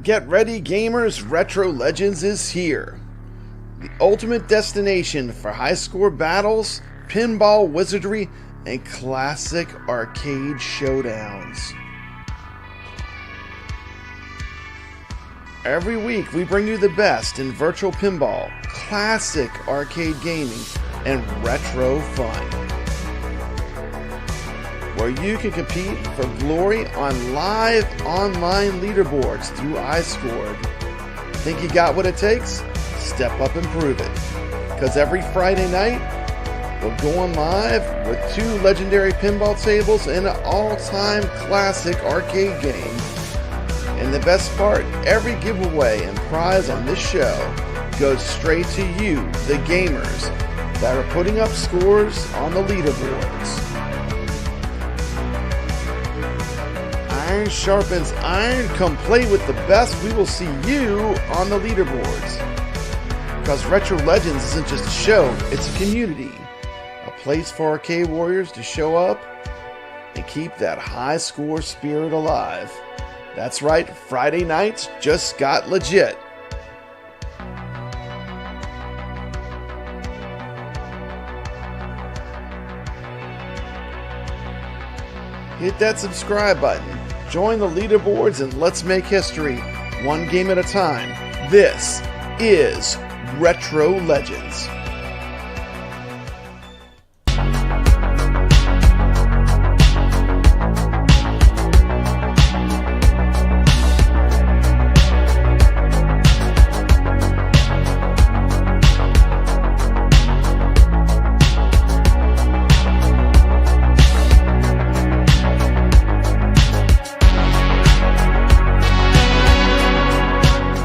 Get ready, gamers! Retro Legends is here. The ultimate destination for high score battles, pinball wizardry, and classic arcade showdowns. Every week we bring you the best in virtual pinball, classic arcade gaming, and retro fun. Where you can compete for glory on live online leaderboards through iScored. Think you got what it takes? Step up and prove it. Because every Friday night, we're going live with 2 legendary pinball tables and an all-time classic arcade game. And the best part, every giveaway and prize on this show goes straight to you, the gamers, that are putting up scores on the leaderboards. Iron sharpens iron. Come play with the best. We will see you on the leaderboards. Because Retro Legends isn't just a show, it's a community. A place for arcade warriors to show up and keep that high score spirit alive. That's right, Friday nights just got legit. Hit that subscribe button. Join the leaderboards and let's make history, one game at a time. This is Retro Legends.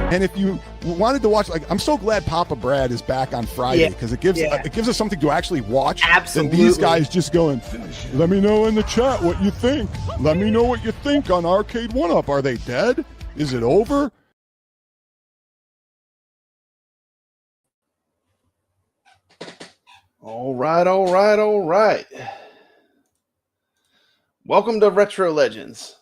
And if you wanted to watch, like, I'm so glad Papa Brad is back on Friday because it gives us something to actually watch. Absolutely. And these guys just going, let me know in the chat what you think. Let me know what you think on Arcade 1-Up. Are they dead? Is it over? All right. Welcome to Retro Legends.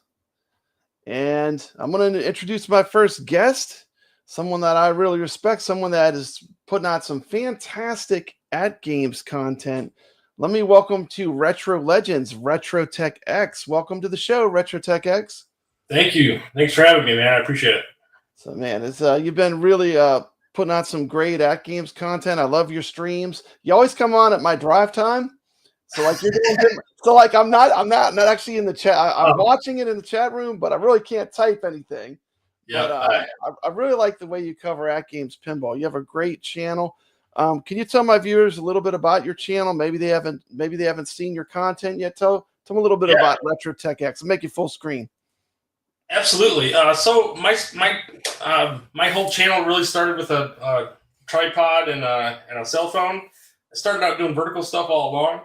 And I'm going to introduce my first guest. Someone that I really respect, someone that is putting out some fantastic AtGames content. Let me welcome to Retro Legends, RetroTechX. Welcome to the show, RetroTechX. Thank you. Thanks for having me, man. I appreciate it. So, man, it's you've been really putting out some great AtGames content. I love your streams. You always come on at my drive time. So, like, you're doing so, like, I'm not actually in the chat. I'm watching it in the chat room, but I really can't type anything. Yeah, but I really like the way you cover AtGames Pinball. You have a great channel. Can you tell my viewers a little bit about your channel? Maybe they haven't seen your content yet. Tell them a little bit about RetroTechX. Make it full screen. Absolutely. So my whole channel really started with a tripod and a cell phone. I started out doing vertical stuff all along,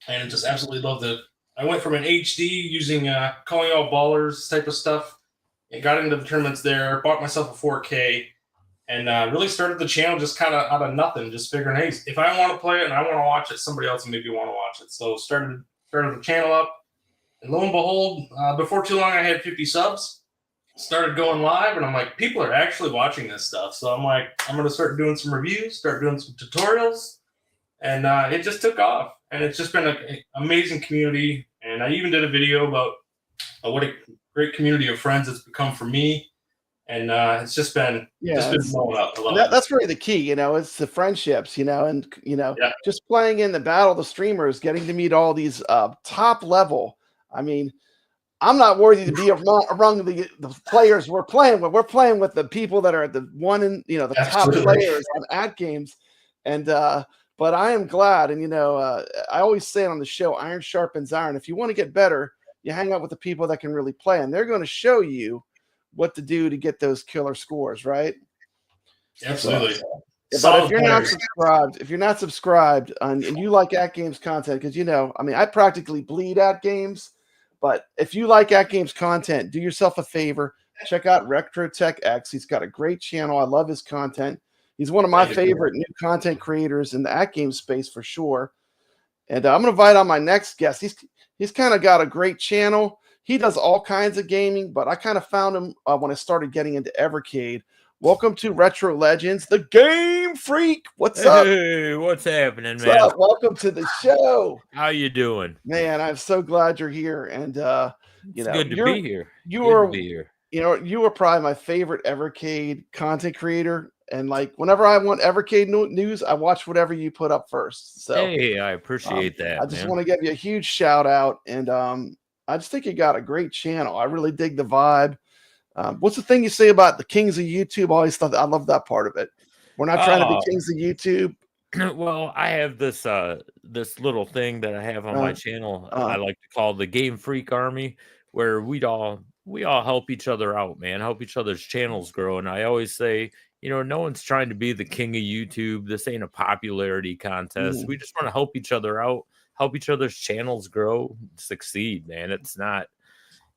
and just absolutely loved it. I went from an HD using calling all ballers type of stuff. And got into the tournaments there, bought myself a 4K, and really started the channel just kind of out of nothing, just figuring, hey, if I want to play it and I want to watch it, somebody else maybe want to watch it. So started the channel up, and lo and behold, before too long, I had 50 subs. Started going live, and I'm like, people are actually watching this stuff. So I'm like, I'm going to start doing some reviews, start doing some tutorials, and it just took off. And it's just been an amazing community, and I even did a video about what a great community of friends it's become for me, and it's just been blowing up. That's really the key, it's the friendships, and just playing in the Battle of the Streamers, getting to meet all these top level. I mean, I'm not worthy to be among the players we're playing with. We're playing with the people that are at the one and the top players on AtGames, and but I am glad, and I always say it on the show, iron sharpens iron. If you want to get better, you hang out with the people that can really play, and they're going to show you what to do to get those killer scores, right? Absolutely. But if you're not subscribed, and you like AtGames content, because I practically bleed AtGames, but if you like AtGames content, do yourself a favor, check out RetroTechX. He's got a great channel. I love his content. He's one of my favorite new content creators in the AtGames space for sure. And I'm going to invite on my next guest. He's kind of got a great channel. He does all kinds of gaming, but I kind of found him when I started getting into Evercade. Welcome to Retro Legends, the GameFreak. What's up? Hey, what's happening, What's man? up? Welcome to the show. How you doing? Man, I'm so glad you're here. And It's good to be here. You Good are to be here. you are probably my favorite Evercade content creator. And like whenever I want Evercade news, I watch whatever you put up first. So Hey, I appreciate that. I just man. want to give you a huge shout out. And I just think you got a great channel. I really dig the vibe. What's the thing you say about the kings of YouTube? I always thought I love that part of it. We're not trying to be kings of YouTube. Well, I have this this little thing that I have on my channel. I like to call the Game Freak Army, where we all help each other out, man. Help each other's channels grow. And I always say, no one's trying to be the king of YouTube. This ain't a popularity contest. We just want to help each other out, help each other's channels grow, succeed, man. It's not.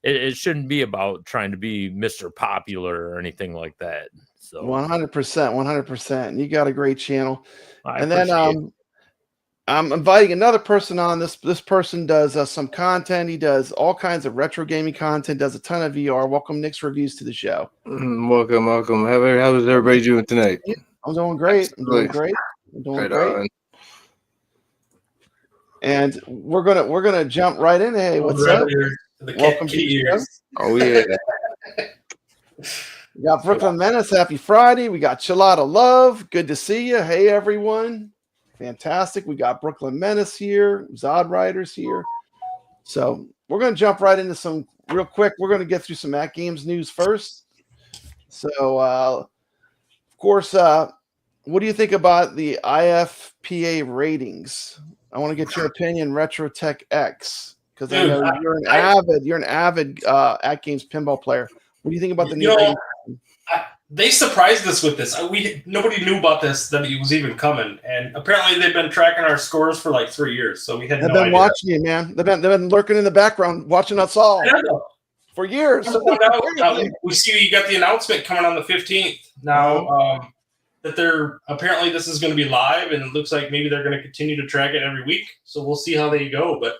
It shouldn't be about trying to be Mr. Popular or anything like that. So 100%. You got a great channel. And then I'm inviting another person on. This person does some content. He does all kinds of retro gaming content, does a ton of VR. Welcome Nix Reviews to the show. Welcome. How is everybody doing tonight? I'm doing great. And we're gonna jump right in. Hey, what's up? Welcome to the show. Oh yeah. We got Brooklyn Menace. Happy Friday. We got Chilada Love. Good to see you. Hey everyone. Fantastic. We got Brooklyn Menace here. Zod Riders here. So we're gonna jump right into some real quick. We're gonna get through some AtGames news first. So of course, what do you think about the IFPA ratings? I want to get your opinion, RetroTechX. Because I know you're an avid AtGames pinball player. What do you think about the new? They surprised us with this. Nobody knew about this, that it was even coming, and apparently they've been tracking our scores for like 3 years. So we had. They've been watching you, man. They've been lurking in the background, watching us all for years. We see you got the announcement coming on the 15th now. That they're apparently this is going to be live, and it looks like maybe they're going to continue to track it every week. So we'll see how they go, but.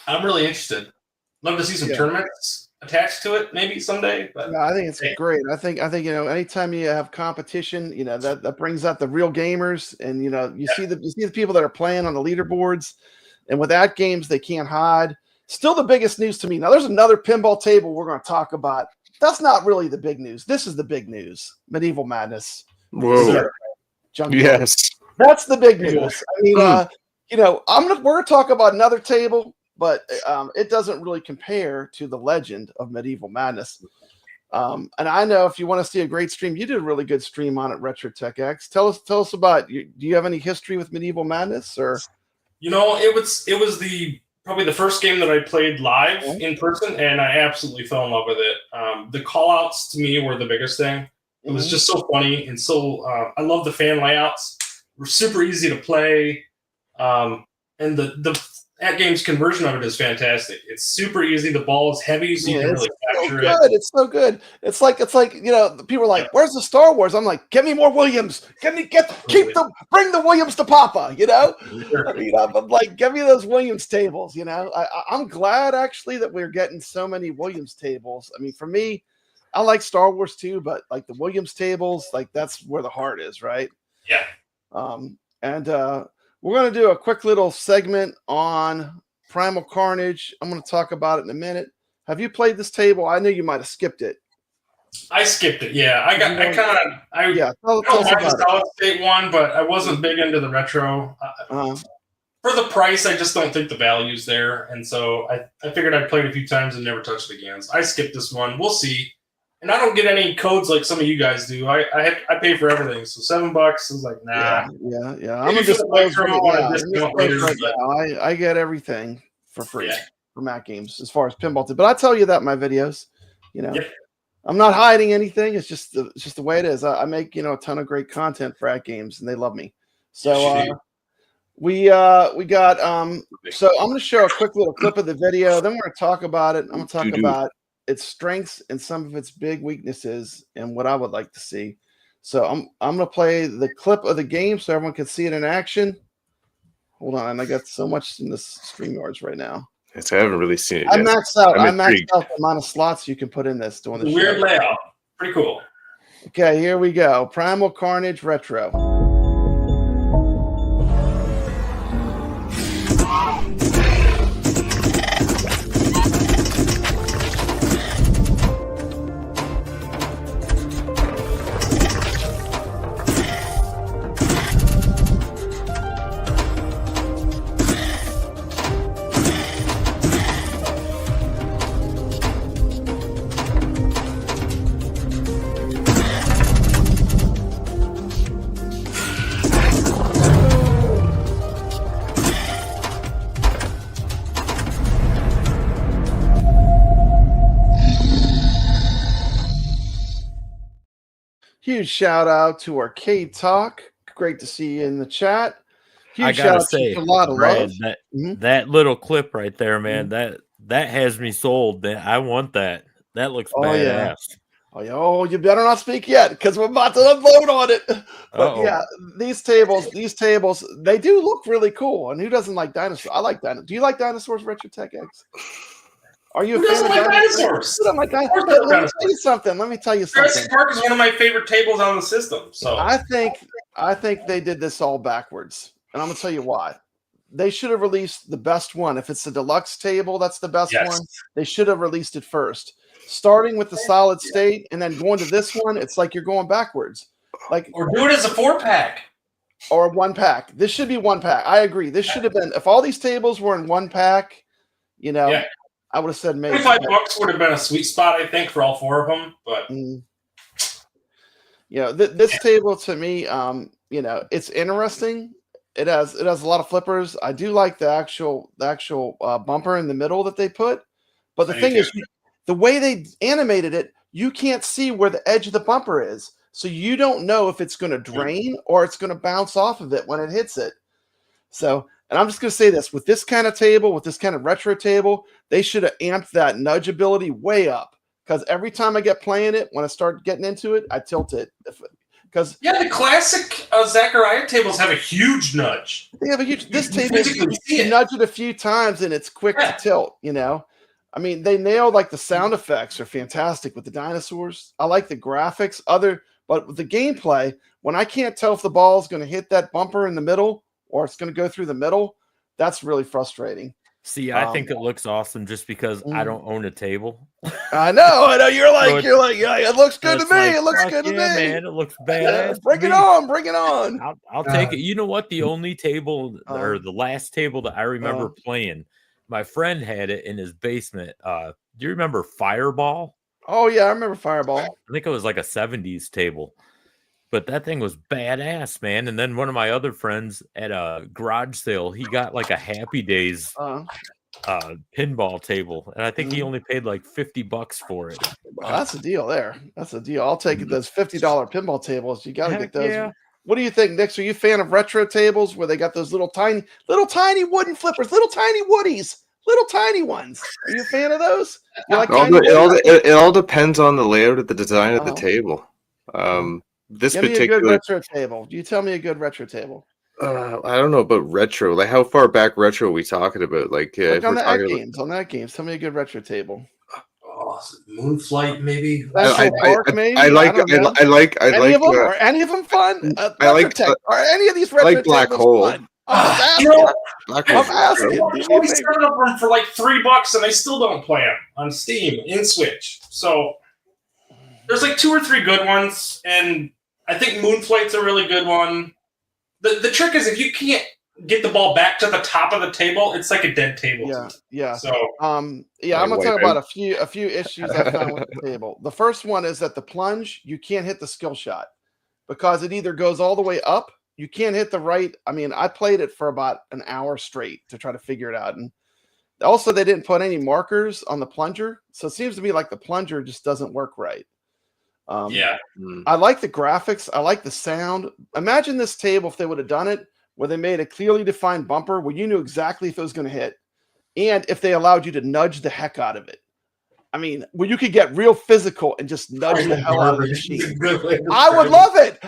I'm really interested. Love to see some tournaments attached to it, maybe someday. But yeah, I think it's great. I think anytime you have competition, that brings out the real gamers, and you see the people that are playing on the leaderboards, and with AtGames they can't hide. Still, the biggest news to me now. There's another pinball table we're going to talk about. That's not really the big news. This is the big news. Medieval Madness. Whoa. Yes. That's the big news. I mean, we're going to talk about another table. But it doesn't really compare to the legend of Medieval Madness. And I know if you want to see a great stream, you did a really good stream on it, RetroTechX. Tell us about you. Do you have any history with Medieval Madness, or? It was probably the first game that I played live in person, and I absolutely fell in love with it. The call-outs to me were the biggest thing. It was just so funny and so. I love the fan layouts. Were super easy to play, and the AtGames conversion of it is fantastic. It's super easy. The ball is heavy, so you can really capture it. It's so good. It's like people are like, "Where's the Star Wars?" I'm like, "Get me more Williams. Bring the Williams to Papa." I mean, I'm like, "Give me those Williams tables." I'm glad actually that we're getting so many Williams tables. I mean, for me, I like Star Wars too, but like the Williams tables, like that's where the heart is, right? Yeah. We're going to do a quick little segment on Primal Carnage. I'm going to talk about it in a minute. Have you played this table? I know you might have skipped it. I skipped it. Yeah, Tell us about the solid state one, but I wasn't big into the retro. For the price, I just don't think the value's there, and so I figured I'd play it a few times and never touched it again. So I skipped this one. We'll see. And I don't get any codes like some of you guys do. I pay for everything. So $7 is like, nah. Yeah. I'm just right now. I get everything for free from AtGames as far as pinball. But I tell you that in my videos. I'm not hiding anything. It's just the way it is. I make a ton of great content for AtGames, and they love me. So we got So I'm going to show a quick little clip of the video. Then we're going to talk about it. I'm going to talk about its strengths and some of its big weaknesses and what I would like to see. So I'm going to play the clip of the game so everyone can see it in action. Hold on. I got so much in this StreamYards right now. Yes, I haven't really seen it I yet. maxed out. I'm I maxed intrigued. out the amount of slots you can put in this doing the show. Weird layout. Pretty cool. Okay, here we go. Primal Carnage Retro. Huge shout out to Arcade Talk. Great to see you in the chat. Huge I shout gotta out say, to a lot of Brad, love. that little clip right there, man, that has me sold. Man. I want that. That looks badass. Yeah. Oh, you better not speak yet because we're about to upload on it. But yeah, these tables, they do look really cool. And who doesn't like dinosaurs? I like dinosaurs. Do you like dinosaurs, RetroTechX? Are you Who doesn't like dinosaurs? Who doesn't like dinosaurs? Let me tell you something. Jurassic Park is one of my favorite tables on the system. So I think they did this all backwards. And I'm gonna tell you why. They should have released the best one. If it's the deluxe table, that's the best one. They should have released it first. Starting with the solid state and then going to this one, it's like you're going backwards. Like, or do it as a 4-pack. Or 1-pack. This should be 1-pack. I agree. This should have been, if all these tables were in 1-pack, you know, I would have said maybe $25 would have been a sweet spot, I think, for all 4 of them. But you know, this table to me, you know, it's interesting. It has a lot of flippers. I do like the actual bumper in the middle that they put, but the thing is, the way they animated it, you can't see where the edge of the bumper is, so you don't know if it's going to drain or it's going to bounce off of it when it hits it. So. And I'm just going to say this, with this kind of table, with this kind of retro table, they should have amped that nudge ability way up. Because every time I get playing it, when I start getting into it, I tilt it. Because the classic Zaccaria tables have a huge nudge. They have a huge. This table, you nudge it a few times and it's quick to tilt. You know, I mean, they nailed like the sound effects are fantastic with the dinosaurs. I like the graphics. But with the gameplay, when I can't tell if the ball is going to hit that bumper in the middle or it's going to go through the middle, that's really frustrating. See, I think it looks awesome just because I don't own a table. I know. You're like, yeah, it looks good to me. Like, it looks good to me, man. It looks badass. Bring it on. I'll take it. You know what? The only table or the last table that I remember playing, my friend had it in his basement. Do you remember Fireball? Oh yeah, I remember Fireball. I think it was like a 70s table. But that thing was badass, man. And then one of my other friends at a garage sale, he got like a Happy Days pinball table. And I think he only paid like $50 for it. Well, that's a deal there. That's a deal. I'll take it. Those $50 pinball tables. You got to get those. Yeah. What do you think, Nix? Are you a fan of retro tables where they got those little tiny wooden flippers, little tiny woodies, little tiny ones? Are you a fan of those? You like it all depends on the layout of the design of the table. This Give particular me a good retro table. You tell me a good retro table. I don't know about retro. Like, how far back retro are we talking about? Like, on the AtGames. Tell me a good retro table. Moonflight, maybe. I like. Are any of them fun? Are any of these retro like Black tables Hole? fun? I'm asking. We started up them for like $3 and I still don't play them on Steam in Switch. So there's like 2 or 3 good ones, and I think Moonflight's a really good one. The trick is if you can't get the ball back to the top of the table, it's like a dead table. Yeah. So I'm gonna talk about a few issues I found with the table. The first one is that the plunge, you can't hit the skill shot because it either goes all the way up. You can't hit the right. I mean, I played it for about an hour straight to try to figure it out, and also they didn't put any markers on the plunger, so it seems to me like the plunger just doesn't work right. I like the graphics. I like the sound. Imagine this table if they would have done it where they made a clearly defined bumper where you knew exactly if it was going to hit, and if they allowed you to nudge the heck out of it. I mean, where you could get real physical and just nudge the hell out of the machine. I would love it.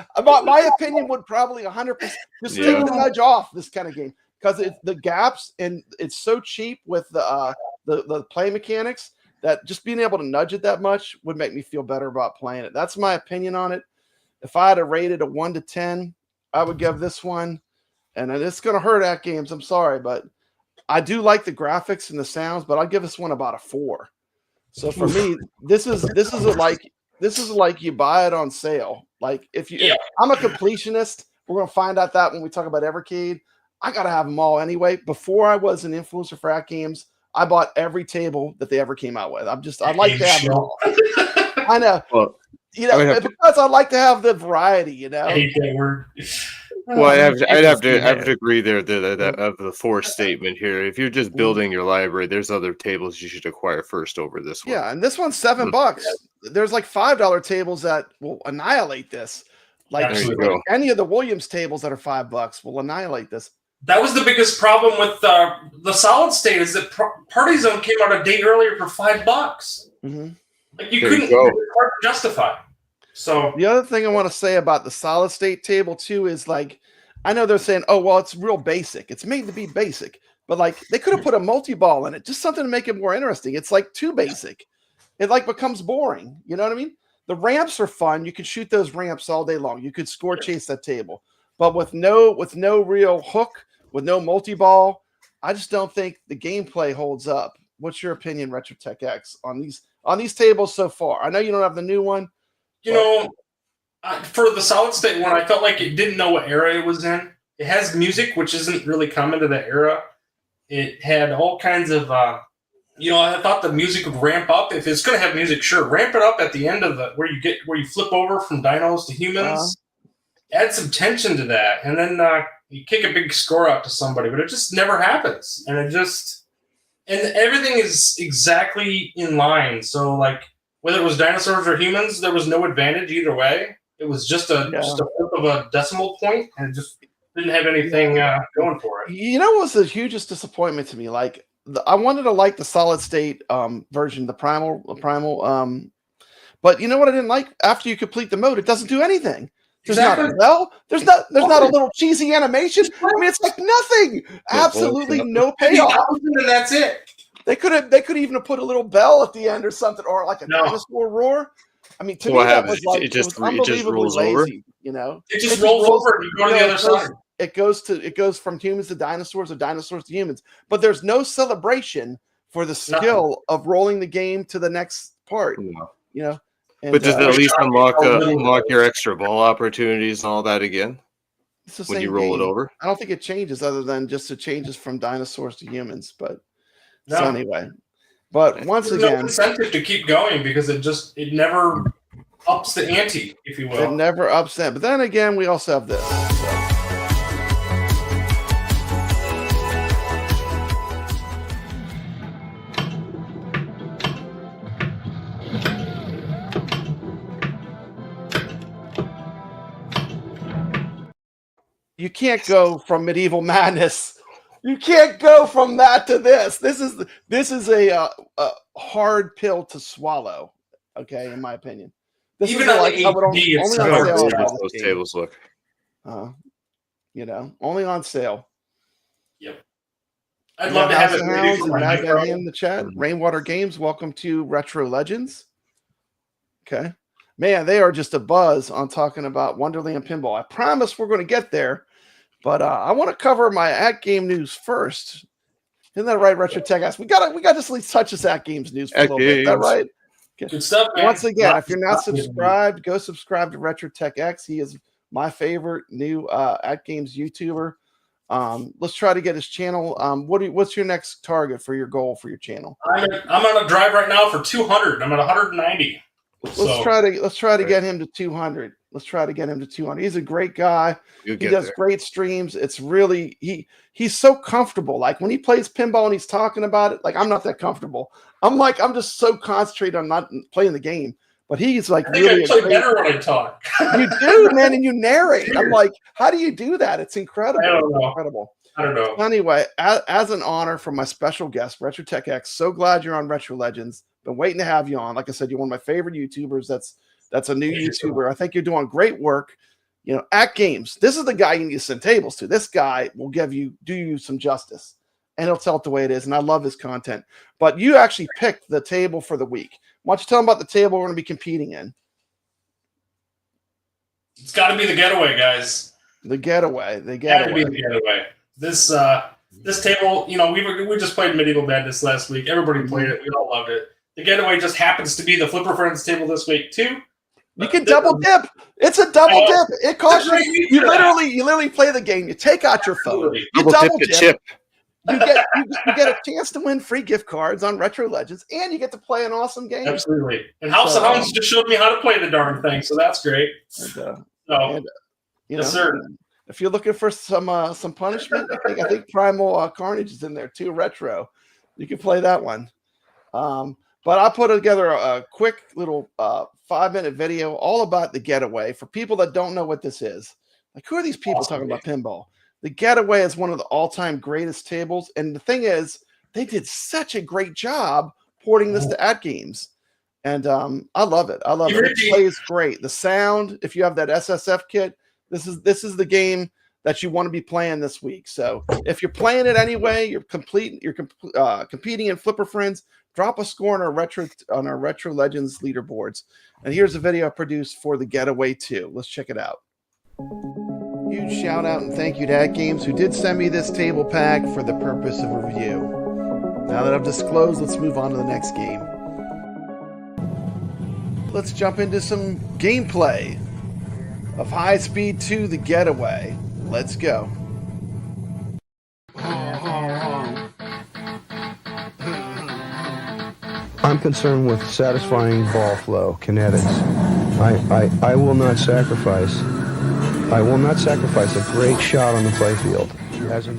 My opinion would probably 100% just take the nudge off this kind of game. because it's the gaps and it's so cheap with the play mechanics that just being able to nudge it that much would make me feel better about playing it. That's my opinion on it. If I had to rate it a 1 to 10, I would give this one, and it's going to hurt AtGames. I'm sorry, but I do like the graphics and the sounds, but I'll give this one about a 4. So for me, this is like you buy it on sale. Like if I'm a completionist, we're going to find out that when we talk about Evercade. I got to have them all anyway. Before I was an influencer for AtGames, I bought every table that they ever came out with. I'd like to have them all. I know. Well, because I like to have the variety, I hate that word. Well, I'd have to agree there of the 4 statement here. If you're just building your library, there's other tables you should acquire first over this one. Yeah, and this one's $7. There's like $5 tables that will annihilate this. Like any of the Williams tables that are $5 will annihilate this. That was the biggest problem with the solid state is that Party Zone came out a day earlier for $5. Mm-hmm. Like you couldn't hard to justify. So the other thing I want to say about the solid state table too is like, I know they're saying, oh, well, it's real basic. It's made to be basic, but like they could have put a multi-ball in it, just something to make it more interesting. It's like too basic. It like becomes boring. You know what I mean? The ramps are fun. You can shoot those ramps all day long. You could score chase that table, but with no real hook, with no multi-ball, I just don't think the gameplay holds up. What's your opinion, RetroTechX, on these tables so far? I know you don't have the new one. You know, for the solid state one, I felt like it didn't know what era it was in. It has music, which isn't really common to that era. It had all kinds of, I thought the music would ramp up. If it's going to have music, sure, ramp it up at the end of where you flip over from dinos to humans. Add some tension to that, and then you kick a big score out to somebody, but it just never happens. And everything is exactly in line. So like, whether it was dinosaurs or humans, there was no advantage either way. It was just a flip of a decimal point, and it just didn't have anything going for it. You know what was the hugest disappointment to me? Like, I wanted to like the solid state version, the primal. But you know what I didn't like? After you complete the mode, it doesn't do anything. There's not a bell. There's not a little cheesy animation. I mean, it's like nothing. Absolutely no payoff. And that's it. They could even have put a little bell at the end or something, or like a dinosaur roar. I mean, to me that was like it was unbelievably lazy. You know, it just rolls over and you go to the other side. It goes from humans to dinosaurs or dinosaurs to humans, but there's no celebration for the skill of rolling the game to the next part. You know. And, but does it at least unlock your extra ball opportunities and all that again when you roll it over? I don't think it changes other than just it changes from dinosaurs to humans. But so anyway, but once again, no incentive to keep going because it never ups the ante, if you will. It never ups that. But then again, we also have this. So. You can't go from Medieval Madness. You can't go from that to this. This is a hard pill to swallow. Okay, in my opinion. This Even is like only on sale. Those tables look. Only on sale. Yep. I'd love to have it. Mad Daddy in the chat. Rainwater Games, welcome to Retro Legends. Okay. Man, they are just a buzz on talking about Wonderland Pinball. I promise we're going to get there, but I want to cover my AtGame news first. Isn't that right, RetroTechX? We got to at least touch this AtGames news for a little bit. Is that right? Okay. Good stuff, man. Once again, if you're not subscribed, go subscribe to RetroTechX. He is my favorite new AtGames YouTuber. Let's try to get his channel. What's your next target for your goal for your channel? I'm on a drive right now for 200. I'm at 190. Let's try to get him to 200. Let's try to get him to 200. He's a great guy. He does great streams. It's really he's so comfortable. Like when he plays pinball and he's talking about it, like I'm not that comfortable. I'm just so concentrated on not playing the game. But he's like really I play better when I talk. You do, man, and you narrate. I'm like, how do you do that? It's incredible. I don't know. Incredible. I don't know. Anyway, as an honor from my special guest, RetroTechX, so glad you're on Retro Legends. Been waiting to have you on. Like I said, you're one of my favorite YouTubers. That's a new YouTuber. I think you're doing great work. AtGames, this is the guy you need to send tables to. This guy will do you some justice, and he'll tell it the way it is. And I love his content. But you actually picked the table for the week. Why don't you tell them about the table we're going to be competing in? It's got to be the Getaway, guys. The Getaway. Got to be the Getaway. This table, we just played Medieval Madness last week. Everybody played it. We all loved it. The Getaway just happens to be the Flipper Friends table this week too. You can double dip. It's a double dip. It costs you. You literally play the game. You take out your phone. You double dip. Chip. You get a chance to win free gift cards on Retro Legends, and you get to play an awesome game. Absolutely. And House of Hounds just showed me how to play the darn thing, so that's great. Yes, sir. If you're looking for some punishment, I think Primal Carnage is in there too. Retro, you can play that one. But I put together a quick little 5-minute video all about the Getaway for people that don't know what this is. Like, who are these people talking about pinball? The Getaway is one of the all-time greatest tables, and the thing is, they did such a great job porting this to AtGames, and I love it. I love it. It plays great. The sound, if you have that SSF kit, this is the game that you want to be playing this week. So if you're playing it anyway, you're competing in Flipper Friends. Drop a score on our Retro Legends leaderboards. And here's a video I produced for the Getaway 2. Let's check it out. Huge shout out and thank you to AtGames, who did send me this table pack for the purpose of review. Now that I've disclosed, let's move on to the next game. Let's jump into some gameplay of High Speed 2, the Getaway. Let's go. I'm concerned with satisfying ball flow, kinetics. I will not sacrifice. I will not sacrifice a great shot on the playfield.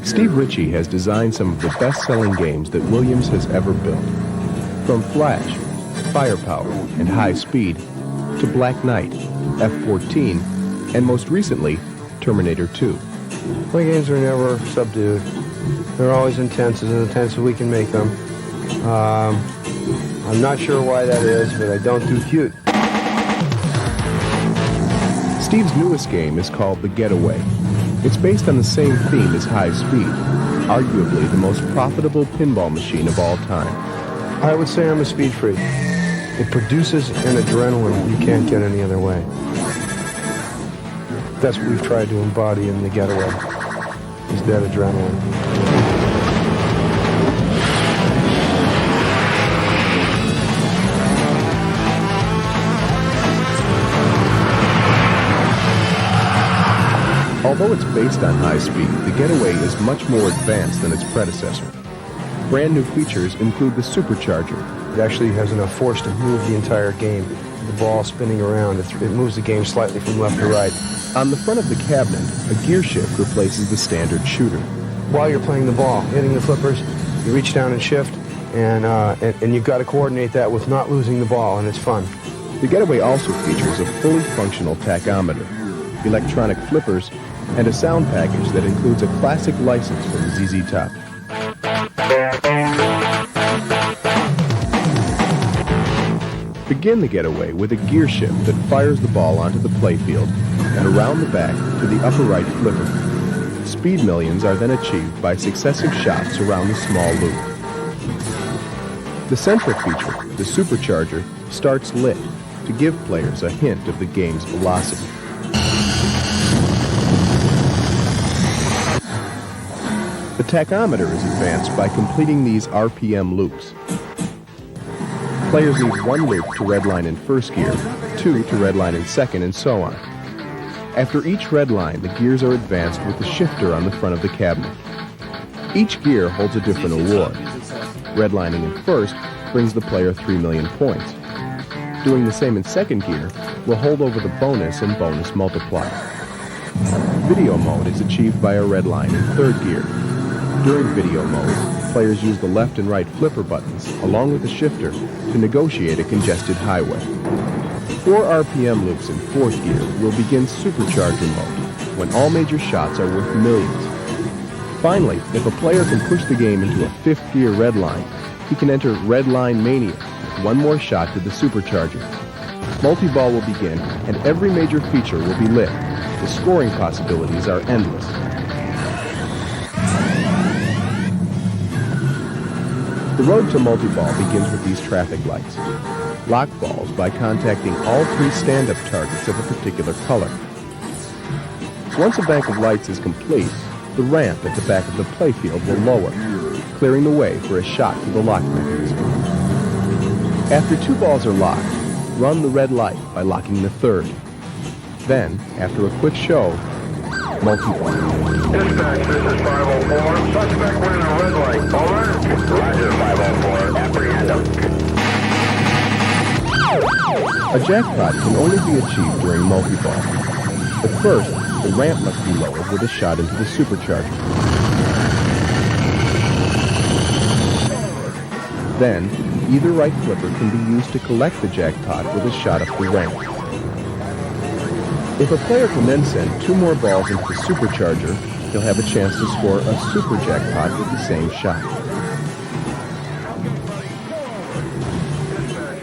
Steve Ritchie has designed some of the best-selling games that Williams has ever built. From Flash, Firepower, and High Speed, to Black Knight, F-14, and most recently, Terminator 2. My games are never subdued. They're always intense, as intense as we can make them. I'm not sure why that is, but I don't do cute. Steve's newest game is called The Getaway. It's based on the same theme as High Speed, arguably the most profitable pinball machine of all time. I would say I'm a speed freak. It produces an adrenaline you can't get any other way. That's what we've tried to embody in The Getaway, is that adrenaline. Although it's based on High Speed, the Getaway is much more advanced than its predecessor. Brand new features include the supercharger. It actually has enough force to move the entire game. The ball spinning around, it moves the game slightly from left to right. On the front of the cabinet, a gear shift replaces the standard shooter. While you're playing the ball, hitting the flippers, you reach down and shift, and you've got to coordinate that with not losing the ball, and it's fun. The Getaway also features a fully functional tachometer, electronic flippers, and a sound package that includes a classic license from ZZ Top. Begin the Getaway with a gear shift that fires the ball onto the playfield and around the back to the upper right flipper. Speed millions are then achieved by successive shots around the small loop. The central feature, the supercharger, starts lit to give players a hint of the game's velocity. The tachometer is advanced by completing these RPM loops. Players need 1 loop to redline in first gear, 2 to redline in second, and so on. After each redline, the gears are advanced with the shifter on the front of the cabinet. Each gear holds a different award. Redlining in first brings the player 3 million points. Doing the same in second gear will hold over the bonus and bonus multiplier. Video mode is achieved by a redline in third gear. During video mode, players use the left and right flipper buttons, along with the shifter, to negotiate a congested highway. 4 RPM loops in fourth gear will begin supercharger mode, when all major shots are worth millions. Finally, if a player can push the game into a fifth gear redline, he can enter Redline Mania, with 1 more shot to the supercharger. Multi-ball will begin, and every major feature will be lit, the scoring possibilities are endless. The road to multi-ball begins with these traffic lights. Lock balls by contacting all 3 stand-up targets of a particular color. Once a bank of lights is complete, the ramp at the back of the playfield will lower, clearing the way for a shot to the lock mechanism. After 2 balls are locked, run the red light by locking the 3rd. Then, after a quick show, multi-ball. Dispatch, this is 504. Suspect wearing a red light. Over. Roger, 504. Apprehend him. A jackpot can only be achieved during multi-ball. But first, the ramp must be lowered with a shot into the supercharger. Then, either right flipper can be used to collect the jackpot with a shot up the ramp. If a player can then send 2 more balls into the supercharger, he'll have a chance to score a super jackpot with the same shot.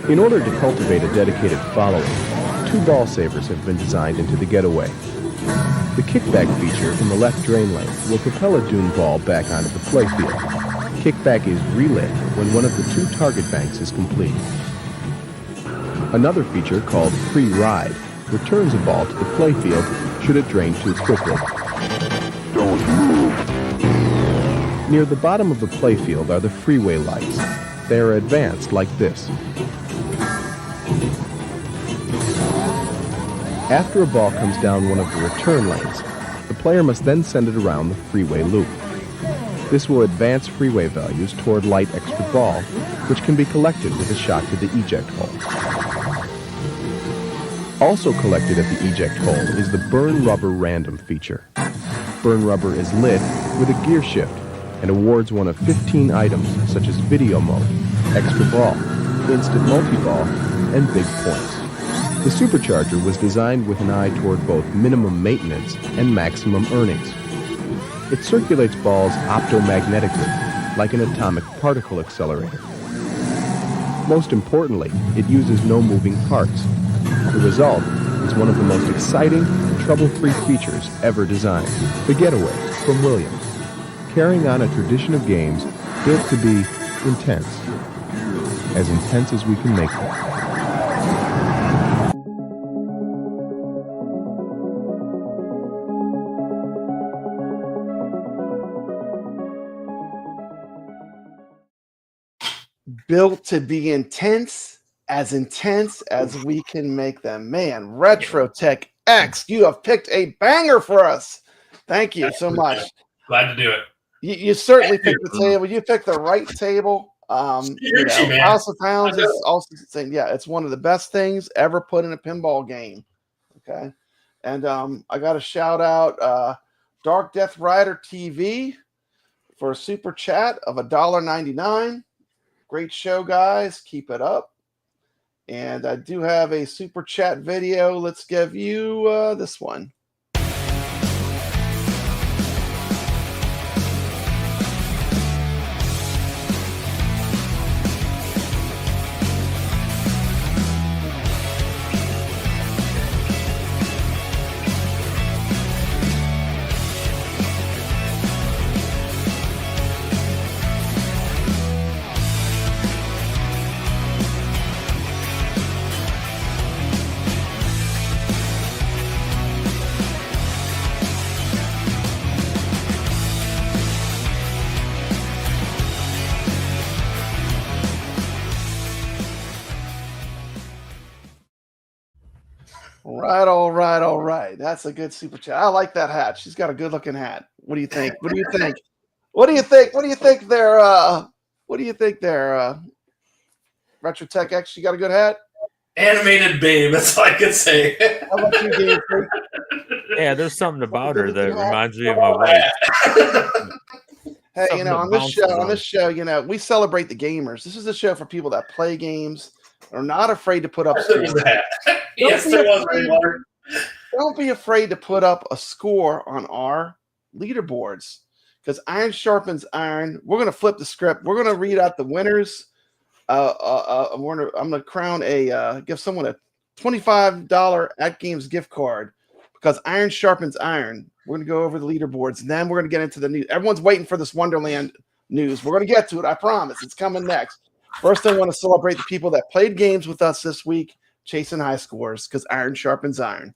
In order to cultivate a dedicated following, 2 ball savers have been designed into the Getaway. The kickback feature in the left drain lane will propel a dune ball back onto the playfield. Kickback is relit when one of the 2 target banks is complete. Another feature called Free Ride returns a ball to the playfield should it drain too quickly. Don't move. Near the bottom of the playfield are the freeway lights. They are advanced like this. After a ball comes down one of the return lanes, the player must then send it around the freeway loop. This will advance freeway values toward light extra ball, which can be collected with a shot to the eject hole. Also collected at the eject hole is the Burn Rubber Random feature. Burn Rubber is lit with a gear shift and awards one of 15 items such as video mode, extra ball, instant multi-ball, and big points. The supercharger was designed with an eye toward both minimum maintenance and maximum earnings. It circulates balls optomagnetically, like an atomic particle accelerator. Most importantly, it uses no moving parts. The result is one of the most exciting and trouble-free features ever designed. The Getaway from Williams, carrying on a tradition of games built to be intense as we can make them. Built to be intense as we can make them. Man, RetroTechX, you have picked a banger for us. Thank you so much. Glad to do it. You certainly picked the table. You picked the right table. House of Pounds is also saying, yeah, it's one of the best things ever put in a pinball game. Okay. And I got a shout out Dark Death Rider TV for a super chat of $1.99. Great show, guys. Keep it up. And I do have a super chat video. Let's give you this one. All right. That's a good super chat. I like that hat. She's got a good looking hat. What do you think? What do you think? What do you think there? RetroTechX, you got a good hat? Animated babe, that's all I can say. How about you, GameFreak? Yeah, there's something about her that reminds me of my wife. Hey, on this show, we celebrate the gamers. This is a show for people that play games, are not afraid to put up scores. Yes, there was. Don't be afraid to put up a score on our leaderboards, because iron sharpens iron. We're going to flip the script. We're going to read out the winners. I'm going to crown give someone a $25 AtGames gift card, because iron sharpens iron. We're going to go over the leaderboards, and then we're going to get into the news. Everyone's waiting for this Wonderland news. We're going to get to it. I promise. It's coming next. First, I want to celebrate the people that played games with us this week, chasing high scores, because iron sharpens iron.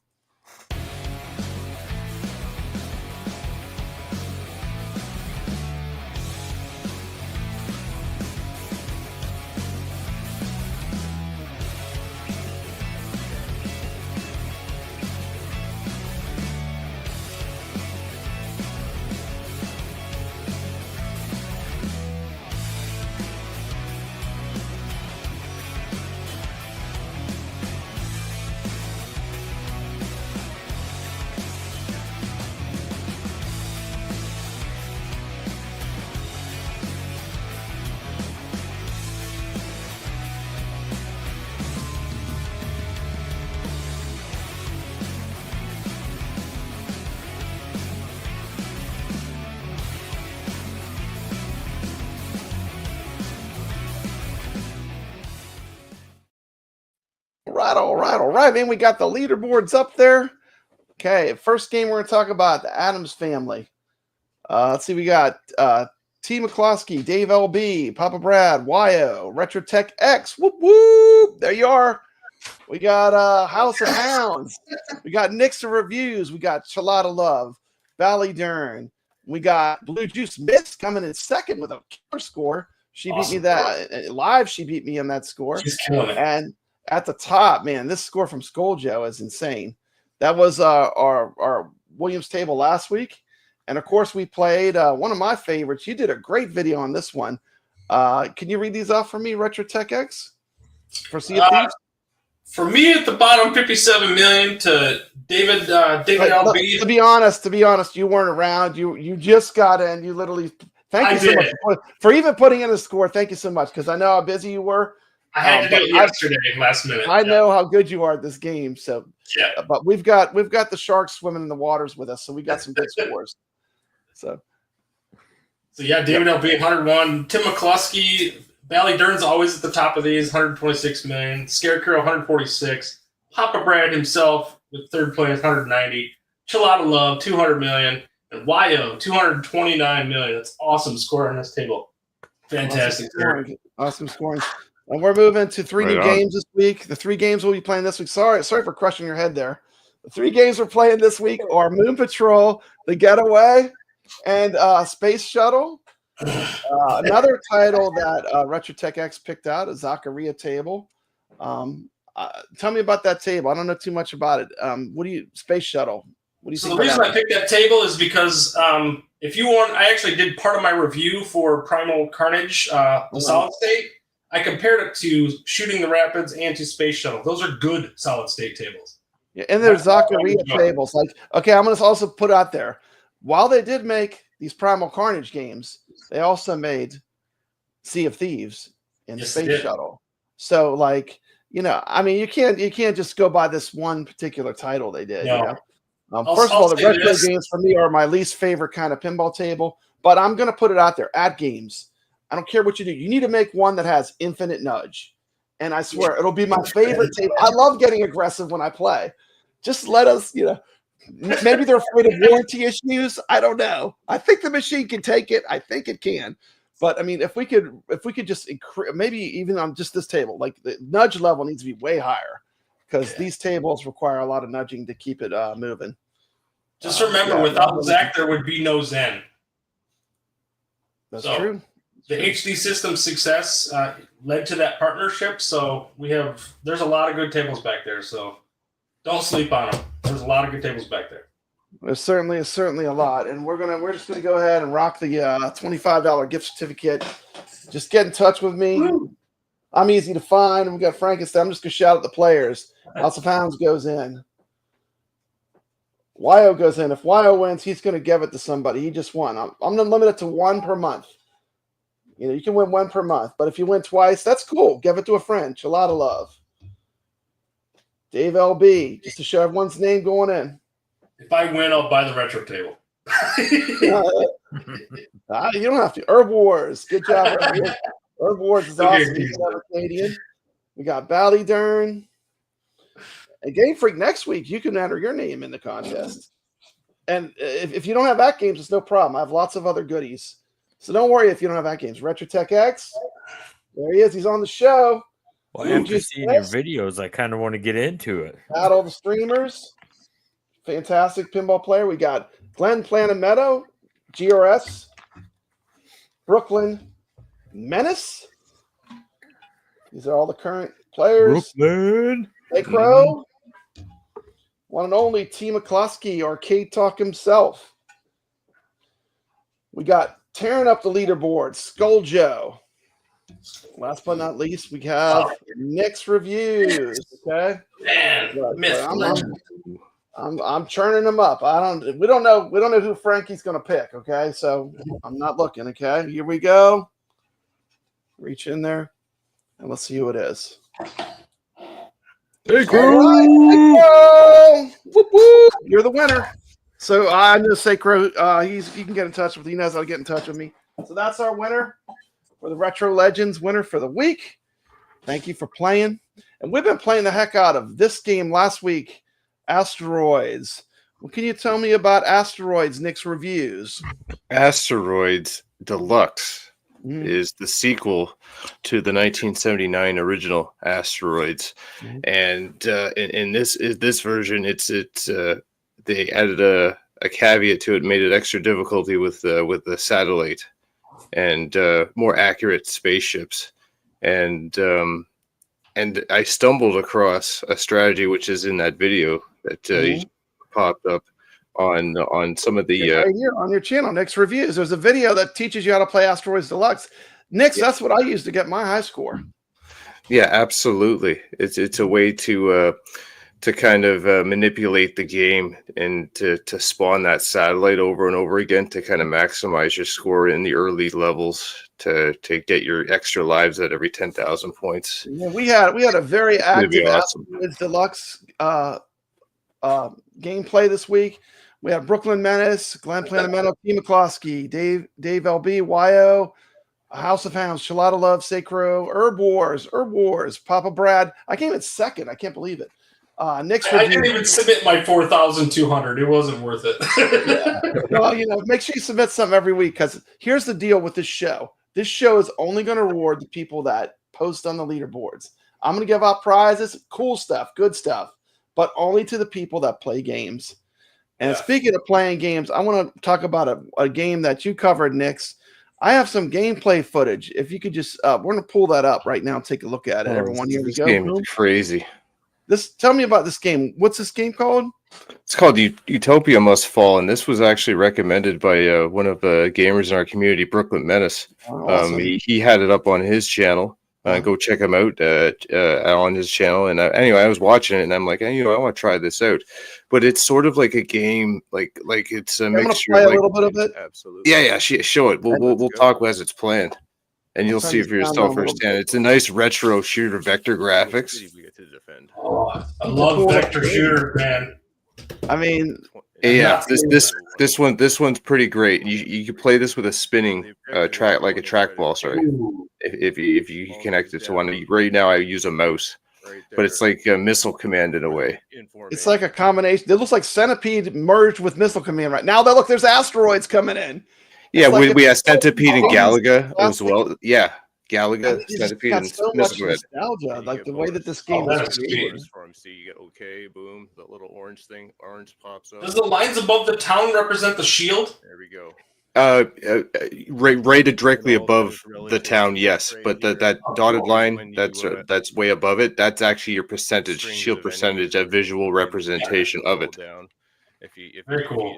All right, man. We got the leaderboards up there. Okay, first game we're going to talk about the Adams family. Let's see, we got T. McCloskey, Dave LB, Papa Brad, YO, RetroTechX. Whoop whoop! There you are. We got House of Hounds. We got Nix Reviews. We got Chalada Love, Valley Dern. We got Blue Juice Miss coming in second with a killer score. She beat me that live. She beat me on that score. She's killing it. And at the top, man, this score from Skulljoe is insane. That was our Williams table last week. And, of course, we played one of my favorites. You did a great video on this one. Can you read these off for me, RetroTechX? For Sea of Thieves? For me, at the bottom, 57 million to David LB. To be honest, you weren't around. You just got in. You literally – thank you so much for even putting in a score. Thank you so much, because I know how busy you were. I had to do it yesterday, last minute. I know how good you are at this game. So, yeah. But we've got the sharks swimming in the waters with us, so we got some good scores. So yeah, David LB 101, Tim McCluskey, Valley Dern's always at the top of these, 126 million. Scarecrow 146, Papa Brad himself with third place 190, Chilada Love 200 million, and YO 229 million. That's awesome score on this table. Fantastic. Awesome scoring. And we're moving to three new games this week. The 3 games we'll be playing this week. Sorry for crushing your head there. The 3 games we're playing this week are Moon Patrol, The Getaway, and Space Shuttle. Another title that RetroTechX picked out, a Zaccaria table. Tell me about that table. I don't know too much about it. Space Shuttle. What do you think? So the reason I picked that table is because if you want, I actually did part of my review for Primal Carnage, the solid state. I compared it to Shooting the Rapids and to Space Shuttle. Those are good solid state tables. Yeah, and there's Zaccaria tables. Like, okay, I'm going to also put out there, while they did make these Primal Carnage games, they also made Sea of Thieves and Space Shuttle. So, like, I mean, you can't just go by this one particular title they did. No. First of all, the retro games for me are my least favorite kind of pinball table, but I'm going to put it out there. AtGames. I don't care what you do. You need to make one that has infinite nudge. And I swear, it'll be my favorite table. I love getting aggressive when I play. Just let us, maybe they're afraid of warranty issues. I don't know. I think the machine can take it. I think it can. But, I mean, if we could just increase, maybe even on just this table, like the nudge level needs to be way higher, because these tables require a lot of nudging to keep it moving. Just remember, without Zach, there would be no Zen. That's true. The HD Systems success led to that partnership, so there's a lot of good tables back there, so don't sleep on them. There's a lot of good tables back there. There's certainly a lot, and we're just gonna go ahead and rock the $25 gift certificate. Just get in touch with me. Woo. I'm easy to find, and we got Frankenstein. I'm just gonna shout at the players. House of Hounds goes in. YO goes in. If YO wins, he's gonna give it to somebody. He just won. I'm gonna limit it to 1 per month. You can win 1 per month, but if you win twice, that's cool. Give it to a friend. Chalada Love. Dave LB, just to show everyone's name going in. If I win, I'll buy the retro table. You don't have to. Herb Wars. Good job. Herb Wars is awesome. He's another Canadian. We got Bally Dern. And Game Freak next week, you can enter your name in the contest. And if you don't have AtGames, it's no problem. I have lots of other goodies. So don't worry if you don't have AtGames. RetroTechX, there he is. He's on the show. Well, after seeing your videos, I kind of want to get into it. Battle the streamers. Fantastic pinball player. We got Glenn Planameadow, GRS, Brooklyn Menace. These are all the current players. Brooklyn. Hey, Crow. One and only T. McCloskey, Arcade Talk himself. We got tearing up the leaderboard, Skull Joe. Last but not least, we have Nix Reviews. Okay, Man, I'm churning them up. We don't know who Frankie's gonna pick. Okay, so I'm not looking. Okay, here we go. Reach in there and let's see who it is. Hey, Crow! Whoop, whoop. You're the winner. So I know Sacro. You can get in touch with. He knows how to get in touch with me. So that's our winner for the Retro Legends winner for the week. Thank you for playing. And we've been playing the heck out of this game last week, Asteroids. What can you tell me about Asteroids Nix Reviews? Asteroids Deluxe is the sequel to the 1979 original Asteroids, and in this version, it's they added a caveat to it, made it extra difficulty with the satellite and more accurate spaceships, and I stumbled across a strategy which is in that video that popped up on some of the right here on your channel, Nix Reviews. There's a video that teaches you how to play Asteroids Deluxe. Nix, that's what I use to get my high score. Yeah, absolutely. It's a way to kind of manipulate the game and to spawn that satellite over and over again to kind of maximize your score in the early levels to get your extra lives at every 10,000 points. Yeah, we had a very active awesome. Asteroids Deluxe gameplay this week. We have Brooklyn Menace, Glenn Planameadow, T. McCloskey, Dave LB, YO, House of Hounds, Charlotta Love, Sacro, Herb Wars, Papa Brad. I came in second. I can't believe it. Nix I didn't even submit my 4,200. It wasn't worth it. Yeah. Well, make sure you submit something every week, because here's the deal with this show. This show is only going to reward the people that post on the leaderboards. I'm going to give out prizes, cool stuff, good stuff, but only to the people that play games. And speaking of playing games, I want to talk about a game that you covered, Nix. I have some gameplay footage. If you could just, we're going to pull that up right now and take a look at it. Everyone, here we go. This game is crazy. Tell me about this game. What's this game called? It's called Utopia Must Fall, and this was actually recommended by one of the gamers in our community, Brooklyn Menace. Awesome. He had it up on his channel. Go check him out on his channel. And anyway, I was watching it, and I'm like, I want to try this out. But it's sort of like a game, like it's a mixture. Play a little bit of it. Absolutely. Yeah. Show it. We'll talk as it's planned, and you'll see for yourself firsthand. It's a nice retro shooter vector graphics. Oh, I love vector shooter, man. I mean, yeah, this one's pretty great. You can play this with a spinning track, like a trackball. Sorry, if you connect it to one. Right now, I use a mouse, but it's like a Missile Command in a way. It's like a combination. It looks like Centipede merged with Missile Command right now. Look, there's asteroids coming in. Yeah, we have Centipede and Galaga as well. Yeah. Galaga, Centipede, and so much nostalgia, like the way that this game is created. So you get boom, the little orange pops up. Does the lines above the town represent the shield? There we go. Right directly above the town, yes, but that dotted line that's way above it, that's actually your percentage, shield percentage, a visual representation of it. Very cool.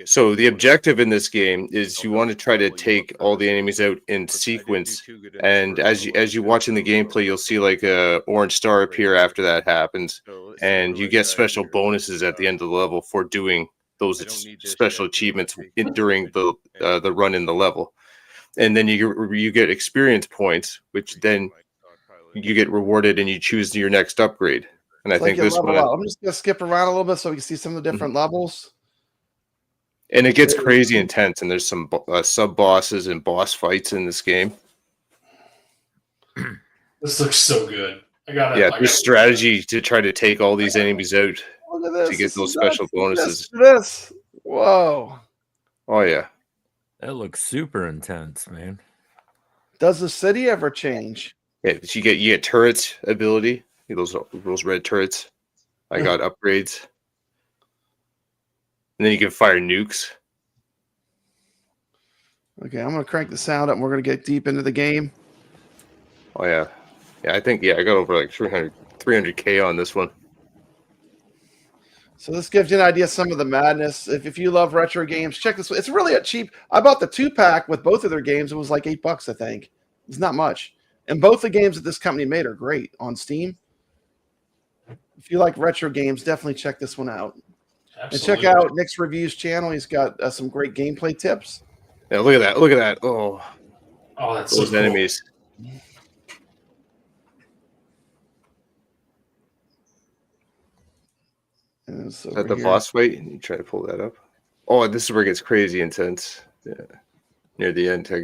So the objective in this game is you want to try to take all the enemies out in sequence, and as you watch in the gameplay, you'll see like a orange star appear after that happens, and you get special bonuses at the end of the level for doing those special achievements during the run in the level, and then you get experience points, which then you get rewarded, and you choose your next upgrade. And I think this one. I'm just gonna skip around a little bit so we can see some of the different levels. And it gets crazy intense, and there's some sub bosses and boss fights in this game. This looks so good. I got it. Yeah, there's strategy to try to take all these enemies out Look at this. to get those special bonuses. This. Whoa. Oh yeah. That looks super intense, man. Does the city ever change? Yeah, but you get turrets ability. Those red turrets. I got upgrades. And then you can fire nukes. Okay, I'm gonna crank the sound up and we're gonna get deep into the game. Oh yeah. Yeah, I think I got over like 300K on this one. So this gives you an idea of some of the madness. If you love retro games, check this. It's really a cheap. I bought the 2-pack with both of their games. It was like $8, I think. It's not much. And both the games that this company made are great on Steam. If you like retro games, definitely check this one out. Absolutely. And check out Nix Reviews channel. He's got some great gameplay tips. Yeah, look at that. Look at that. Oh, that's those so cool. enemies. Is that the boss fight? You try to pull that up. Oh, this is where it gets crazy intense. Yeah, near the end. Oh,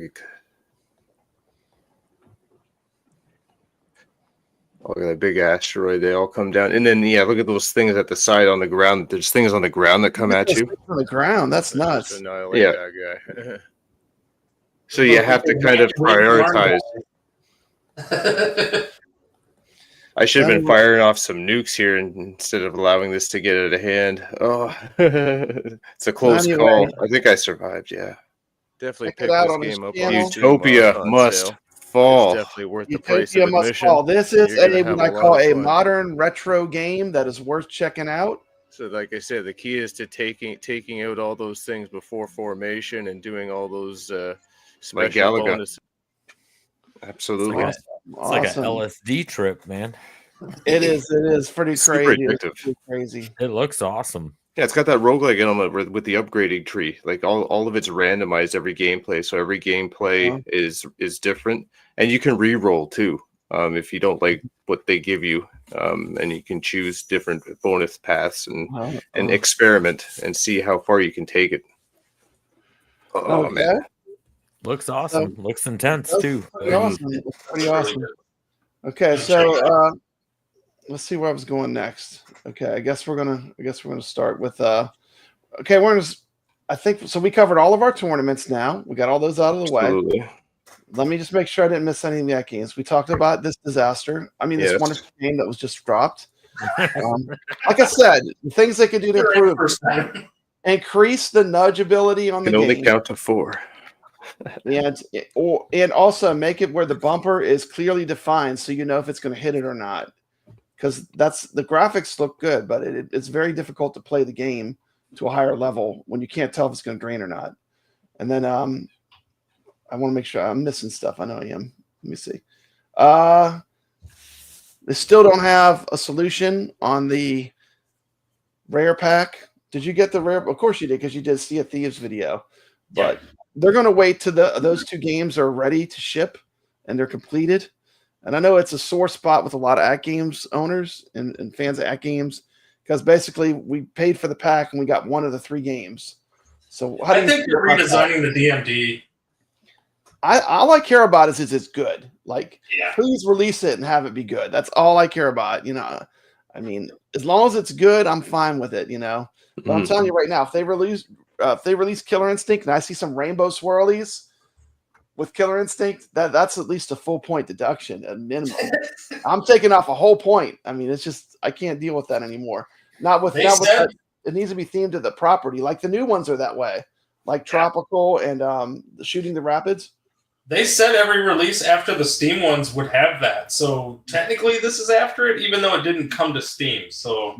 look at that big asteroid. They all come down. And then, yeah, look at those things at the side on the ground. There's things on the ground that come at you. On the ground. That's nuts. Yeah. That guy. So you have to kind of prioritize. I should have been firing off some nukes here instead of allowing this to get out of hand. Oh, it's a close call. I think I survived, yeah. Definitely pick this game up. Utopia Must Fall. It's definitely worth the price of Utopia Must admission. Fall. This is what I call a modern retro game that is worth checking out. So like I said, the key is to taking out all those things before formation and doing all those special bonuses. Absolutely. It's like an LSD trip, man. It is pretty crazy. It's pretty crazy. It looks awesome. Yeah, it's got that roguelike element with the upgrading tree. Like all of it's randomized every gameplay, so every gameplay is different, and you can re-roll too if you don't like what they give you, and you can choose different bonus paths and experiment and see how far you can take it. Oh man. Looks awesome. Looks intense too. Pretty awesome. Pretty awesome. Okay, so let's see where I was going next. Okay, I guess we're gonna start with I think so. We covered all of our tournaments now. We got all those out of the way. Let me just make sure I didn't miss any of the games. We talked about this disaster. I mean, this wonderful game that was just dropped. Like I said, the things they could do to improve, increase the nudge ability on the game. Only count to 4. and also make it where the bumper is clearly defined, so you know if it's going to hit it or not. Because the graphics look good, but it's very difficult to play the game to a higher level when you can't tell if it's going to drain or not. And then I want to make sure I'm missing stuff. I know I am. Let me see. They still don't have a solution on the rare pack. Did you get the rare? Of course you did, because you did see a Thieves video. But they're going to wait till those 2 games are ready to ship and they're completed. And I know it's a sore spot with a lot of AtGames owners and fans of AtGames, because basically we paid for the pack and we got 1 of the 3 games. So I think they're redesigning the DMD. All I care about is it's good. Like, please release it and have it be good. That's all I care about. You know, I mean, as long as it's good, I'm fine with it. You know, but I'm telling you right now, if they release Killer Instinct and I see some rainbow swirlies with Killer Instinct, that's at least a full point deduction at minimum. I'm taking off a whole point. I mean, it's just I can't deal with that anymore. Not with that. It needs to be themed to the property. Like the new ones are that way, like Tropical and Shooting the Rapids. They said every release after the Steam ones would have that. So technically this is after it, even though it didn't come to Steam. So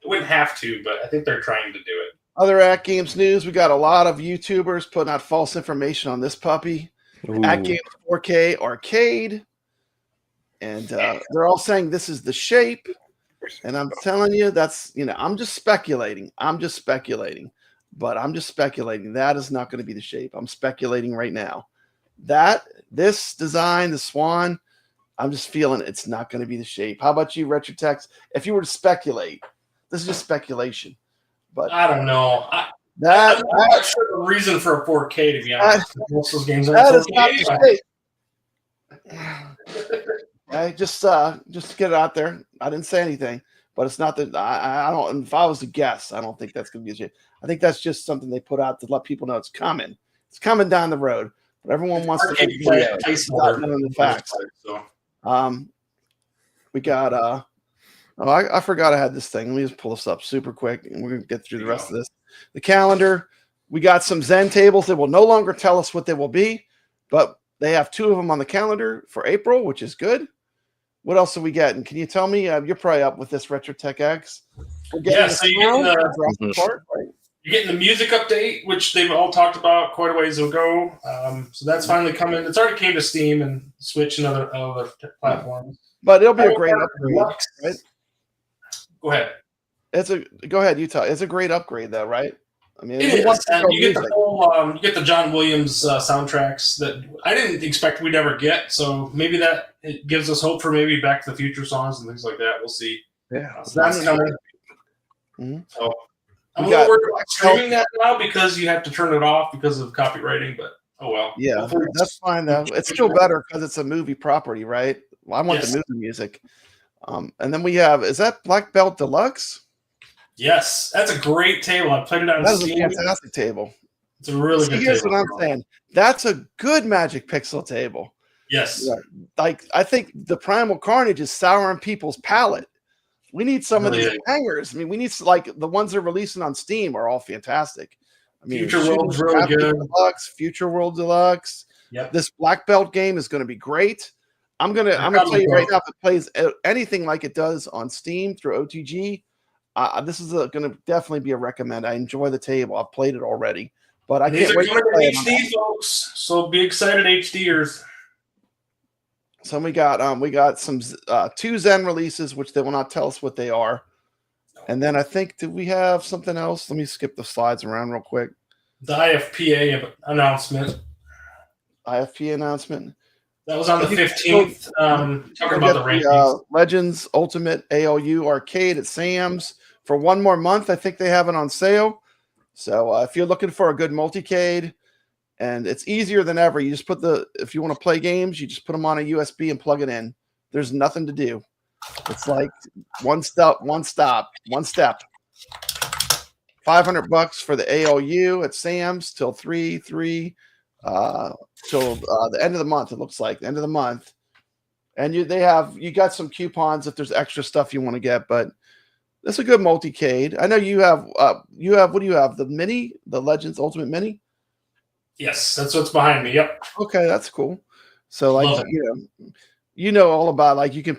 it wouldn't have to, but I think they're trying to do it. Other AtGames news, we got a lot of YouTubers putting out false information on this puppy. AtGames 4K Arcade. And they're all saying this is the shape. And I'm telling you, that's, I'm just speculating. But I'm just speculating. That is not going to be the shape. I'm speculating right now. This design, the Swan, I'm just feeling it's not going to be the shape. How about you, RetroTechX? If you were to speculate, this is just speculation. But I don't know. I'm not sure the reason for a 4K, to be honest. Most of those games are 4K. Is not the shape. Okay, just to get it out there. I didn't say anything, but it's not that I don't. If I was to guess, I don't think that's going to be. I think that's just something they put out to let people know it's coming. It's coming down the road. But everyone wants to make videos without knowing the facts. We got I forgot I had this thing. Let me just pull this up super quick, and we're gonna get through the rest of this. The calendar. We got some Zen tables that will no longer tell us what they will be, but they have 2 of them on the calendar for April, which is good. What else are we getting? Can you tell me? You're probably up with this RetroTechX. Yeah, so you're getting the music update, which they've all talked about quite a ways ago. So that's finally coming. It's already came to Steam and Switch and other platforms. But it'll be a great upgrade, right? Go ahead. Go ahead, Utah. It's a great upgrade, though, right? I mean, it is. And you get the whole, you get the John Williams soundtracks that I didn't expect we'd ever get. So maybe that it gives us hope for maybe Back to the Future songs and things like that. We'll see. Yeah, so that's coming. Mm-hmm. So I'm a little worried about streaming that now because you have to turn it off because of copywriting. But oh well. Yeah, that's fine though. It's still better because it's a movie property, right? Well, I want the movie music. And then we have, is that Black Belt Deluxe? Yes, that's a great table. I played it on Steam. That's a fantastic table. It's a really good table. Here's what I'm saying. That's a good Magic Pixel table. Yes. Yeah. Like, I think the Primal Carnage is souring people's palate. We need some of these hangers. I mean, we need, like, the ones they're releasing on Steam are all fantastic. I mean, Future World's really good. Deluxe, Future World Deluxe. Yep. This Black Belt game is going to be great. I'm gonna tell you right now, if it plays anything like it does on Steam through OTG, this is going to definitely be a recommend. I enjoy the table. I've played it already, but I can't wait to play HD, folks. So be excited, HDers. So we got some 2 Zen releases, which they will not tell us what they are, and then I think did we have something else? Let me skip the slides around real quick. The IFPA announcement. IFPA announcement. That was on the 15th. Talking about the rankings. Legends Ultimate ALU Arcade at Sam's for 1 more month. I think they have it on sale. So if you're looking for a good multicade, and it's easier than ever, you just put if you want to play games, you just put them on a USB and plug it in. There's nothing to do. It's like one step. $500 for the ALU at Sam's till till the end of the month. It looks like the end of the month, and you got some coupons if there's extra stuff you want to get. But that's a good multicade. I know you have what do you have? The mini, the Legends Ultimate Mini. Yes, that's what's behind me. Yep. Okay, that's cool. So like you know all about, like, you can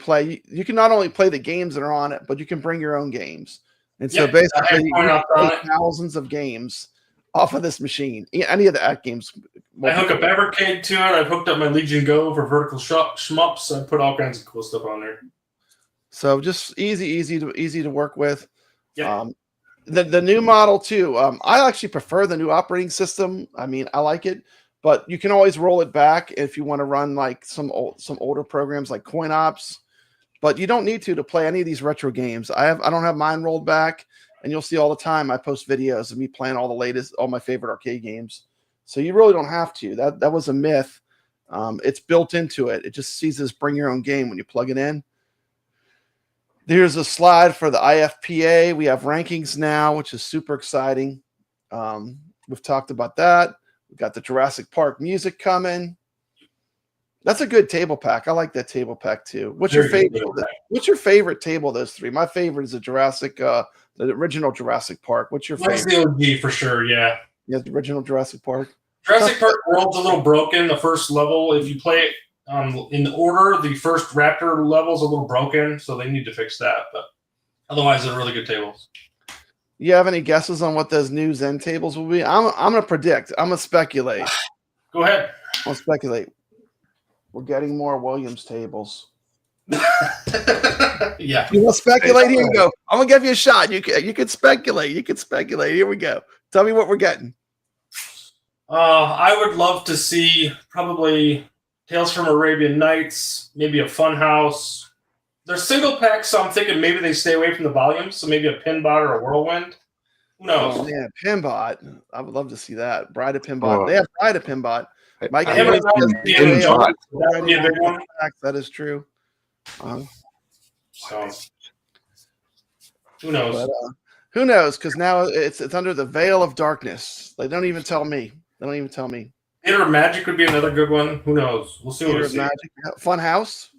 not only play the games that are on it, but you can bring your own games. And so basically you can play thousands of games off of this machine. Any of the AtGames. I hook up Evercade to it. I've hooked up my Legion Go for vertical shmups. I put all kinds of cool stuff on there. So just easy to work with. Yep. The new model too. I actually prefer the new operating system. I mean, I like it, but you can always roll it back if you want to run like some older programs like Coin Ops. But you don't need to play any of these retro games. I don't have mine rolled back, and you'll see all the time I post videos of me playing all my favorite arcade games. So you really don't have to. That was a myth. It's built into it. It just sees this bring your own game when you plug it in. There's a slide for the IFPA. We have rankings now, which is super exciting. We've talked about that. We've got the Jurassic Park music coming. That's a good table pack. I like that table pack too. What's your favorite? What's your favorite table of those 3? My favorite is the original Jurassic Park. What's your favorite? That's the OG for sure. Yeah. Yeah, the original Jurassic Park. Jurassic Park World's a little broken. The first level, if you play it in order, the first Raptor level's a little broken, so they need to fix that. But otherwise, they're really good tables. You have any guesses on what those new Zen tables will be? I'm going to predict. I'm going to speculate. Go ahead. I'll speculate. We're getting more Williams tables. Yeah. You want to speculate? Here you go. I'm going to give you a shot. You can speculate. You can speculate. Here we go. Tell me what we're getting. I would love to see probably Tales from Arabian Nights, maybe a Funhouse. They're single packs, so I'm thinking maybe they stay away from the volumes, so maybe a Pinbot or a Whirlwind. Who knows? Oh, man, Pinbot. I would love to see that. Bride of Pinbot. They have Bride of Pinbot. That That is true. So who knows? But, who knows? Because now it's under the veil of darkness. They don't even tell me. Theater of Magic would be another good one. Who knows? We'll see. Theater of Magic, Funhouse.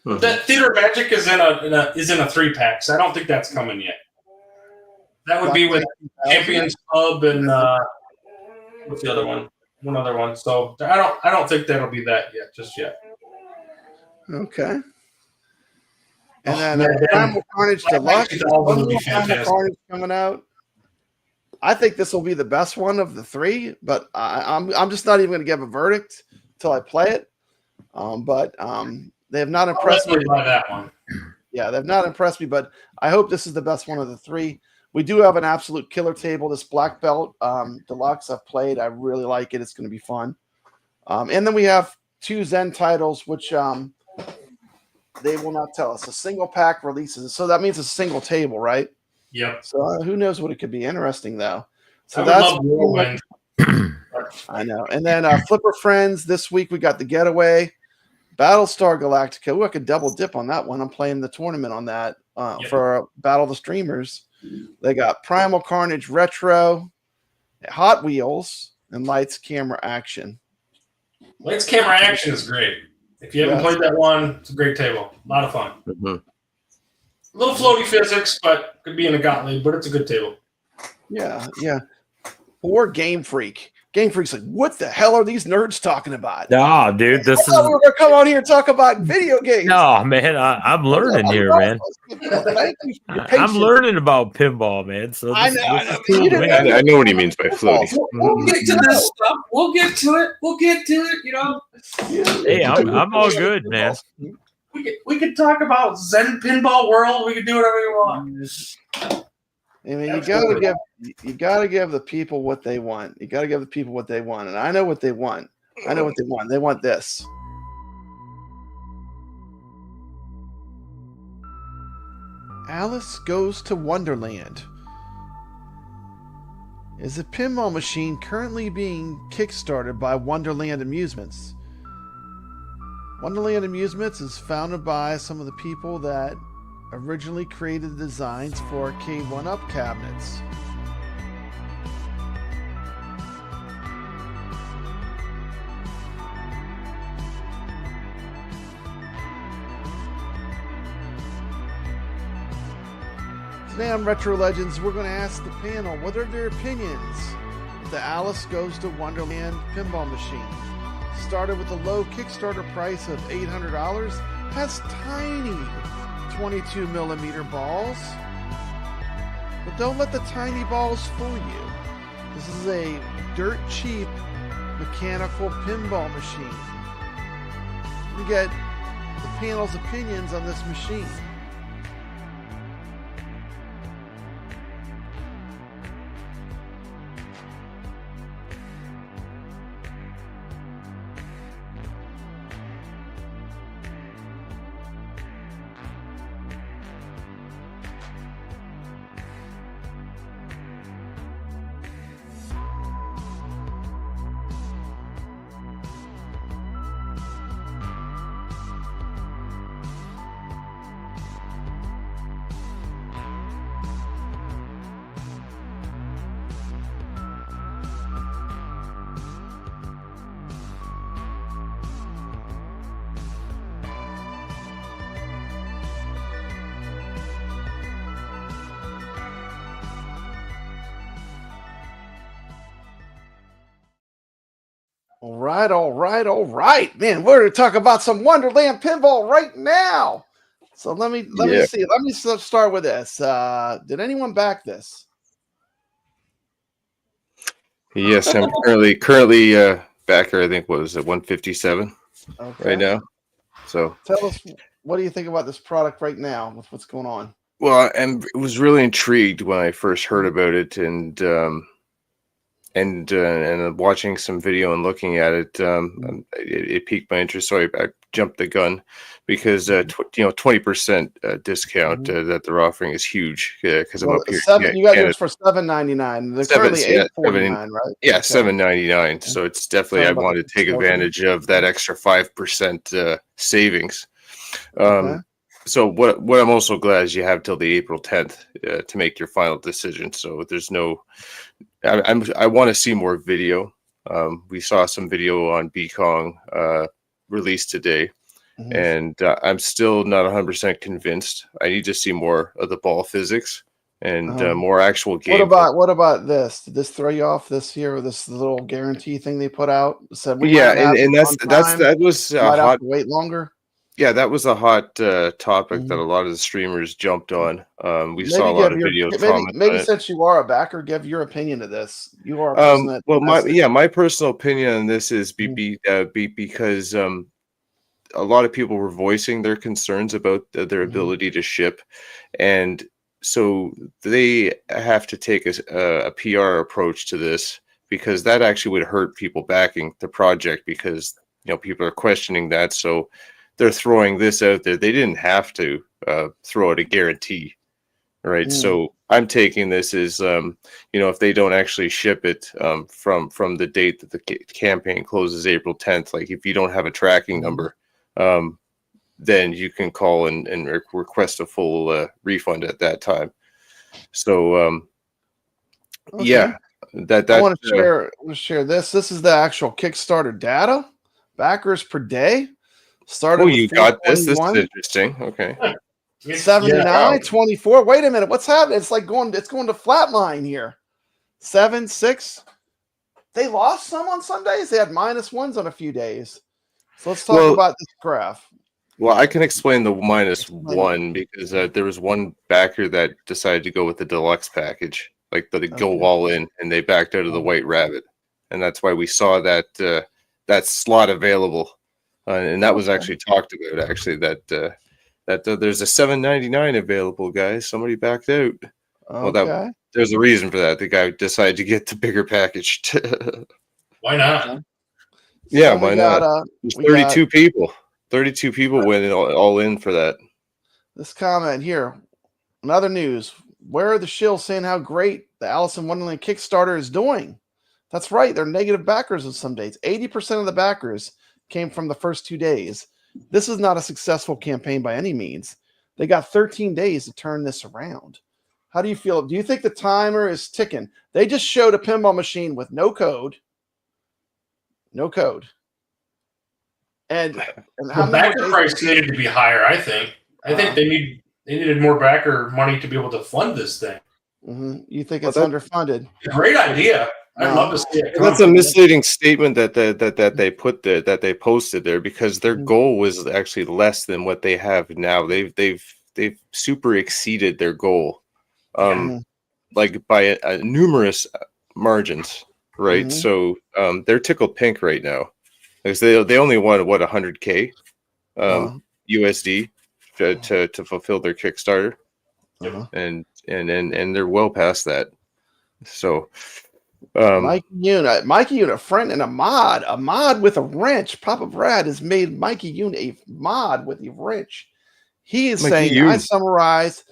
That Theater of Magic is in a 3-pack, so I don't think that's coming yet. That would be with Champions Pub and what's the other one? One other one. So I don't think that'll be that yet, just yet. Okay. And then Primal Carnage Deluxe. Primal Carnage coming out. I think this will be the best one of the three, but I'm just not even going to give a verdict until I play it. But they have not impressed me. By that one. Yeah, they've not impressed me, but I hope this is the best one of the three. We do have an absolute killer table. This Black Belt Deluxe I've played. I really like it. It's going to be fun. And then we have 2 Zen titles, which they will not tell us. A single pack releases. So that means a single table, right? Yep. So who knows what it could be. Interesting, though. So that's I know. And then Flipper Friends. This week we got the Getaway. Battlestar Galactica. Ooh, I could double dip on that one. I'm playing the tournament on that for Battle of the Streamers. They got Primal Carnage Retro, Hot Wheels, and Lights, Camera, Action. Lights, Camera, Action is great. If you haven't played that one, it's a great table. A lot of fun. Mm-hmm. A little floaty physics, but could be in a Gottlieb, but it's a good table. Yeah. Or Game Freak. Game Freak's like, what the hell are these nerds talking about? No, dude, I thought we were gonna come on here and talk about video games. No, man, I'm learning here, man. Thank you for your I'm patience. learning about pinball, man. So I know what he means by floaty. We'll get to this stuff. We'll get to it. You know. Hey, I'm all good, man. We could talk about Zen Pinball World. We could do whatever we want. I mean, you gotta give the people what they want. You gotta give the people what they want, and I know what they want. They want this. Alice Goes to Wonderland is a pinball machine currently being kickstarted by Wonderland Amusements. Wonderland Amusements is founded by some of the people that originally created the designs for Arcade 1-Up cabinets. Today on Retro Legends, we're going to ask the panel what are their opinions of the Alice Goes to Wonderland pinball machine. Started with a low Kickstarter price of $800, has tiny 22 millimeter balls, but don't let the tiny balls fool you. This is a dirt cheap mechanical pinball machine. You get the panel's opinions on this machine. All right. Man, we're going to talk about some Wonderland pinball right now. So let me see. Let me start with this. Did anyone back this? Yes, I'm currently backer. I think what was it, 157 right now. So tell us, what do you think about this product right now with what's going on? Well, I was really intrigued when I first heard about it, and watching some video and looking at it, it piqued my interest. So I jumped the gun because 20% discount that they're offering is huge. Because I'm up here. You got yours for $7.99. They're currently $8.49, right? Yeah, $7.99. So it's definitely I wanted to take advantage of that extra 5% savings. Okay. So what I'm also glad is you have till the April 10th to make your final decision. So there's no, I want to see more video. We saw some video on Bkong released today, and I'm still not 100% convinced. I need to see more of the ball physics and more actual game. What about this? Did this throw you off this year? This little guarantee thing they put out said we Yeah, might have and that was might hot. have to wait longer. Yeah, that was a hot topic that a lot of the streamers jumped on. We saw a lot of videos. Maybe since you are a backer, give your opinion to this. You are a person that my personal opinion on this is because a lot of people were voicing their concerns about their ability to ship, and so they have to take a PR approach to this, because that actually would hurt people backing the project, because people are questioning that. So they're throwing this out there. They didn't have to throw out a guarantee, right? So I'm taking this as if they don't actually ship it from the date that the campaign closes, April 10th, like if you don't have a tracking number, then you can call and request a full refund at that time. So yeah, I want to share this. This is the actual Kickstarter data. Backers per day started. Oh, you got this. This is interesting. Okay. 79, 24. Wait a minute. What's happening? It's going to flatline here. 7, 6. They lost some on some days. They had -1s on a few days. So let's talk about this graph. Well, I can explain the -1 because there was one backer that decided to go with the deluxe package, like go all in, and they backed out of the White Rabbit, and that's why we saw that slot available, and that was actually talked about. Actually, that there's a $7.99 available, guys. Somebody backed out. Well, there's a reason for that. The guy decided to get the bigger package. Why not? Yeah, why not? There's 32 people. 32 people went all in for that. This comment here. Another news. Where are the shills saying how great the Alice in Wonderland Kickstarter is doing? That's right. They're negative backers on some days. 80% of the backers came from the first 2 days. This is not a successful campaign by any means. They got 13 days to turn this around. How do you feel? Do you think the timer is ticking? They just showed a pinball machine with no code. No code. And the backer price needed to be higher, I think. I think they needed more backer money to be able to fund this thing. You think it's underfunded? Great idea. I'd love to see it. That's a misleading statement that they put there, that they posted there, because their goal was actually less than what they have now. They've super exceeded their goal, like by numerous margins, right? So they're tickled pink right now, because they only won 100K USD to fulfill their Kickstarter, and they're well past that. So. Mikey Yoon, a friend and a mod with a wrench. Papa Brad has made Mikey Yoon a mod with a wrench. He is saying, I summarized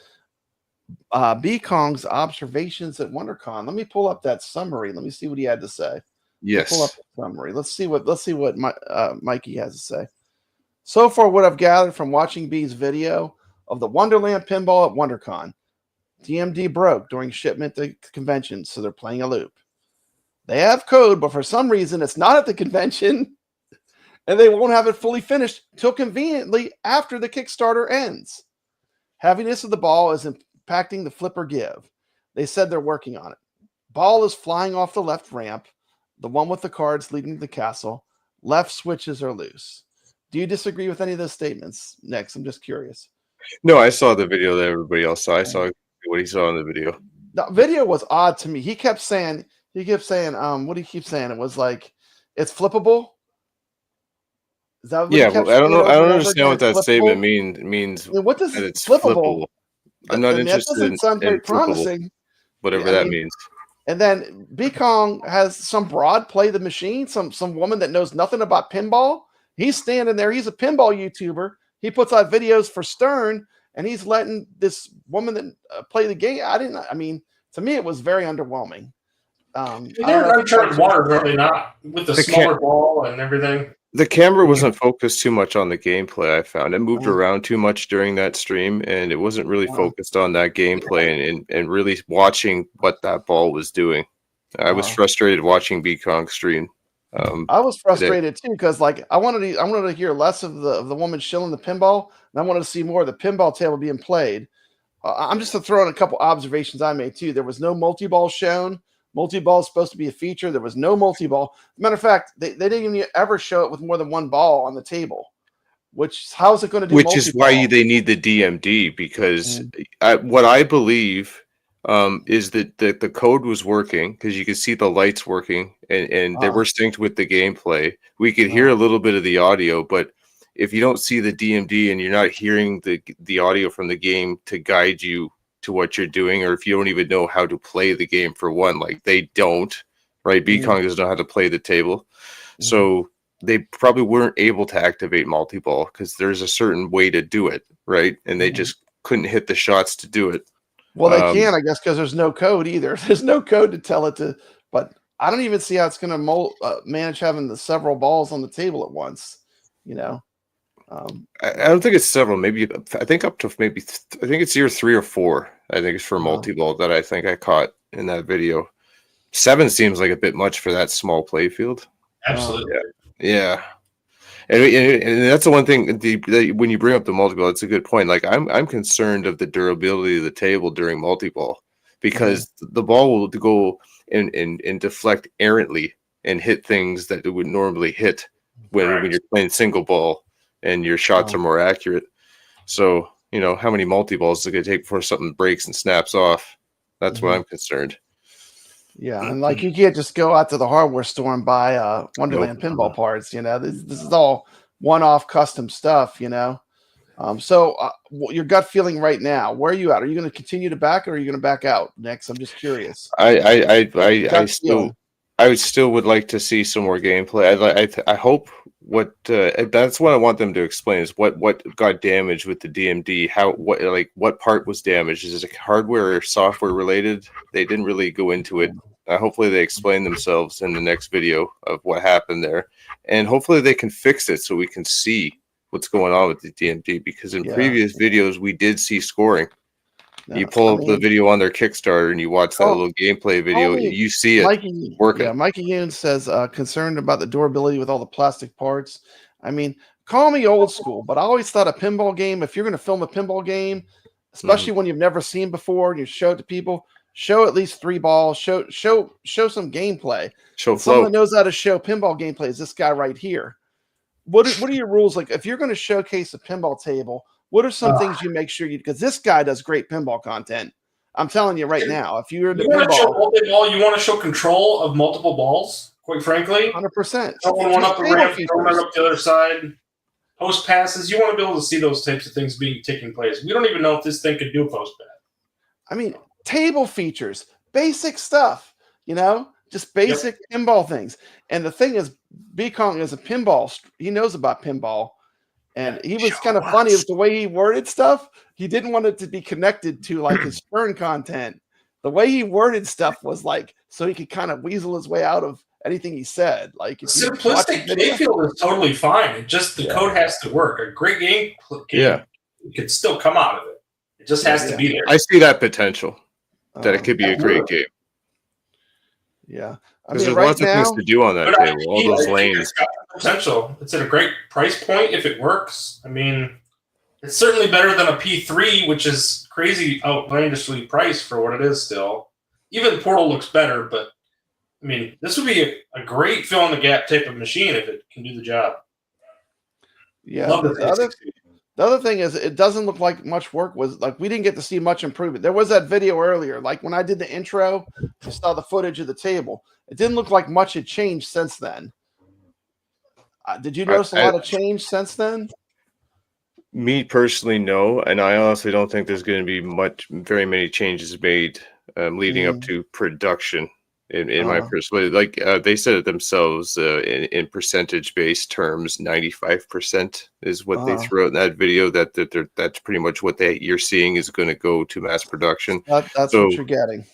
Bkong's observations at WonderCon. Let me pull up that summary. Let me see what he had to say. Yes. Pull up the summary. Let's see what Mikey has to say. So far, what I've gathered from watching B's video of the Wonderland pinball at WonderCon, DMD broke during shipment to convention, so they're playing a loop. They have code, but for some reason it's not at the convention, and they won't have it fully finished till conveniently after the Kickstarter ends. Heaviness of the ball is impacting the flip or give. They said they're working on it. Ball is flying off the left ramp, the one with the cards leading to the castle. Left switches are loose. Do you disagree with any of those statements, Nix? I'm just curious. No, I saw the video that everybody else saw. I saw what he saw in the video. The video was odd to me. He kept saying, what do you keep saying? It was like, it's flippable. Is that what I don't know. I don't understand what that statement means. I mean, what does it's flippable? I'm not interested in sound very promising. Whatever that means. And then Bkong has some broad play the machine, some woman that knows nothing about pinball. He's standing there. He's a pinball YouTuber. He puts out videos for Stern, and he's letting this woman that play the game. To me, it was very underwhelming. They're uncharted water, really, not with the smaller ball and everything. The camera wasn't focused too much on the gameplay, I found. It moved around too much during that stream, and it wasn't really focused on that gameplay and really watching what that ball was doing. I was frustrated watching B-Kong stream. I was frustrated too because like I wanted to hear less of the woman shilling the pinball, and I wanted to see more of the pinball table being played. I'm just to throw in a couple observations I made too. There was no multi-ball shown. Multi-ball is supposed to be a feature. There was no multi-ball. Matter of fact, they didn't even ever show it with more than one ball on the table. How's it going to do? Which is why they need the DMD, because what I believe is that the code was working because you could see the lights working and they were synced with the gameplay. We could hear a little bit of the audio, but if you don't see the DMD and you're not hearing the audio from the game to guide you to what you're doing, or if you don't even know how to play the game, for one, like they don't, right? B-Kong doesn't know how to play the table. So they probably weren't able to activate multi-ball because there's a certain way to do it, right? And they just couldn't hit the shots to do it. Well, they can, I guess, because there's no code either. There's no code to tell it to, but I don't even see how it's going to manage having the several balls on the table at once, you know? I don't think it's several. Maybe I think up to I think it's either 3 or 4. I think it's for multi-ball that I think I caught in that video. 7 seems like a bit much for that small play field. Absolutely. Yeah. And that's the one thing when you bring up the multi-ball, it's a good point. Like I'm concerned of the durability of the table during multi-ball because the ball will go and deflect errantly and hit things that it would normally hit when you're playing single ball and your shots are more accurate. So, you know, how many multi-balls is it going to take before something breaks and snaps off? That's why I'm concerned. Yeah, and like you can't just go out to the hardware store and buy Wonderland pinball parts. You know, this is all one-off custom stuff. You know, so your gut feeling right now, where are you at? Are you going to continue to back, or are you going to back out next? I'm just curious. I still would like to see some more gameplay. I hope that's what I want them to explain is what got damaged with the DMD. What part was damaged? Is it hardware or software related? They didn't really go into it. Hopefully they explain themselves in the next video of what happened there, and hopefully they can fix it so we can see what's going on with the DMD. Because in previous videos we did see scoring. You pull up the video on their Kickstarter and you watch that little gameplay video, you see it working. Yeah, Mikey Yoon says, concerned about the durability with all the plastic parts. I mean, call me old school, but I always thought a pinball game, if you're going to film a pinball game, especially when you've never seen before and you show it to people, show at least 3 balls, show some gameplay. Someone that knows how to show pinball gameplay is this guy right here. What are your rules? Like, if you're going to showcase a pinball table, what are some things you make sure because this guy does great pinball content. I'm telling you right now, if you're into pinball, you want to show control of multiple balls, quite frankly. 100%. Someone one up the ramp, someone up the other side, post passes. You want to be able to see those types of things taking place. We don't even know if this thing could do a post pass. I mean, table features, basic stuff, you know, just basic pinball things. And the thing is, B-Kong is a pinball. He knows about pinball. And he was kind of funny with the way he worded stuff. He didn't want it to be connected to like his Stern content. The way he worded stuff was like so he could kind of weasel his way out of anything he said. Like simplistic playfield is totally fine. It just the code has to work. A great game could still come out of it. It just has to be there. I see that potential that it could be a great game. Yeah. Because there's lots of things to do on that table. All those lanes. It's got potential. It's at a great price point if it works. I mean, it's certainly better than a P3, which is crazy outlandishly priced for what it is still. Even Portal looks better, but I mean, this would be a great fill in the gap type of machine if it can do the job. Yeah. The other thing is it doesn't look like much work was like we didn't get to see much improvement. There was that video earlier, like when I did the intro, you saw the footage of the table. It didn't look like much had changed since then. Did you notice a lot of change since then? Me personally, no, and I honestly don't think there's going to be very many changes made leading up to production. In my personal, like they said it themselves, in percentage-based terms, 95% is what they threw out in that video. That's pretty much what you're seeing is going to go to mass production. That's what you're getting.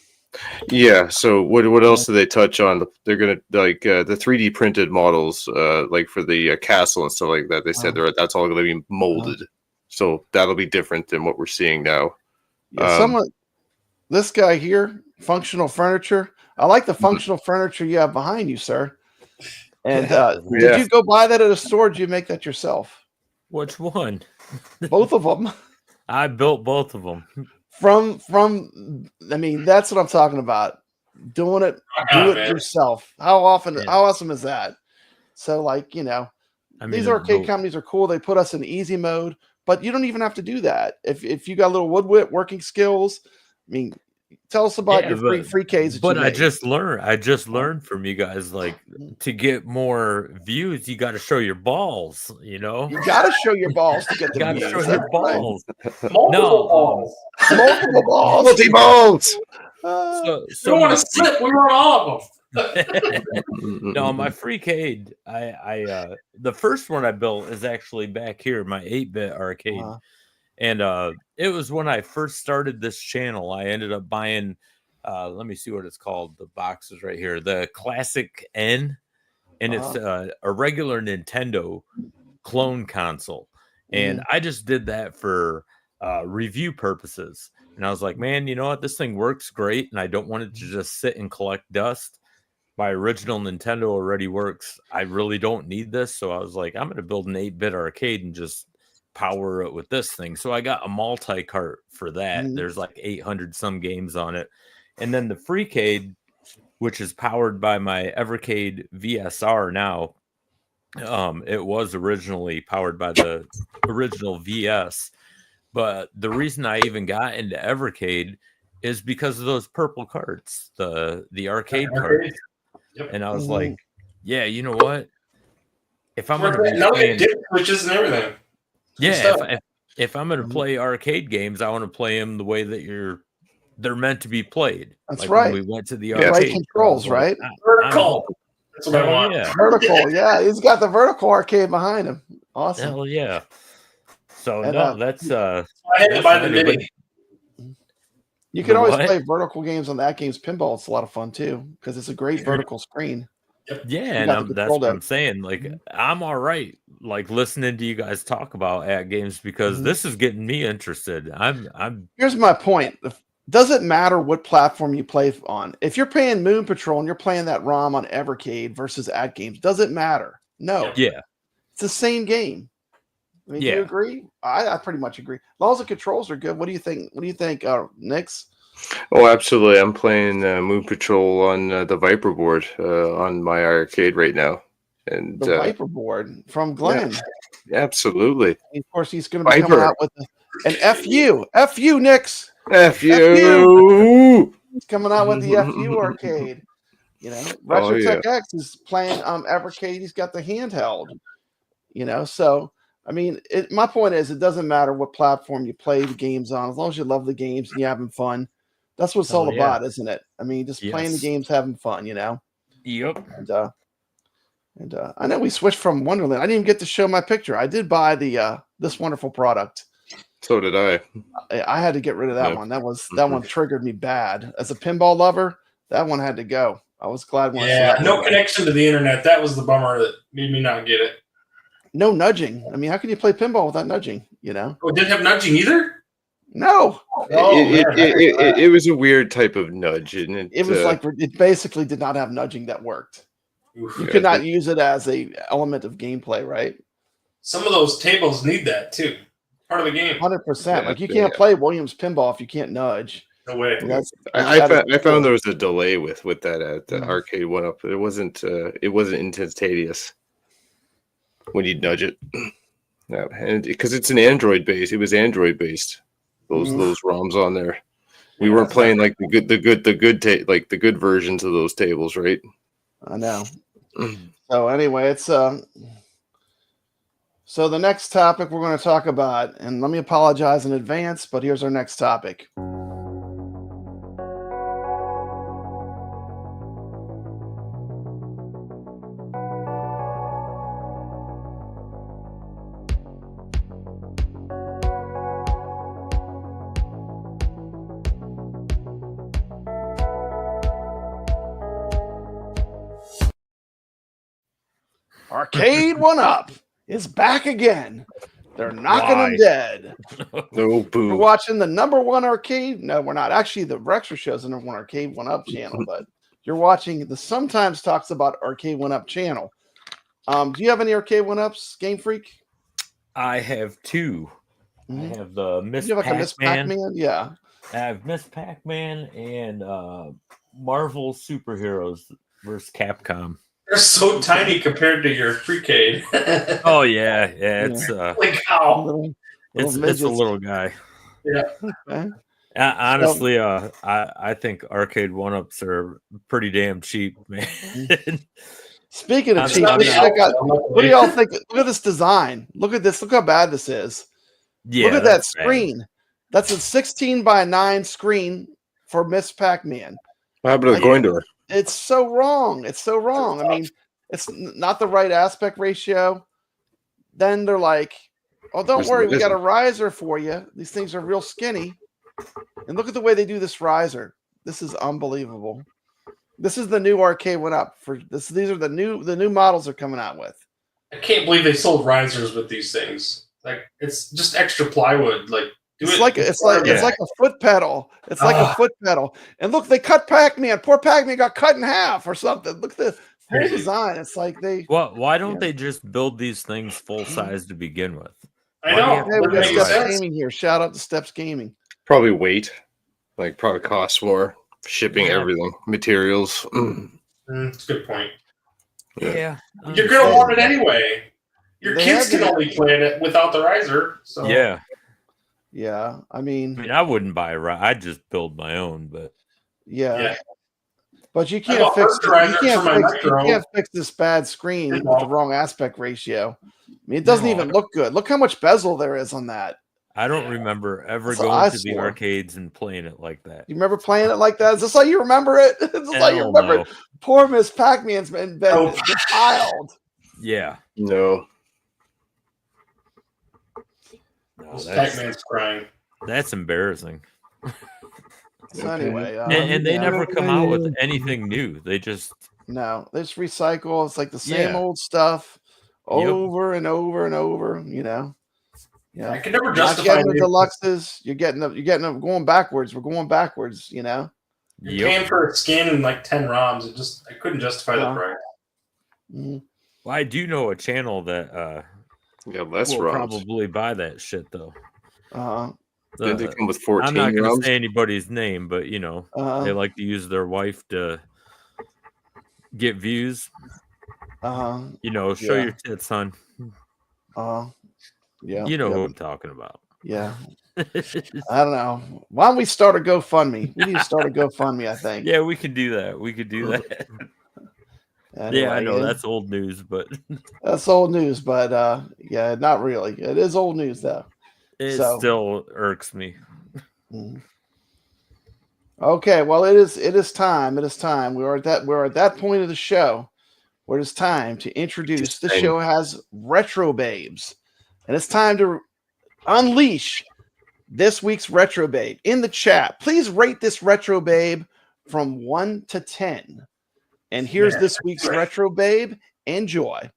Yeah. So what else do they touch on? They're gonna like the 3D printed models, like for the castle and stuff like that. They said that's all gonna be molded, so that'll be different than what we're seeing now. Yeah, this guy here, functional furniture. I like the functional furniture you have behind you, sir. And did you go buy that at a store? Or did you make that yourself? Which one? Both of them. I built both of them. From I mean, that's what I'm talking about. Doing it, do it yourself. How awesome is that? So, like, you know, these arcade companies are cool. They put us in easy mode, but you don't even have to do that. If you got a little woodworking skills, I mean, tell us about your free Ks. But I just learned from you guys, like, to get more views, you got to show your balls. You know, you got to show your balls to get the views. You got to show your balls. Multiple balls. Multiple balls. Multi balls. So you don't want to slip. We want all of them. No, my Freakade, I the first one I built is actually back here, my 8-bit arcade. And it was when I first started this channel. I ended up buying let me see what it's called. The box is right here. The Classic N, and it's a regular Nintendo clone console. And I just did that for review purposes. And I was like, man, you know what? This thing works great, and I don't want it to just sit and collect dust. My original Nintendo already works. I really don't need this. So I was like, I'm going to build an 8-bit arcade and just power it with this thing. So I got a multi-cart for that. There's like 800 some games on it. And then the Freakade, which is powered by my Evercade VSR now. It was originally powered by the original VS. But the reason I even got into Evercade is because of those purple carts, the arcade carts. Yep. And I was like, yeah, you know what? If I'm going to be playing switches and everything. Yeah, if I'm going to play arcade games, I want to play them the way that they're meant to be played. That's like right. When we went to the arcade. Right controls, right? Vertical. That's what I want. Yeah. Vertical. Yeah, he's got the vertical arcade behind him. Awesome. Hell yeah. So and, that's I had to buy the MIDI. You can always play vertical games on AtGames Pinball. It's a lot of fun too because it's a great vertical screen. Yeah, and that's what I'm saying. Like, I'm all right, like listening to you guys talk about AtGames because this is getting me interested. I'm. Here's my point. Doesn't matter what platform you play on. If you're playing Moon Patrol and you're playing that ROM on Evercade versus AtGames, doesn't matter. No. Yeah. It's the same game. I mean, do you agree? I pretty much agree. As long as the controls are good. What do you think? What do you think, Nix? Oh, absolutely. I'm playing Moon Patrol on the Viper board on my arcade right now. And the Viper board from Glenn. Yeah, absolutely. And of course, he's going to be coming out with an FU, Nix. FU. He's coming out with the FU arcade. You know, RetroTechX is playing Evercade. He's got the handheld. You know, so I mean, my point is, it doesn't matter what platform you play the games on, as long as you love the games and you're having fun. That's what it's all about, isn't it? I mean, just playing the games, having fun, you know? Yep. And I know we switched from Wonderland. I didn't even get to show my picture. I did buy the this wonderful product. So did I. I had to get rid of that one. That one triggered me bad. As a pinball lover, that one had to go. I was glad when I saw that. No connection to the internet. That was the bummer that made me not get it. No nudging. I mean, how can you play pinball without nudging? You know? Oh, it didn't have nudging either? No. It was a weird type of nudge, and it was like it basically did not have nudging that worked. You could not use it as a element of gameplay, right? Some of those tables need that too. Part of the game. 100%. Like you can't play Williams pinball if you can't nudge. No way. I found there was a delay with that at the arcade one up. It wasn't instantaneous when you nudge it. No, and because it's an Android base, it was Android based. Those ROMs on there. We weren't playing like the good versions of those tables, right? I know. So anyway, it's so the next topic we're going to talk about, and let me apologize in advance, but here's our next topic. Arcade 1-Up is back again. They're knocking them dead. No boo. We're watching the number one arcade. No, we're not. Actually, the Retro Show's the number one Arcade 1-Up channel, but you're watching the Sometimes Talks About Arcade 1-Up channel. Do you have any Arcade 1-Ups, Game Freak? I have two. I have the Miss You have like a Miss Pac-Man. Pac-Man? Yeah. I have Miss Pac-Man and Marvel Superheroes versus Capcom. They're so tiny compared to your Freakade. Oh yeah, it's like how it's a little guy. Yeah. Okay. Honestly, I think Arcade 1-Ups are pretty damn cheap, man. Speaking of cheap, what do y'all think? Look at this design. Look at this. Look how bad this is. Yeah, look at that bad. screen. That's a 16:9 screen for Miss Pac-Man. What happened to the coin door? It's so wrong. It's so wrong. I mean, it's not the right aspect ratio. Then they're like, "Oh, don't worry, we got a riser for you. These things are real skinny." And look at the way they do this riser. This is unbelievable. This is the new Arcade 1-Up for this. These are the new models they're coming out with. I can't believe they sold risers with these things. Like it's just extra plywood. Like it's like a foot pedal. It's like a foot pedal. And look, they cut Pac-Man. Poor Pac-Man got cut in half or something. Look at the whole design. It's like they. Well, why don't they just build these things full size to begin with? I know. Hey, we got Steps Gaming here. Shout out to Steps Gaming. Probably weight. Like probably costs more. Shipping everything, materials. That's a good point. Yeah, you're gonna want it anyway. Your kids can only play it without the riser. So yeah. I mean, I wouldn't buy a riser. I'd just build my own. But but you can't fix this bad screen with the wrong aspect ratio. I mean, it doesn't even look good. Look how much bezel there is on that. I don't remember ever going to the arcades and playing it like that. You remember playing it like that? Is this how you remember it? Is this how you remember it? Poor Miss Pac-Man's been defiled. Yeah. No. Pac-Man's crying. That's embarrassing. So anyway, and they never come out with anything new. They just recycle. It's like the same old stuff over and over and over. You know. Yeah, I can never justify getting the deluxes. You're getting them going backwards. We're going backwards. You know. You're paying for a scan in like 10 ROMs. I couldn't justify the price. Mm-hmm. Well, I do know a channel that less will ROMs. Probably buy that shit though. Did they come with 14 I'm not going ROMs? to say anybody's name, but you know, they like to use their wife to get views. You know, show your tits, son. Yeah, you know who I'm talking about. Yeah. I don't know. Why don't we start a GoFundMe? We need to start a GoFundMe, I think. Yeah, we could do that. Anyway, yeah, I know that's old news, but that's old news, but yeah, not really. It is old news though. It still irks me. Okay, well, it is time. It is time. We're at that point of the show where it's time to introduce. The show has Retro Babes. And it's time to unleash this week's Retro Babe. In the chat, please rate this Retro Babe from 1 to 10. And here's this week's Retro Babe. Enjoy.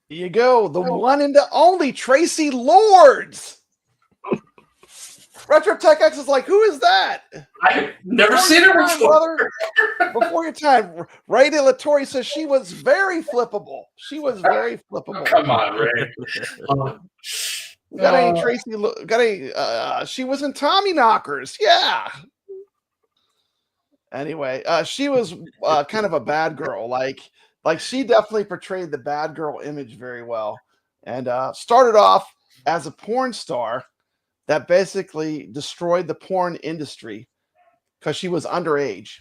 Here you go. The one and the only Tracy Lords. RetroTechX is like, who is that? I've never seen her before. Brother. Before your time. Ray De La Torre says she was very flippable. She was very flippable. Come on, Ray. Got any Tracy? Got any? She was in Tommy Knockers. Yeah. Anyway, she was kind of a bad girl. Like she definitely portrayed the bad girl image very well, and started off as a porn star that basically destroyed the porn industry because she was underage.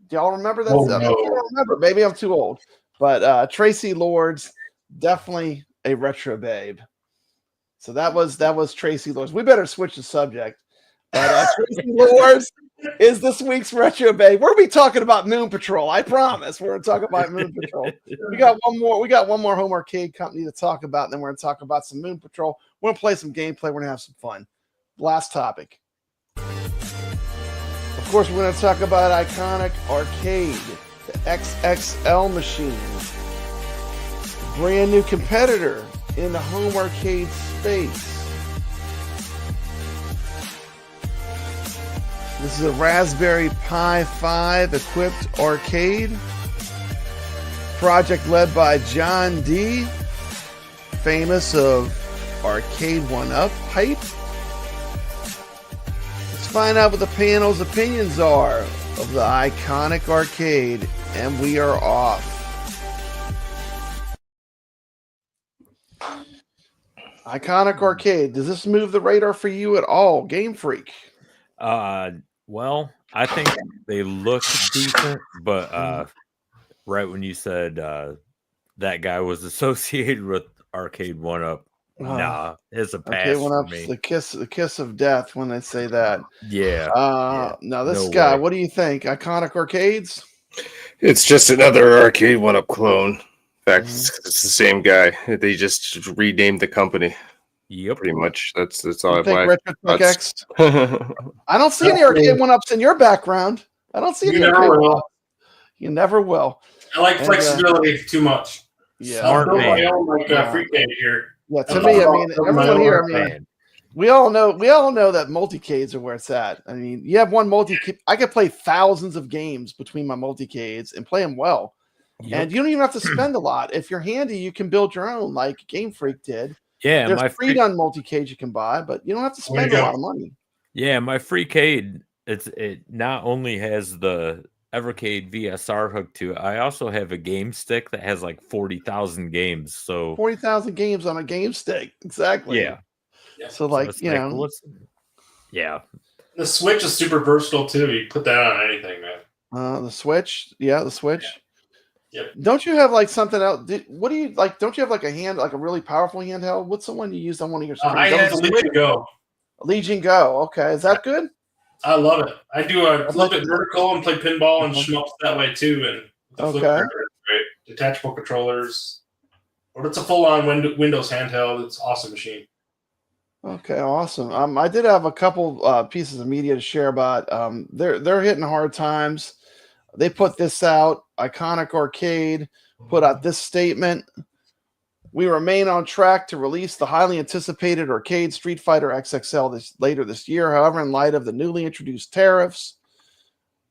Do y'all remember that? Oh, I no. don't remember. Maybe I'm too old. But Tracy Lords, definitely a retro babe. So that was Tracy Lords. We better switch the subject. But Tracy Lords is this week's retro babe. We're gonna be talking about Moon Patrol. I promise. We're gonna talk about Moon Patrol. We got one more home arcade company to talk about, and then we're gonna talk about some Moon Patrol. We're gonna play some gameplay. We're gonna have some fun. Last topic. Of course, we're gonna talk about Iconic Arcade, the XXL machine, brand new competitor in the home arcade space. This is a Raspberry Pi 5 equipped arcade. Project led by John D., famous of Arcade 1-Up hype. Let's find out what the panel's opinions are of the Iconic Arcade, and we are off. Iconic Arcade, does this move the radar for you at all, Game Freak? Well, I think they look decent, but right when you said that guy was associated with Arcade 1-Up, nah, it's a pass Arcade for 1-Up's me. the kiss of death when they say that. Yeah. Now this No guy, way. what do you think? Iconic Arcades? It's just another Arcade 1-Up clone. In fact, it's the same guy. They just renamed the company. Yep. Pretty much. That's all You I've think RetroTechX? watched. I don't see any Arcade 1-Ups in your background. I don't see any You never Arcade will. 1-Ups. You never will. I like And, flexibility too much. Yeah. I'll build my man. own like Yeah. free cade here. Yeah, to me, I mean, everyone here, I mean, Man. we all know that multicades are where it's at. I mean, you have one I could play thousands of games between my multicades and play them well. Yep. And you don't even have to spend a lot. If you're handy, you can build your own, like Game Freak did. Yeah, There's my pre-done multi-cage you can buy, but you don't have to spend a lot of money. Yeah, my Freecade, it not only has the Evercade VSR hook to it, I also have a game stick that has like 40,000 games. So 40,000 games on a game stick. Exactly. yeah. So like, it's you like, know, yeah. The Switch is super versatile too. You put that on anything, man. the Switch. Yeah, the Switch. Yep. Don't you have like something else? What do you like? Don't you have like a really powerful handheld? What's the one you used on one of your screens? I had the Legion Go. Legion Go. Okay, is that good? I love it. I do a flip it vertical and play pinball and shmups that way too. And the flip Okay. it's great. Detachable controllers. But it's a full-on Windows handheld. It's an awesome machine. Okay, awesome. I did have a couple pieces of media to share about. They're hitting hard times. They put this out. Iconic Arcade put out this statement. We remain on track to release the highly anticipated Arcade Street Fighter XXL later this year. However, in light of the newly introduced tariffs,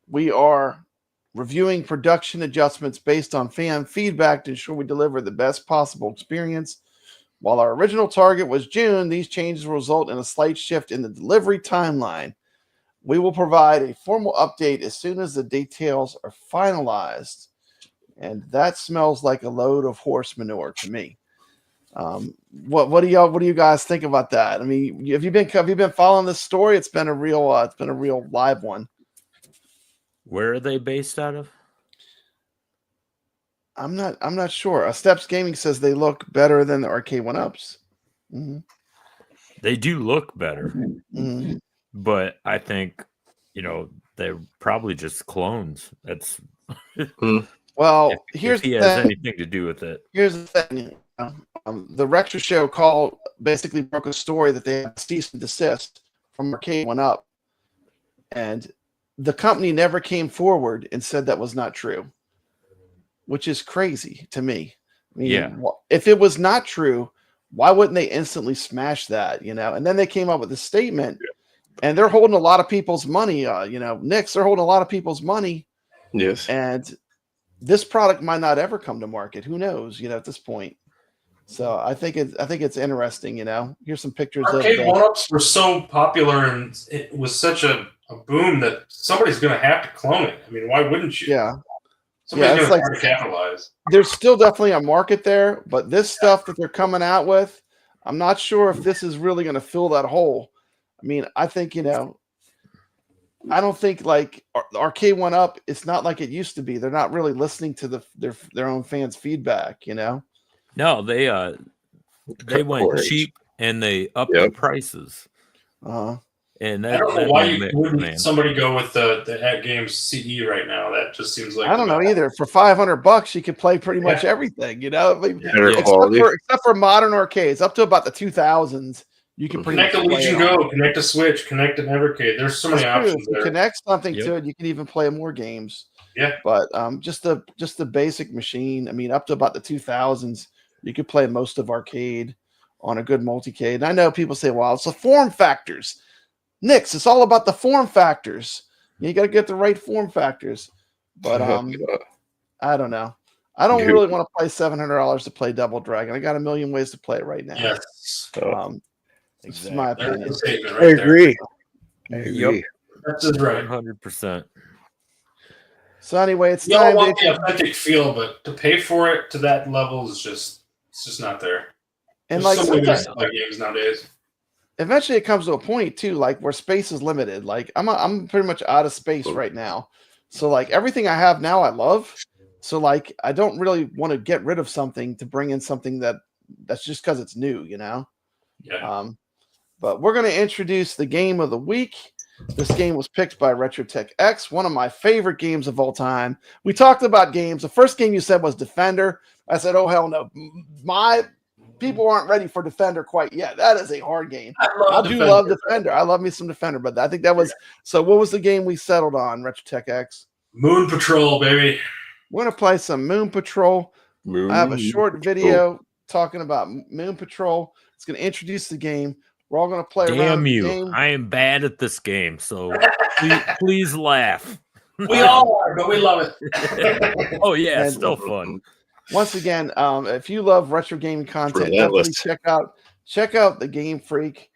we are reviewing production adjustments based on fan feedback to ensure we deliver the best possible experience. While our original target was June, these changes will result in a slight shift in the delivery timeline. We will provide a formal update as soon as the details are finalized. And that smells like a load of horse manure to me. What do you guys think about that? I mean, have you been following this story? It's been a real live one. Where are they based out of? I'm not sure. Steps Gaming says they look better than the Arcade 1-Ups. Mm-hmm. They do look better. Mm-hmm. But I think, they're probably just clones. That's well. If he has anything to do with it. Here's the thing. The Retro Show call basically broke a story that they had cease and desist from Arcade 1-Up, and the company never came forward and said that was not true, which is crazy to me. I mean, if it was not true, why wouldn't they instantly smash that? And then they came up with a statement, and they're holding a lot of people's money. Nix, they're holding a lot of people's money. Yes. And this product might not ever come to market. Who knows? At this point. So I think it's interesting. Here's some pictures. Arcade one-ups were so popular, and it was such a boom that somebody's going to have to clone it. I mean, why wouldn't you? Yeah. Somebody's going to try to capitalize. There's still definitely a market there, but this stuff that they're coming out with, I'm not sure if this is really going to fill that hole. I mean, I think, I don't think like Arcade 1-Up, it's not like it used to be. They're not really listening to their own fans' feedback, No, they went cheap and they upped the prices. And I don't know why you wouldn't somebody go with the AtGames CE right now. That just seems like I don't know either. For $500, you could play pretty much everything, except for modern arcades up to about the 2000s. You can connect a Legion Go, connect a Switch, connect an Evercade. There's so many options there. Connect something to it, you can even play more games. Yeah, but just the basic machine. I mean, up to about the 2000s, you could play most of arcade on a good multicade. And I know people say, "Well, it's the form factors." Nix, it's all about the form factors. You got to get the right form factors. But I don't know. I don't really want to play $700 to play Double Dragon. I got a million ways to play it right now. Yes. It's my opinion. I agree. Yep. That's right. 100%. So anyway, it's you don't want the authentic feel, but to pay for it to that level is just not there. And there's like so many ways to play games nowadays. Eventually, it comes to a point too, like where space is limited. Like I'm pretty much out of space right now, so like everything I have now, I love. So like I don't really want to get rid of something to bring in something that's just because it's new, Yeah. But we're going to introduce the game of the week. This game was picked by RetroTechX, one of my favorite games of all time. We talked about games. The first game you said was Defender. I said, oh, hell no. My people aren't ready for Defender quite yet. That is a hard game. I do love Defender. I love me some Defender, but I think that was so. What was the game we settled on, RetroTechX? Moon Patrol, baby. We're going to play some Moon Patrol. I have a short video talking about Moon Patrol. It's going to introduce the game. We're all going to play around. Damn you. I am bad at this game, so please laugh. We all are, but we love it. Oh, yeah, it's still fun. Once again, if you love retro gaming content, definitely check out the GameFreak.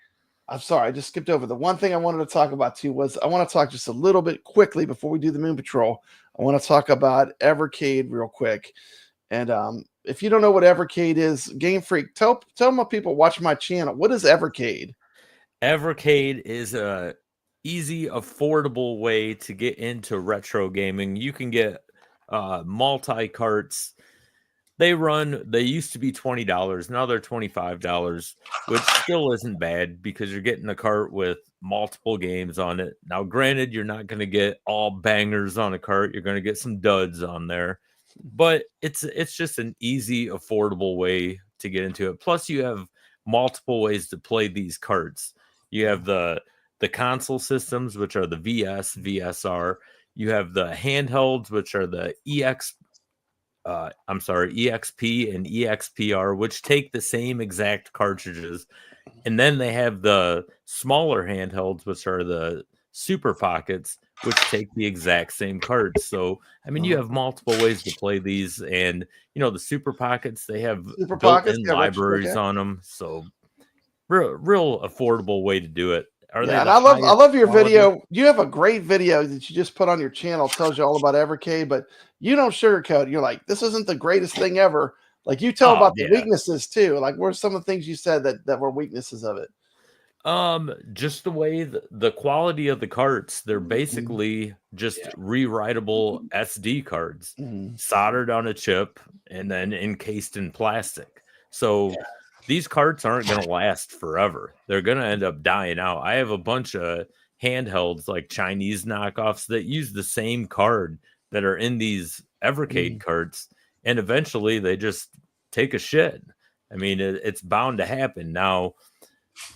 I'm sorry, I just skipped over. The one thing I wanted to talk about, too, was I want to talk just a little bit quickly before we do the Moon Patrol. I want to talk about Evercade real quick. And if you don't know what Evercade is, GameFreak, tell my people watch my channel. What is Evercade? Evercade is a easy, affordable way to get into retro gaming. You can get multi-carts. They used to be $20. Now they're $25, which still isn't bad because you're getting a cart with multiple games on it. Now, granted, you're not going to get all bangers on a cart. You're going to get some duds on there. But it's just an easy, affordable way to get into it. Plus, you have multiple ways to play these carts. You have the console systems, which are the VS, VSR. You have the handhelds, which are the EXP and EXPR, which take the same exact cartridges. And then they have the smaller handhelds, which are the Super Pockets, which take the exact same cards. So, I mean, you have multiple ways to play these. And, the Super Pockets, they have built-in libraries on them. So, real affordable way to do it. And I love your video. You have a great video that you just put on your channel. It tells you all about Evercade, but you don't sugarcoat. You're like, this isn't the greatest thing ever. Like you tell about the weaknesses too. Like what are some of the things you said that were weaknesses of it? Just the way the quality of the carts, they're basically just rewritable SD cards soldered on a chip and then encased in plastic. So these carts aren't going to last forever. They're going to end up dying out. I have a bunch of handhelds like Chinese knockoffs that use the same card that are in these Evercade carts, and eventually they just take a shit. I mean, it's bound to happen. Now,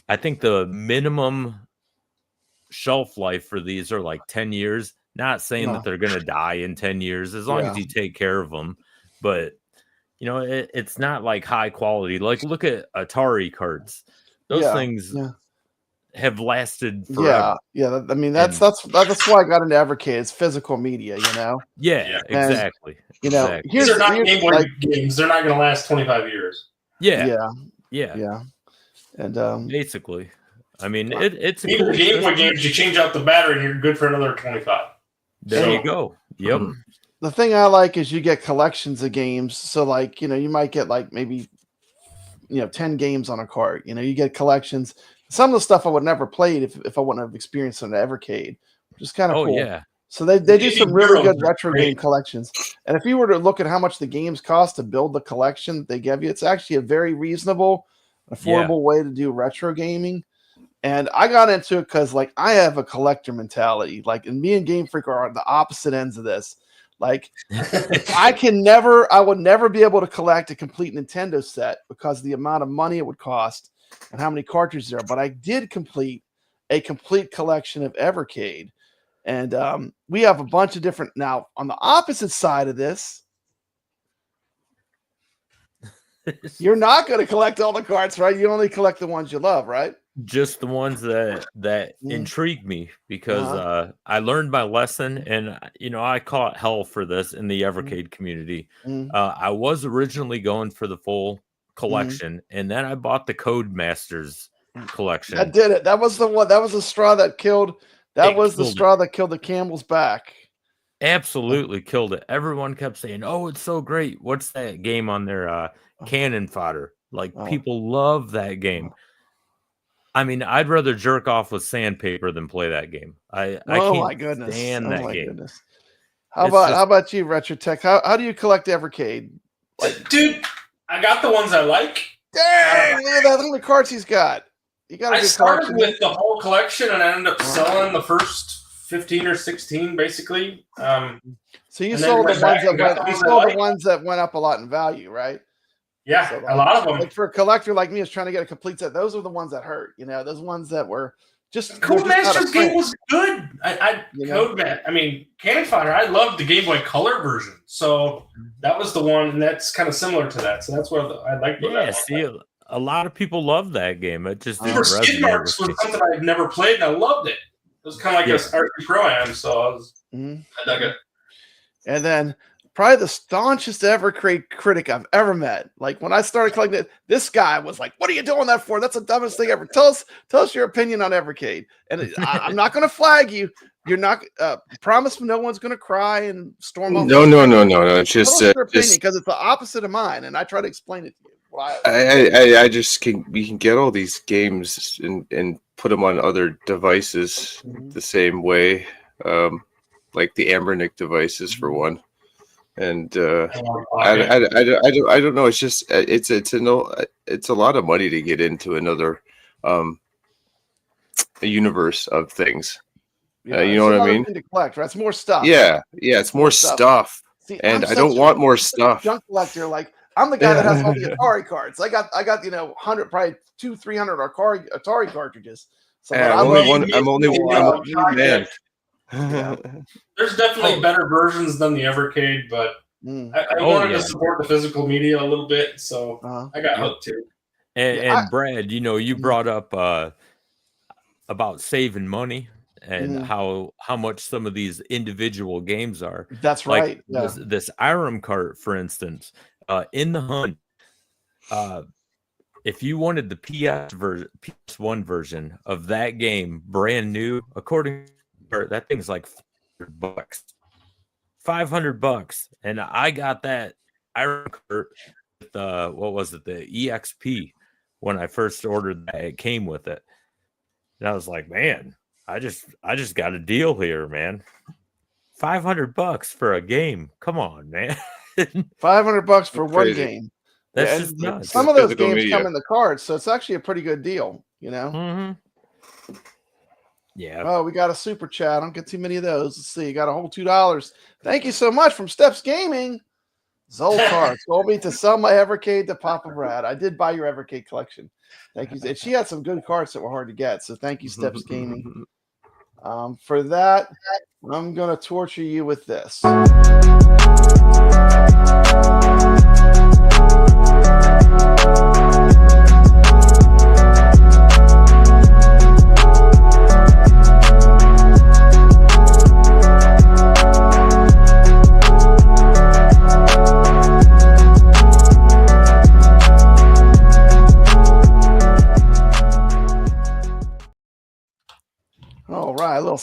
I think the minimum shelf life for these are like 10 years. Not saying that they're going to die in 10 years, as long as you take care of them. But you know, it's not like high quality. Like look at Atari carts; those things have lasted forever. Yeah. I mean, that's why I got into Evercade. It's physical media, you know. Yeah, exactly. You know, these are not Game Boy games. They're not going to last 25 years. Yeah. And basically, I mean, it's a even cool Game Boy games. You change out the battery, and you're good for another 25. There you go. Yep. The thing I like is you get collections of games. So, like, you know, you might get like maybe 10 games on a cart. You know, you get collections. Some of the stuff I would never played if I wouldn't have experienced an Evercade, which is kind of cool. Yeah. So they do some really good retro game collections. And if you were to look at how much the games cost to build the collection they give you, it's actually a very reasonable, affordable way to do retro gaming. And I got into it because, like, I have a collector mentality. Like, and me and GameFreak are on the opposite ends of this. Like, I would never be able to collect a complete Nintendo set because of the amount of money it would cost and how many cartridges there are. But I did complete a complete collection of Evercade. And we have a bunch of different. Now, on the opposite side of this, you're not going to collect all the cards, right? You only collect the ones you love, right? Just the ones that intrigue me because I learned my lesson, and I caught hell for this in the Evercade community. I was originally going for the full collection, and then I bought the Codemasters collection. That did it. That was the one. That was the straw that killed. That was the straw that killed the camel's back. Absolutely killed it. Everyone kept saying, "Oh, it's so great! What's that game on their Cannon Fodder?" Like people love that game. I mean, I'd rather jerk off with sandpaper than play that game. I can't stand that game. Goodness. How about you, RetroTech? How do you collect Evercade? Dude, I got the ones I like. Dang, look at that. Look at the cards he's got. I started with the whole collection and I ended up selling the first 15 or 16, basically. So you sold the ones that went up a lot in value, right? Yeah, so a lot of them. Like for a collector like me, is trying to get a complete set. Those are the ones that hurt. Those ones that were just. Codemasters game was good. I mean, Cannon Fodder. I loved the Game Boy Color version, so that was the one, and that's kind of similar to that. So that's where I like. Yeah, see, a lot of people love that game. It just Skid Marks was something I'd never played, and I loved it. It was kind of like a RP Pro-Am, so I dug it. And then probably the staunchest Evercade critic I've ever met. Like when I started collecting it, this guy was like, "What are you doing that for? That's the dumbest thing ever." Tell us your opinion on Evercade. And I'm not going to flag you. You're not. Promise me, no one's going to cry and storm off. No. It's just your opinion because it's the opposite of mine, and I try to explain it to you. We can get all these games and put them on other devices the same way, like the Ambernick devices for one. And I don't know. It's just it's a lot of money to get into another a universe of things. Yeah, you know what I mean? To collect, right? It's more stuff. Yeah, it's more stuff. See, and I don't want more stuff. Junk collector, like I'm the guy that has all the Atari cards. I got 100, probably 200-300 Atari cartridges. So I'm only one man. Yeah. There's definitely better versions than the Evercade, but I wanted to support the physical media a little bit, so I got hooked too. And Brad, you brought up about saving money and how much some of these individual games are. That's like right. This Irem cart, for instance, in the hunt. If you wanted the PS1 version of that game, brand new, according to that thing's like $500. $500, and I got that Iron Cart with what was it, the EXP when I first ordered that. It came with it, and I was like, man, I just got a deal here, man. $500 for a game. Come on, man. $500 for one game. That's just nuts. Some of those games come in the cards, so it's actually a pretty good deal, Yeah. Oh, we got a super chat. I don't get too many of those. Let's see. You got a whole $2. Thank you so much from Steps Gaming. Zoltar told me to sell my Evercade to Papa Brad. I did buy your Evercade collection. Thank you. And she had some good cards that were hard to get. So thank you, Steps Gaming. For that, I'm going to torture you with this.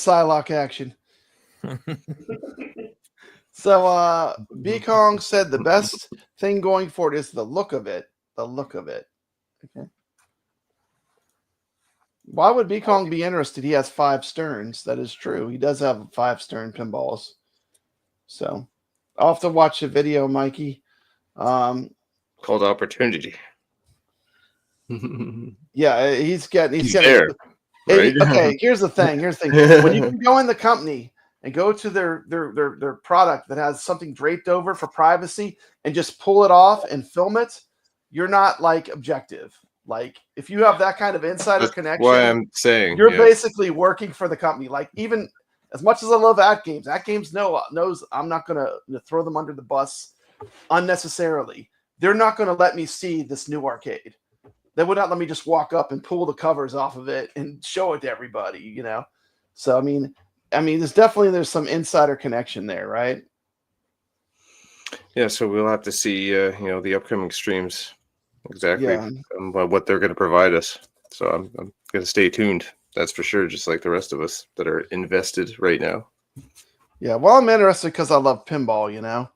Psylocke action. So B Kong said the best thing going for it is the look of it. The look of it. Okay. Why would B Kong be interested? He has 5 sterns. That is true. He does have 5 stern pinballs. So I'll have to watch the video, Mikey. Called opportunity. Yeah, he's getting there. Right? Okay, here's the thing. When you can go in the company and go to their product that has something draped over for privacy and just pull it off and film it, you're not like objective. Like if you have that kind of insider connection, what I'm saying, you're basically working for the company. Like even as much as I love AtGames knows I'm not going to throw them under the bus unnecessarily. They're not going to let me see this new arcade. They would not let me just walk up and pull the covers off of it and show it to everybody, you know? So, I mean, there's some insider connection there, right? Yeah. So we'll have to see, the upcoming streams exactly what they're going to provide us. So I'm going to stay tuned. That's for sure. Just like the rest of us that are invested right now. Yeah. Well, I'm interested because I love pinball, you know?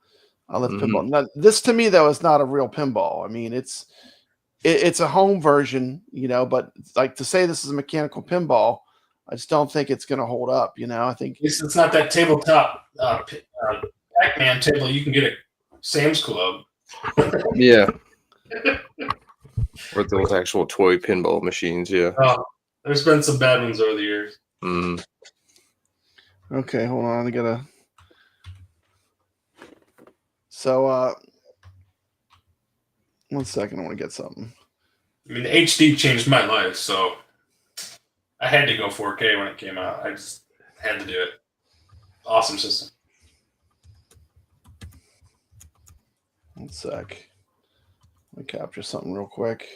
I love pinball. Now, this to me, though, is not a real pinball. I mean, it's a home version, you know, but like to say this is a mechanical pinball, I just don't think it's going to hold up. You know, I think it's not that tabletop Pac-Man table you can get at Sam's Club. Yeah. Or those actual toy pinball machines. Yeah. There's been some bad ones over the years. Okay, hold on. I gotta. So, 1 second. I want to get something. I mean, the HD changed my life, so I had to go 4K when it came out. I just had to do it. Awesome system. 1 sec. Let me capture something real quick.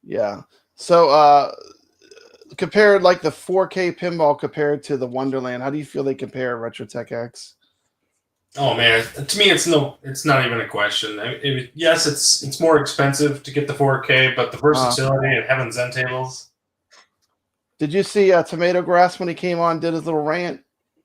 Yeah. So, compared like the 4K pinball compared to the Wonderland, how do you feel they compare RetroTechX? Oh man, to me, it's not even a question. Yes, it's more expensive to get the 4K, but the versatility and Heaven's End tables. Did you see Tomato Grass when he came on, did his little rant?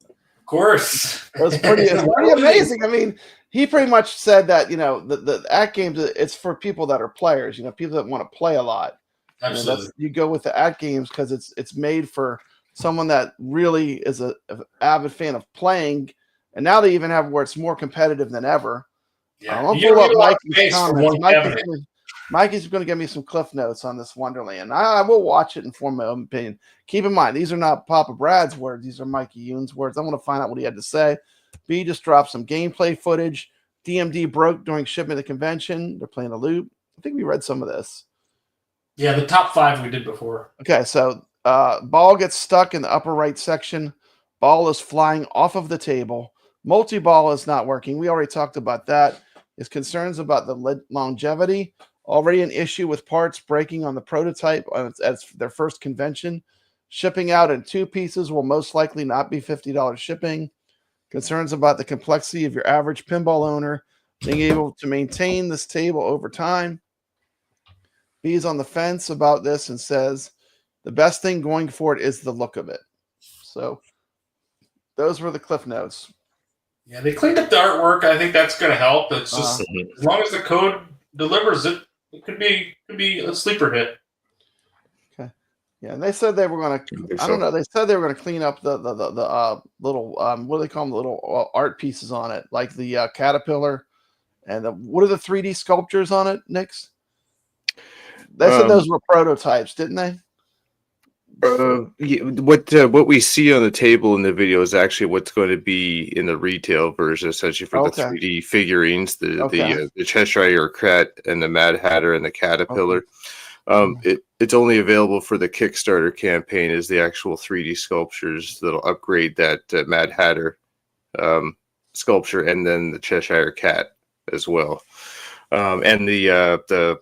Of course, it was pretty amazing. I mean, he pretty much said that the AtGames, it's for people that are players, people that want to play a lot. Absolutely, you go with the AtGames because it's made for someone that really is an avid fan of playing. And now they even have where it's more competitive than ever. Yeah. I'll pull up Mikey's comments. Mikey's going to give me some cliff notes on this Wonderland. I will watch it and form my own opinion. Keep in mind, these are not Papa Brad's words. These are Mikey Yoon's words. I want to find out what he had to say. B just dropped some gameplay footage. DMD broke during shipment of the convention. They're playing a loop. I think we read some of this. Yeah, the top 5 we did before. Okay, so ball gets stuck in the upper right section. Ball is flying off of the table. Multi-ball is not working. We already talked about that. His concerns about the longevity. Already an issue with parts breaking on the prototype as their first convention. Shipping out in 2 pieces will most likely not be $50 shipping. Concerns about the complexity of your average pinball owner being able to maintain this table over time. B is on the fence about this and says the best thing going for it is the look of it. So those were the cliff notes. Yeah, they cleaned up the artwork. I think that's going to help. It's just as long as the code delivers it, it could be a sleeper hit. Okay. Yeah, and they said they were going to. I don't know. They said they were going to clean up the little what do they call them? The little art pieces on it, like the caterpillar, and what are the 3D sculptures on it, Nix? They said those were prototypes, didn't they? What we see on the table in the video is actually what's going to be in the retail version, essentially for the 3D figurines, the Cheshire Cat and the Mad Hatter and the Caterpillar. It's only available for the Kickstarter campaign as the actual 3D sculptures that'll upgrade that Mad Hatter sculpture and then the Cheshire Cat as well, and the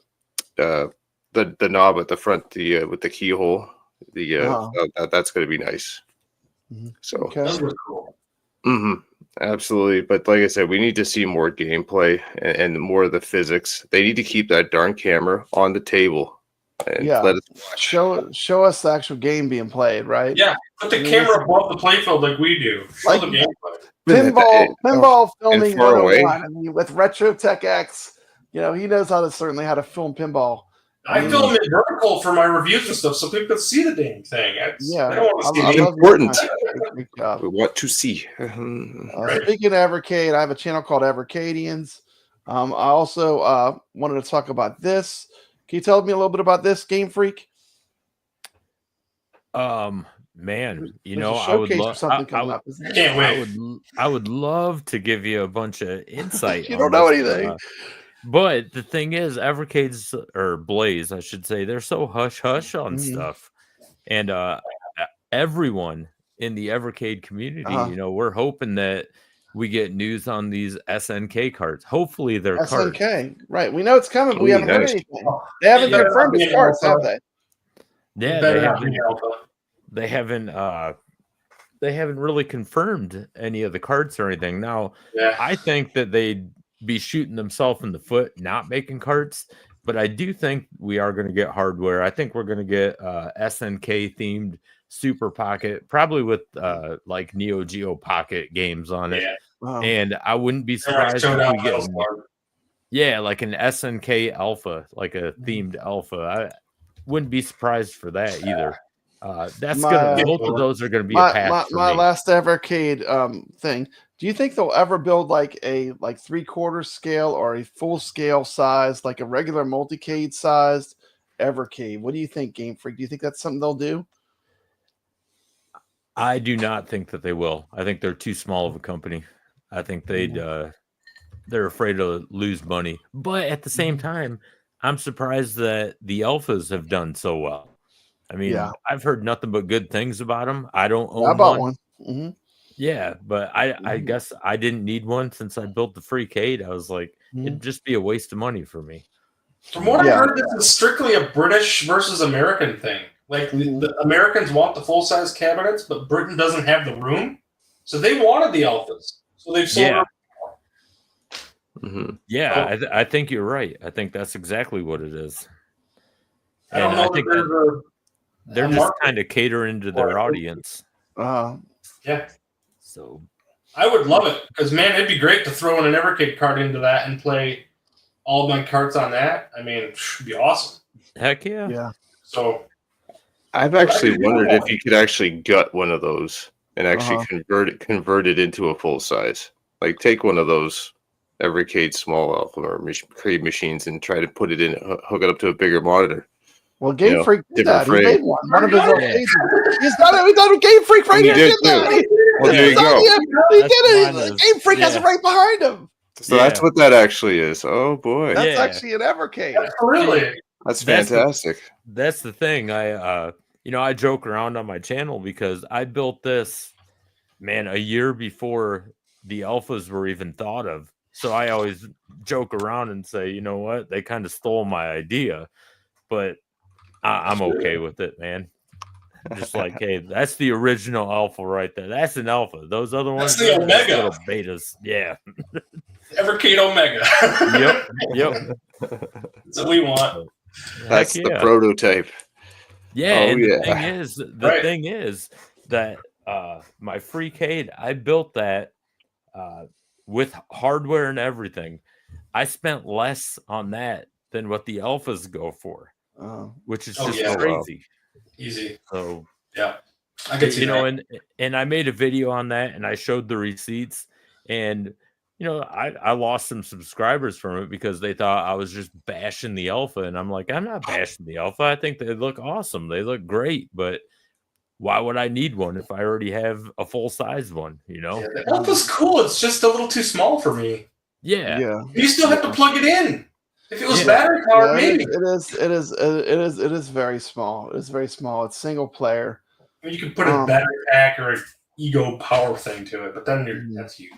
knob at the front, with the keyhole. That's going to be nice. So those were cool. Absolutely. But like I said, we need to see more gameplay and more of the physics. They need to keep that darn camera on the table and Yeah. let us watch. Show us the actual game being played, right? Yeah, put the camera above the playfield like we do. Show Like- the gameplay. Pinball filming far away. 101. I mean, with RetroTechX, he knows how to film pinball. I film it vertical for my reviews and stuff, so people can see the dang thing. I don't want to see I it. love important. Great job. We want to see. Speaking of Evercade, I have a channel called Evercadians. I also wanted to talk about this. Can you tell me a little bit about this, GameFreak? Man, There's a showcase for something coming up. Isn't there? Can't wait. I would love to give you a bunch of insight. You on don't know this, anything. but the thing is, Evercade's or Blaze, I should say, they're so hush hush on stuff, and everyone in the Evercade community, we're hoping that we get news on these SNK cards. Hopefully, they're cards. SNK, right? We know it's coming, but we haven't heard nice. anything. They haven't confirmed the cards, have they? Yeah, they haven't really confirmed any of the cards or anything. Now, I think that they'd be shooting themselves in the foot not making cards, but I do think we are going to get hardware. I think we're going to get SNK themed Super Pocket, probably with like Neo Geo Pocket games on it. And I wouldn't be surprised if we get like an SNK Alpha, like a themed Alpha. I wouldn't be surprised for that either. Both of those are gonna be a pass for my me. last Evercade thing. Do you think they'll ever build like a 3/4 scale or a full scale size, like a regular multicade sized Evercade? What do you think, GameFreak? Do you think that's something they'll do? I do not think that they will. I think they're too small of a company. I think they're afraid to lose money. But at the same time, I'm surprised that the alphas have done so well. I mean, I've heard nothing but good things about them. I don't own I bought one. Mm-hmm. Yeah, but I guess I didn't need one since I built the Freecade. I was like, it'd just be a waste of money for me. From what I heard, this is strictly a British versus American thing. Like the Americans want the full size cabinets, but Britain doesn't have the room, so they wanted the alphas. So they've sold. Yeah, I think you're right. I think that's exactly what it is. I don't know. I think they're just kind of catering to their audience. Yeah. So I would love it because, man, it'd be great to throw in an Evercade card into that and play all my cards on that. I mean, it'd be awesome. Heck yeah. Yeah. So I've actually wondered if you could actually gut one of those and actually convert it into a full size. Like take one of those Evercade small alpha or Crave machines and try to put it in, hook it up to a bigger monitor. Well, GameFreak did that. He frame. made one. One of his occasions. He's done it. He's done it. GameFreak right here. Did that. Well, there you go. He did it. GameFreak has it right behind him. So that's what that actually is. Oh boy, that's actually an Evercade. Really? That's fantastic. That's the thing. I joke around on my channel because I built this, man, a year before the alphas were even thought of. So I always joke around and say, you know what? They kind of stole my idea, but I'm okay with it, man. Just like, hey, that's the original alpha right there. That's an alpha. Those other ones, that's the Omega. Little betas. Yeah. Evercade Omega. Yep. That's what we want. That's the prototype. Yeah. The thing is that my Freecade, I built that with hardware and everything. I spent less on that than what the alphas go for, which is just crazy. Easy. So yeah, I can see that. and I made a video on that and I showed the receipts, and I lost some subscribers from it because they thought I was just bashing the alpha, and I'm like, I'm not bashing the alpha. I think they look awesome. They look great, but why would I need one if I already have a full size one? The alpha's cool. It's just a little too small for me. Yeah. You still have to plug it in. If it was battery powered, maybe. It is very small. It is very small. It's single player. I mean, you can put a battery pack or an ego power thing to it, but then that's huge.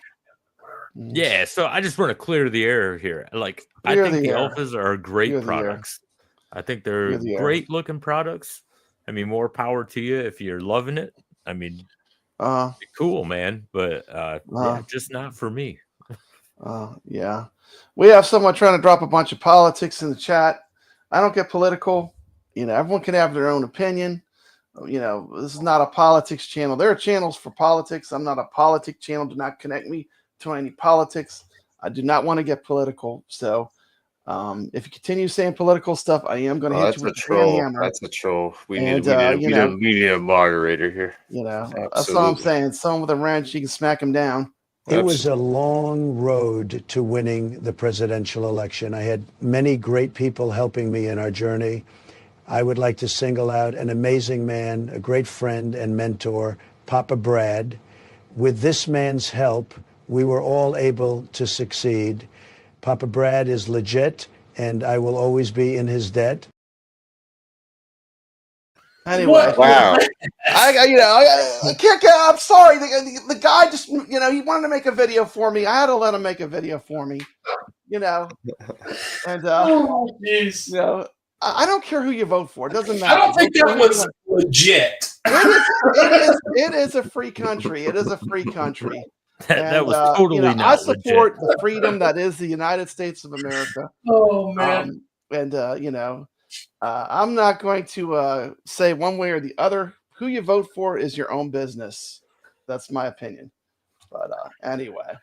Yeah, so I just want to clear the air here. Like, I think the alphas are great products. I think they're great looking products. I mean, more power to you if you're loving it. I mean, cool, man. But just not for me. Yeah. We have someone trying to drop a bunch of politics in the chat. I don't get political. everyone can have their own opinion. This is not a politics channel. There are channels for politics. I'm not a politic channel. Do not connect me to any politics. I do not want to get political. So if you continue saying political stuff, I am going to hit you with a hammer. That's a troll. We need a moderator here. That's all I'm saying. Someone with a wrench, you can smack him down. It was a long road to winning the presidential election. I had many great people helping me in our journey. I would like to single out an amazing man, a great friend and mentor, Papa Brad. With this man's help, we were all able to succeed. Papa Brad is legit, and I will always be in his debt. Anyway, wow. I can't get. I'm sorry. The guy just, he wanted to make a video for me. I had to let him make a video for me. And I don't care who you vote for. It doesn't matter. I don't think that was legit. It is a free country. It is a free country. That was totally not I support legit. the freedom that is the United States of America. Oh man! I'm not going to say one way or the other. Who you vote for is your own business. That's my opinion. But anyway,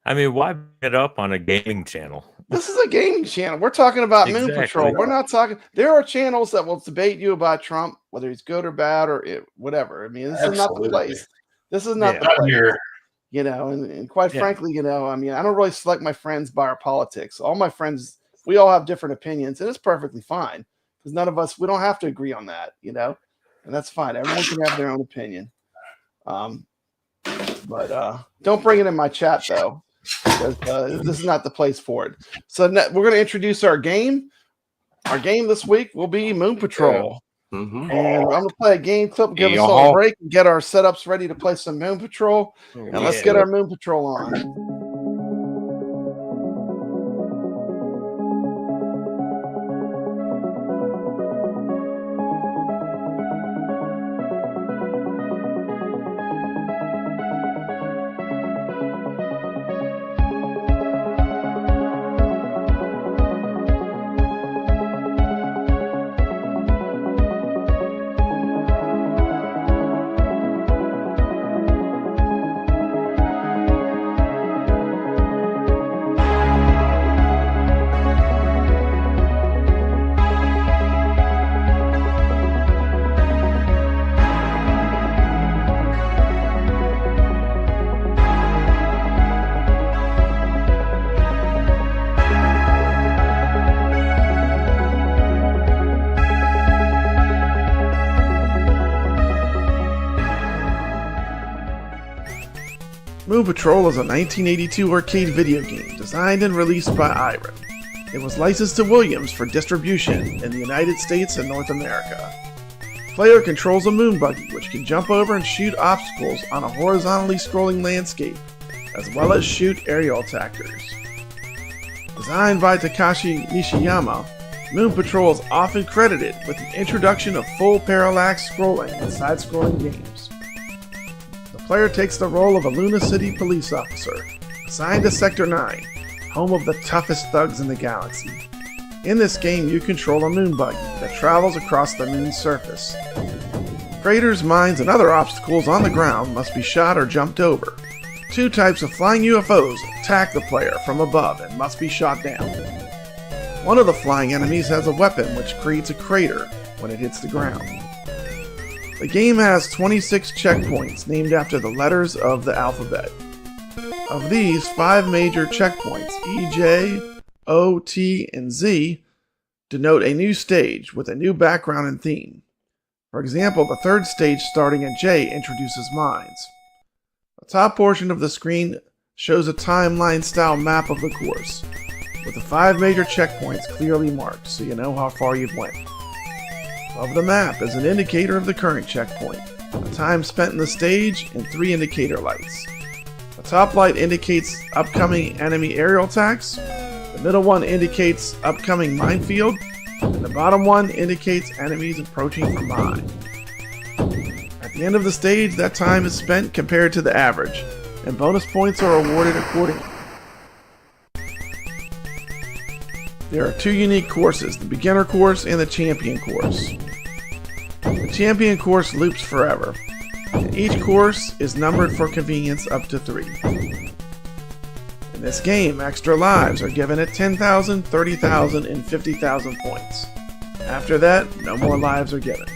I mean, why bring it up on a gaming channel? This is a gaming channel. We're talking about Moon Patrol. We're not talking. There are channels that will debate you about Trump, whether he's good or bad or whatever. I mean, this is not the place. This is not the place. Here. And quite frankly, I don't really select my friends by our politics. All my friends, we all have different opinions, and it's perfectly fine because none of us, we don't have to agree on that, and that's fine. Everyone can have their own opinion. But don't bring it in my chat though, because this is not the place for it. So we're going to introduce our game. Our game this week will be Moon Patrol. Mm-hmm. And I'm going to play a game clip, give us all a break, and get our setups ready to play some Moon Patrol. And let's get our Moon Patrol on. Moon Patrol is a 1982 arcade video game designed and released by Iron. It was licensed to Williams for distribution in the United States and North America. Player controls a moon buggy which can jump over and shoot obstacles on a horizontally scrolling landscape, as well as shoot aerial attackers. Designed by Takashi Nishiyama, Moon Patrol is often credited with the introduction of full parallax scrolling in side-scrolling games. The player takes the role of a Luna City police officer, assigned to Sector 9, home of the toughest thugs in the galaxy. In this game, you control a moon buggy that travels across the moon's surface. Craters, mines, and other obstacles on the ground must be shot or jumped over. Two types of flying UFOs attack the player from above and must be shot down. One of the flying enemies has a weapon which creates a crater when it hits the ground. The game has 26 checkpoints named after the letters of the alphabet. Of these, 5 major checkpoints, E, J, O, T, and Z, denote a new stage with a new background and theme. For example, the third stage starting at J introduces mines. The top portion of the screen shows a timeline-style map of the course, with the 5 major checkpoints clearly marked so you know how far you've went. Above the map is an indicator of the current checkpoint, the time spent in the stage, and 3 indicator lights. The top light indicates upcoming enemy aerial attacks, the middle one indicates upcoming minefield, and the bottom one indicates enemies approaching from behind. At the end of the stage, that time is spent compared to the average, and bonus points are awarded accordingly. There are 2 unique courses, the beginner course and the champion course. The champion course loops forever. Each course is numbered for convenience up to 3. In this game, extra lives are given at 10,000, 30,000, and 50,000 points. After that, no more lives are given.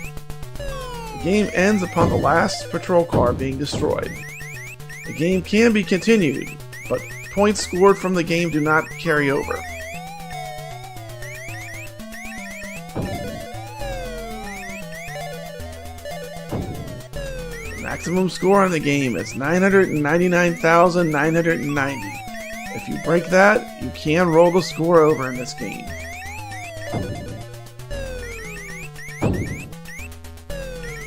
The game ends upon the last patrol car being destroyed. The game can be continued, but points scored from the game do not carry over. The maximum score on the game is 999,990. If you break that, you can roll the score over in this game.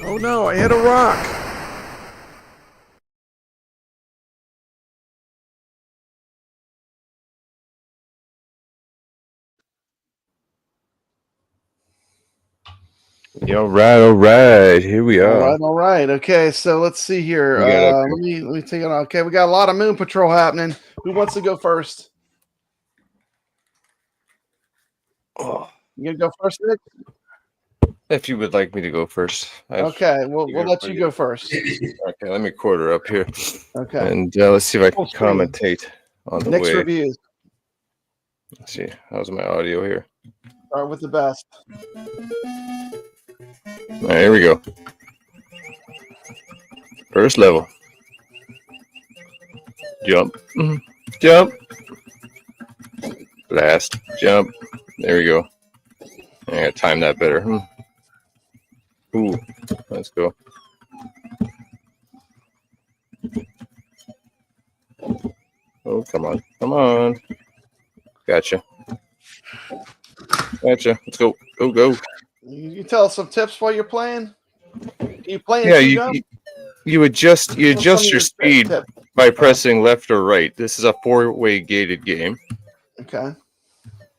Oh no, I hit a rock! Yeah, all right. Here we are. All right. Okay, so let's see here. Let me take it on. Okay, we got a lot of Moon Patrol happening. Who wants to go first? Oh, You gonna go first, Nick? if you would like me to go first. Okay, we'll let you go first. Okay, let me quarter up here. Okay. And let's see if I can Full screen. commentate on the Nix way. Reviews. Let's see. How's my audio here? Start with the best. All right, here we go. First level. Jump. Jump. Blast. Jump. There we go. I gotta time that better. Ooh, let's go. Oh, come on. Come on. Gotcha. Gotcha. Let's go. Go, go. You tell us some tips while you're playing. You playing? Yeah, you adjust your speed by pressing left or right. This is a 4-way gated game. Okay.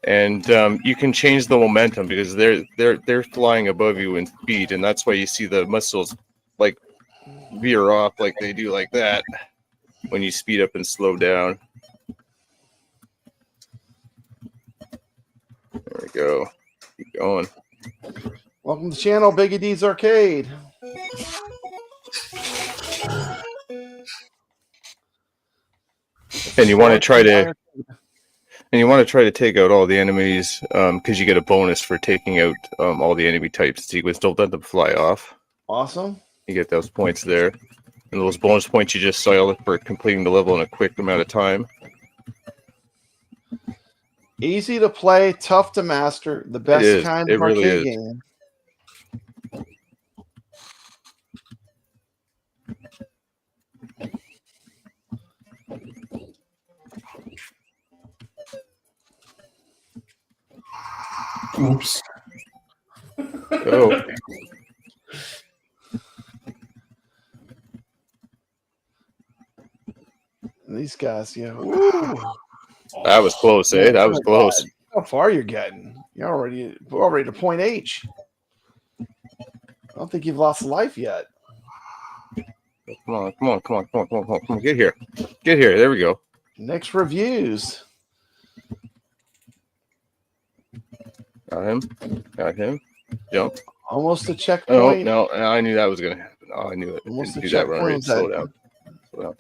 And you can change the momentum because they're flying above you in speed, and that's why you see the missiles like veer off like they do like that when you speed up and slow down. There we go. Keep going. Welcome to the channel, Biggie D's Arcade. And you want to try to take out all the enemies because you get a bonus for taking out all the enemy types. Sequence. Don't let them fly off. Awesome. You get those points there, and those bonus points you just saw for completing the level in a quick amount of time. Easy to play, tough to master, the best kind of arcade game. Oops. Oh. These guys, yeah. That was close, eh? That was close. How far you're getting? We're already to point H. I don't think you've lost a life yet. Come on. Get here. Get here. There we go. Nix Reviews. Got him. Jump. Almost a checkpoint. Oh, no. I knew that was going to happen. Oh, I knew it. Almost Didn't a do that run rate. checkpoint. Slow down. Come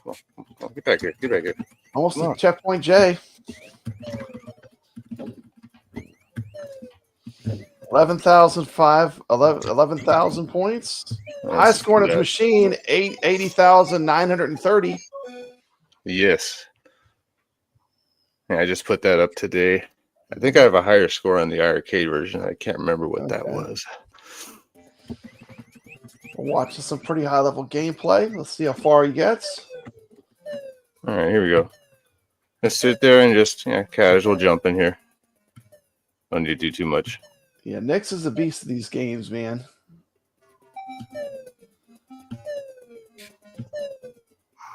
on. Get back here. Get back here. Almost a checkpoint J. 11,000 points. High score on his machine, 80,930. Yes. Yeah, I just put that up today. I think I have a higher score on the arcade version. I can't remember what that was. We're watching some pretty high level gameplay. Let's see how far he gets. All right, here we go. Let's sit there and just casual jump in here. Don't need to do too much. Yeah, Nix is the beast of these games, man.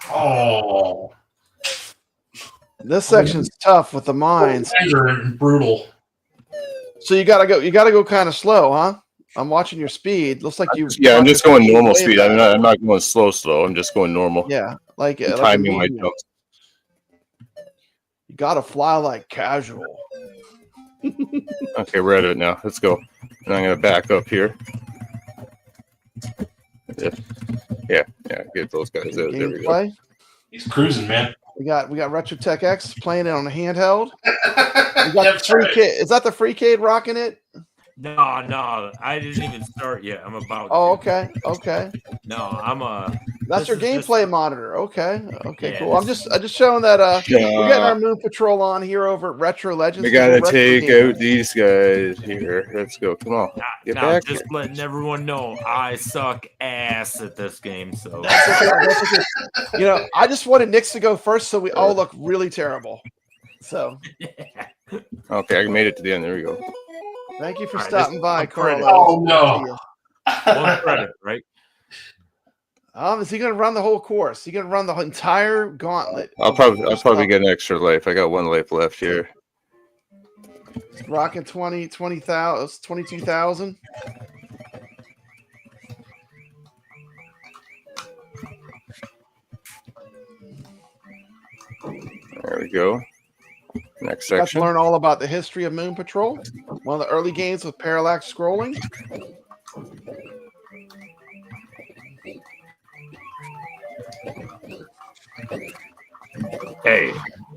Oh, this section's tough with the mines. Are brutal. So you gotta go kind of slow, huh? I'm watching your speed. Looks like you. Yeah, I'm just going normal speed. I'm not going slow. I'm just going normal. Yeah, like timing my jumps. You gotta fly like casual. Okay, we're at it now. Let's go. And I'm gonna back up here. Yeah. Get those guys out. There we go. Gameplay. He's cruising, man. We got RetroTechX playing it on a handheld. We got the free kid. Is that the free kid rocking it? No, I didn't even start yet. I'm about. Oh, okay. No, I'm That's your gameplay monitor. Okay, Yeah, cool. I'm just showing that we're getting our Moon Patrol on here over at Retro Legends. We gotta take out these guys here. Let's go. Come on. Get back. Just letting everyone know I suck ass at this game. So That's okay. You know, I just wanted Nix to go first, so we all look really terrible. So Okay, I made it to the end. There we go. thank you for stopping by, Carl. Oh no. one credit, right? Is he going to run the whole course? Is he going to run the entire gauntlet? I'll probably get an extra life. I got 1 life left here. Rocking 20,000, 22,000. There we go. Next Got to section. learn all about the history of Moon Patrol. One of the early games with parallax scrolling. Hey,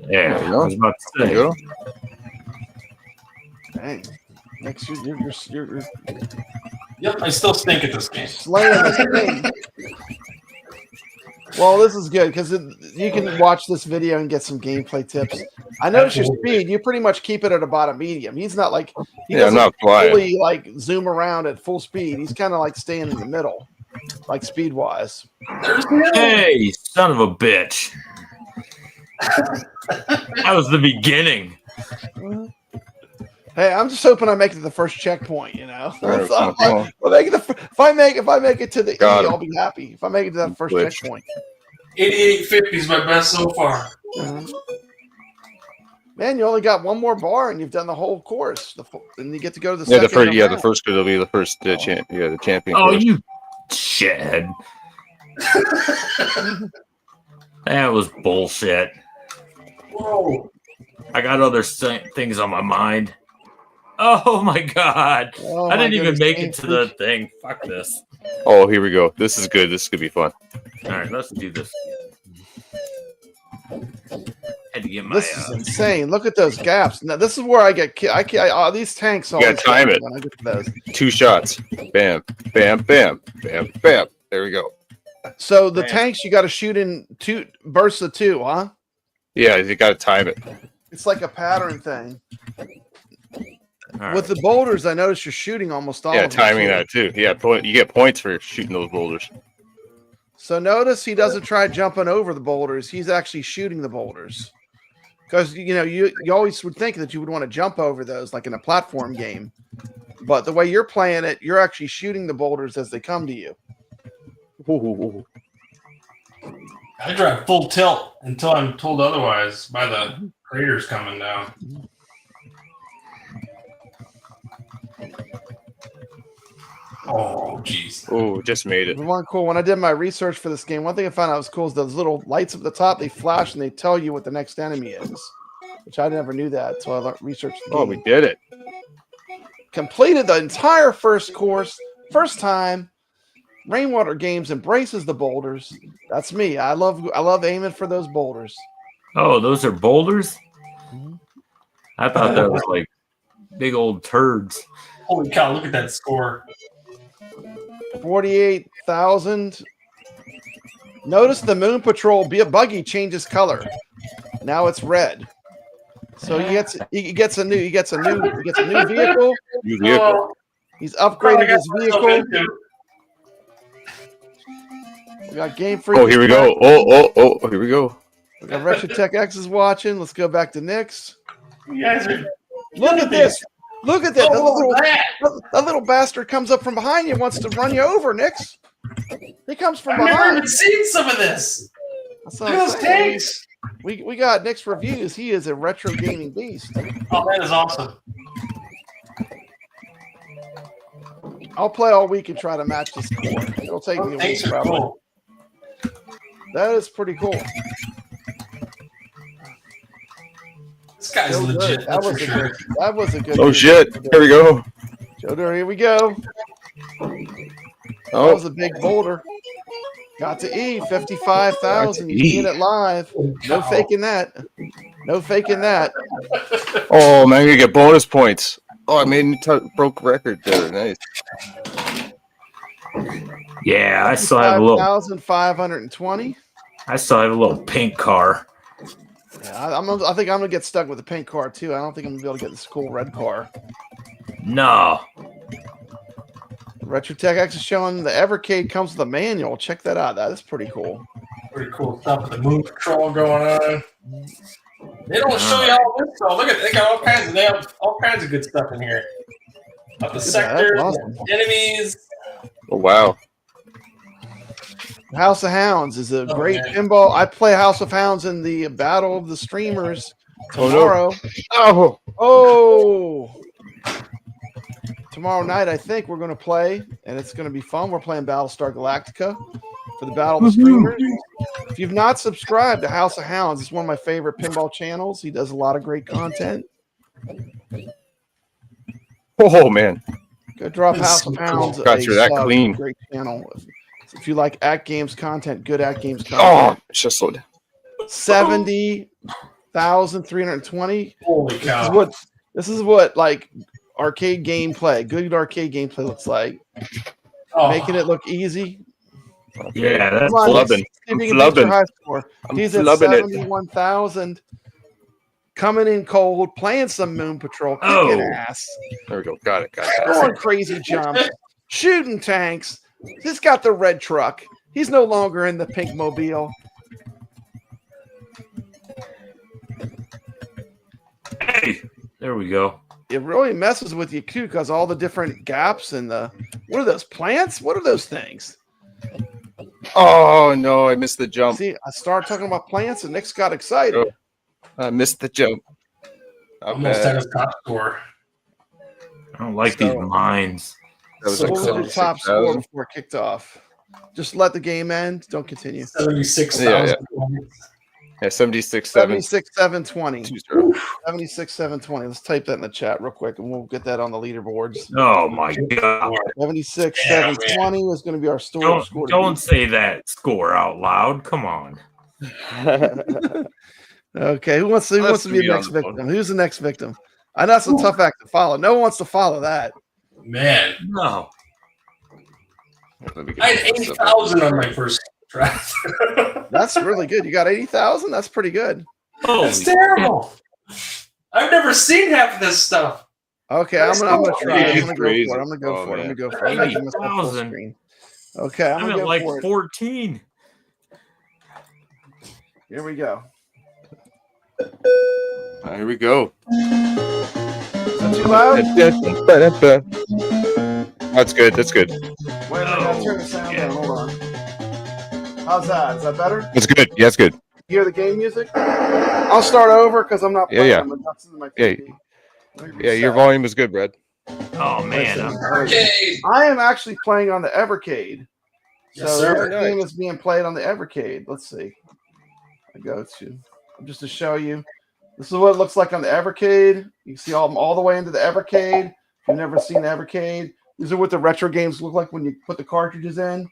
yeah, I was about to There say. you go. Dang. Next, you're Yep, I still stink at this game. slaying this thing. Well, this is good because you can watch this video and get some gameplay tips. I notice your speed. You pretty much keep it at about a medium. He's not like he Yeah, I'm doesn't not flying. fully like zoom around at full speed. He's kind of like staying in the middle, like speed wise. Hey, son of a bitch. That was the beginning. Hey, I'm just hoping I make it to the first checkpoint. You know, All right, So come on. if I make it to the Got E, him. I'll be happy. If I make it to that first Glitch. checkpoint. 8850 is my best so far. Man, you only got one more bar and you've done the whole course. And you get to go to the Yeah, second. the first will be the first the champion. Oh, course. you shithead. That was bullshit. Whoa. I got other things on my mind. Oh my god. Oh, I my didn't even goodness, make Game it to Freak. the thing. Fuck this. Oh, here we go. This is good. This is gonna be fun. All right, let's do this. Had to get my. This is insane. Look at those gaps. Now, this is where I get. These tanks. You gotta always time get me it. when I get to those. 2 shots. Bam, bam, bam, bam, bam. There we go. So the Man. tanks you got to shoot in 2 bursts of 2, huh? Yeah, you gotta time it. It's like a pattern thing. All right. With the boulders, I noticed you're shooting almost all. Yeah, of them, timing too. that too. Yeah, you get points for shooting those boulders. So notice he doesn't try jumping over the boulders. He's actually shooting the boulders. Because you always would think that you would want to jump over those like in a platform game. But the way you're playing it, you're actually shooting the boulders as they come to you. I drive full tilt until I'm told otherwise by the craters coming down. Oh, jeez. Oh, just made it. The one cool when I did my research for this game, one thing I found out was cool is those little lights at the top, they flash and they tell you what the next enemy is. Which I never knew that, so I researched the Oh, game. we did it. Completed the entire first course, first time. Rainwater Games embraces the boulders. That's me. I love aiming for those boulders. Oh, those are boulders? I thought that was like big old turds. Holy cow, look at that score. 48,000. Notice the Moon Patrol buggy changes color. Now it's red. So he gets a new vehicle. New vehicle. He's upgraded his vehicle. We got GameFreak. Oh, here we go. Oh, here we go. We got RetroTechX is watching. Let's go back to Nix. You guys are. Look at this. Look at that. Oh, That little bastard comes up from behind you and wants to run you over, Nix. He comes from I've never behind. even seen some of this. That's Look what at I'm those saying. tanks. We got Nix Reviews. He is a retro gaming beast. Oh, that is awesome. I'll play all week and try to match the score. It'll take me a week Tanks are probably. cool. That is pretty cool. This guy's So legit. good. That was a good. Oh shit! Here we go. Joder, here we go. That was a big boulder. Got to E, 55,000. You seeing it live. No faking that. No faking that. Oh man, you get bonus points. Oh, I made broke record there. Nice. Yeah, I still have a little. 5,520. I still have a little pink car. Yeah, I think I'm gonna get stuck with the pink car too. I don't think I'm gonna be able to get this cool red car. No. RetroTechX is showing the Evercade comes with a manual. Check that out. That is pretty cool. Pretty cool stuff with the moon patrol going on. They don't show you all this stuff. Look at they got all kinds of they have all kinds of good stuff in here. About the sectors, awesome. enemies. Oh wow. House of Hounds is a great pinball. I play House of Hounds in the Battle of the Streamers tomorrow. Oh. Tomorrow night, I think we're going to play, and it's going to be fun. We're playing Battlestar Galactica for the Battle of the Streamers. If you've not subscribed to House of Hounds, it's one of my favorite pinball channels. He does a lot of great content. Oh man. Go drop House of Hounds. Got you that clean. Great channel. If you like AtGames content, good AtGames content. Oh, it's just so 70,320. Holy cow. This is what like arcade gameplay, good arcade gameplay looks like. Making it look easy. Yeah, that's flubbing. He's at 71,000. Coming in cold, playing some Moon Patrol, kicking ass. There we go. Got it. Going crazy jumps, shooting tanks. He's got the red truck. He's no longer in the pink mobile. Hey, there we go. It really messes with you too, because all the different gaps and the what are those plants? What are those things? Oh no, I missed the jump. See, I started talking about plants and Nick's got excited. Oh, I missed the jump. Almost at his top score. I don't like these mines. That was So like what was your top score 76,000. before it kicked off? Just let the game end. Don't continue. 76,000. Yeah, 76, 720. 76,720. Let's type that in the chat real quick, and we'll get that on the leaderboards. Oh my god! 76,720 is going to be our score. Don't say that score out loud. Come on. Okay, who wants to be the next victim? Who's the next victim? I know it's a tough act to follow. No one wants to follow that. Man, no. I had 80,000 on my first draft. That's really good. You got 80,000. That's pretty good. Oh, that's terrible. I've never seen half of this stuff. Okay, I'm gonna try. I'm gonna crazy. go for it. I'm gonna go for it. I'm gonna go for it. I'm 80,000. Okay, I'm at gonna go like for it. 14. Here we go. Here we go. Too loud? That's good. That's good. Wait, I gotta turn the sound down. Hold on. How's that? Is that better? That's good. Yeah, that's good. You hear the game music? I'll start over because I'm not playing. Yeah. I'm adjusting my TV. Yeah, your volume is good, Brad. Oh man, I am actually playing on the Evercade. Yes, So sir. the game is being played on the Evercade. Let's see. I go to just to show you. This is what it looks like on the Evercade. You can see all the way into the Evercade. If you've never seen the Evercade, these are what the retro games look like when you put the cartridges in.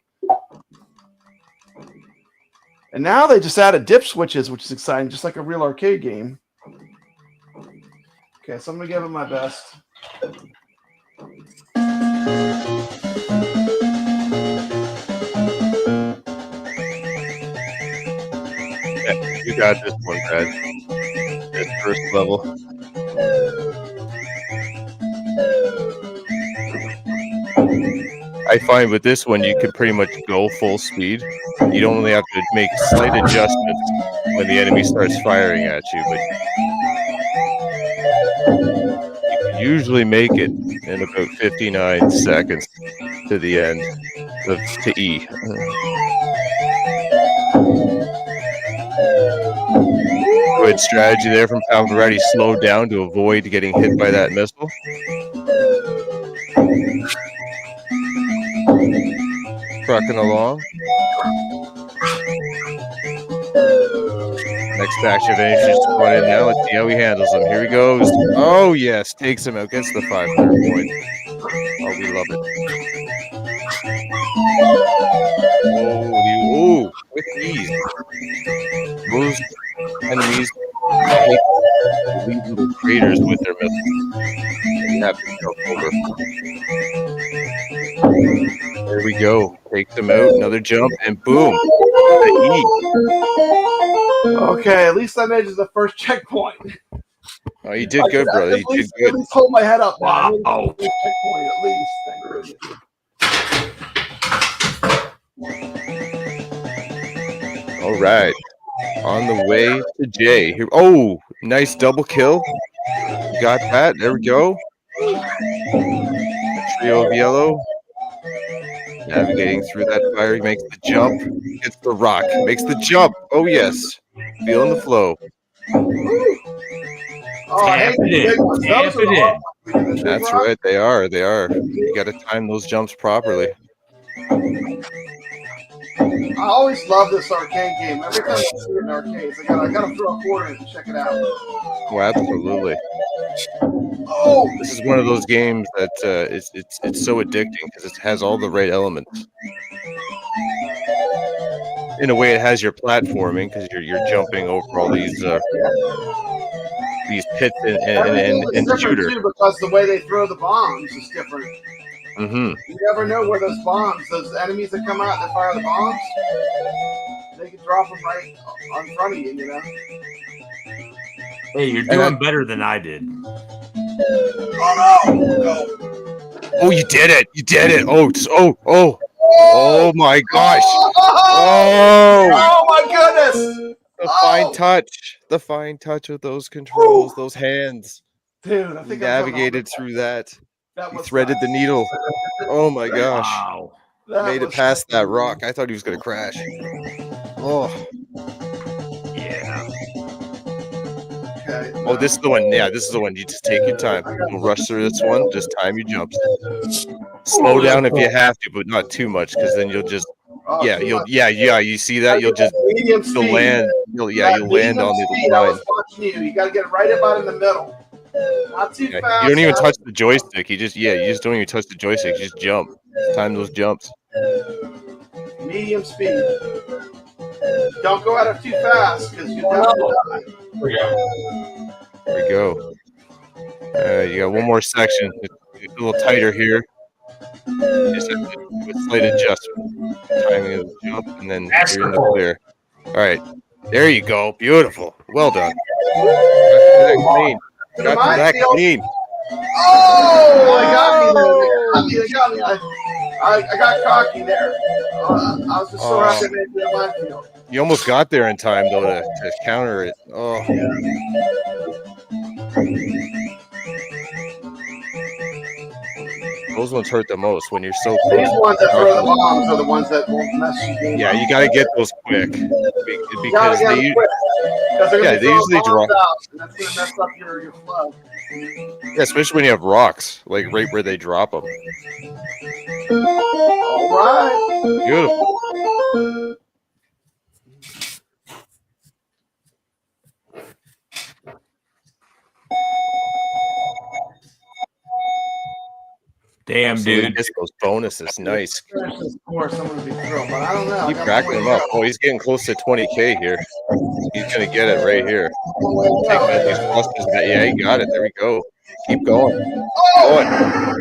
And now they just added dip switches, which is exciting, just like a real arcade game. Okay, so I'm gonna give it my best. You got this one, Brad. This first level. I find with this one, you can pretty much go full speed. You don't only have to make slight adjustments when the enemy starts firing at you, but you can usually make it in about 59 seconds to the end to E. Good strategy there from Pavarotti. Slowed down to avoid getting hit by that missile. Trucking along. Next Dispatch of Energy just brought in now. Let's see how he handles them. Here he goes. Oh, yes. Takes him out. Gets the 500 point. Oh, we love it. Oh, with ease. Those enemies take elite little craters with their missiles. You have to jump over. There we go. Takes them out. Another jump, and boom. Okay, at least I made it to the first checkpoint. Oh, you did good, brother. You did good. At least hold my head up. Wow. Checkpoint at least. Thank goodness. All right. On the way to Jay. Here. Oh, nice double kill. Got that. There we go. Trio of yellow. Navigating through that fire. He makes the jump. Gets the rock. Makes the jump. Oh, yes. Feeling the flow. Tap it in. That's right. They are. You got to time those jumps properly. I always love this arcade game. Every time I see it in arcades, I gotta throw a quarter in and check it out. Oh, absolutely. Oh, this is one of those games that it's so addicting because it has all the right elements. In a way, it has your platforming because you're jumping over all these pits and shooter. Too, because the way they throw the bombs is different. Mm-hmm. You never know where those enemies that come out that fire the bombs, they can drop them right in front of you, you know? Hey, you're doing better than I did. Oh, no! Oh, you did it! You did it! Oh my gosh! Oh my goodness! The fine touch of those controls, those hands. Dude, I think navigated through that. He threaded the needle. Oh my gosh. Wow. Made it past that rock. I thought he was going to crash. Oh. Yeah. Okay. Oh, this is the one. Yeah, this is the one. You just take your time. Don't rush through this one. Just time your jumps. Slow down if you have to, but not too much, because then you'll just you see that? You'll land on the line. You gotta get it right about in the middle. Not too fast. You don't even touch the joystick. You just don't even touch the joystick. You just jump. Time those jumps. Medium speed. Don't go at it too fast because you definitely die. There we go. You got one more section. It's a little tighter here. Just have to do a slight adjustment. Timing of the jump, and then you're in the clear. All right. There you go. Beautiful. Well done. Got that clean. Oh, I got me. I got cocky there. I was just so happy to make it my field. You almost got there in time, though, to counter it. Oh. Those ones hurt the most when you're so close. These ones that throw the bombs are the ones that won't mess you. Yeah, you got to get those quick. Because they usually drop. And that's going to mess up your flow. Yeah, especially when you have rocks, like right where they drop them. All right. Beautiful. Damn, dude. Gets those bonuses. Nice. Of course, I'm going to be thrilled, but I don't know. Keep cracking them up. Oh, he's getting close to 20K here. He's going to get it right here. Yeah, he got it. There we go. Keep going. Oh, no.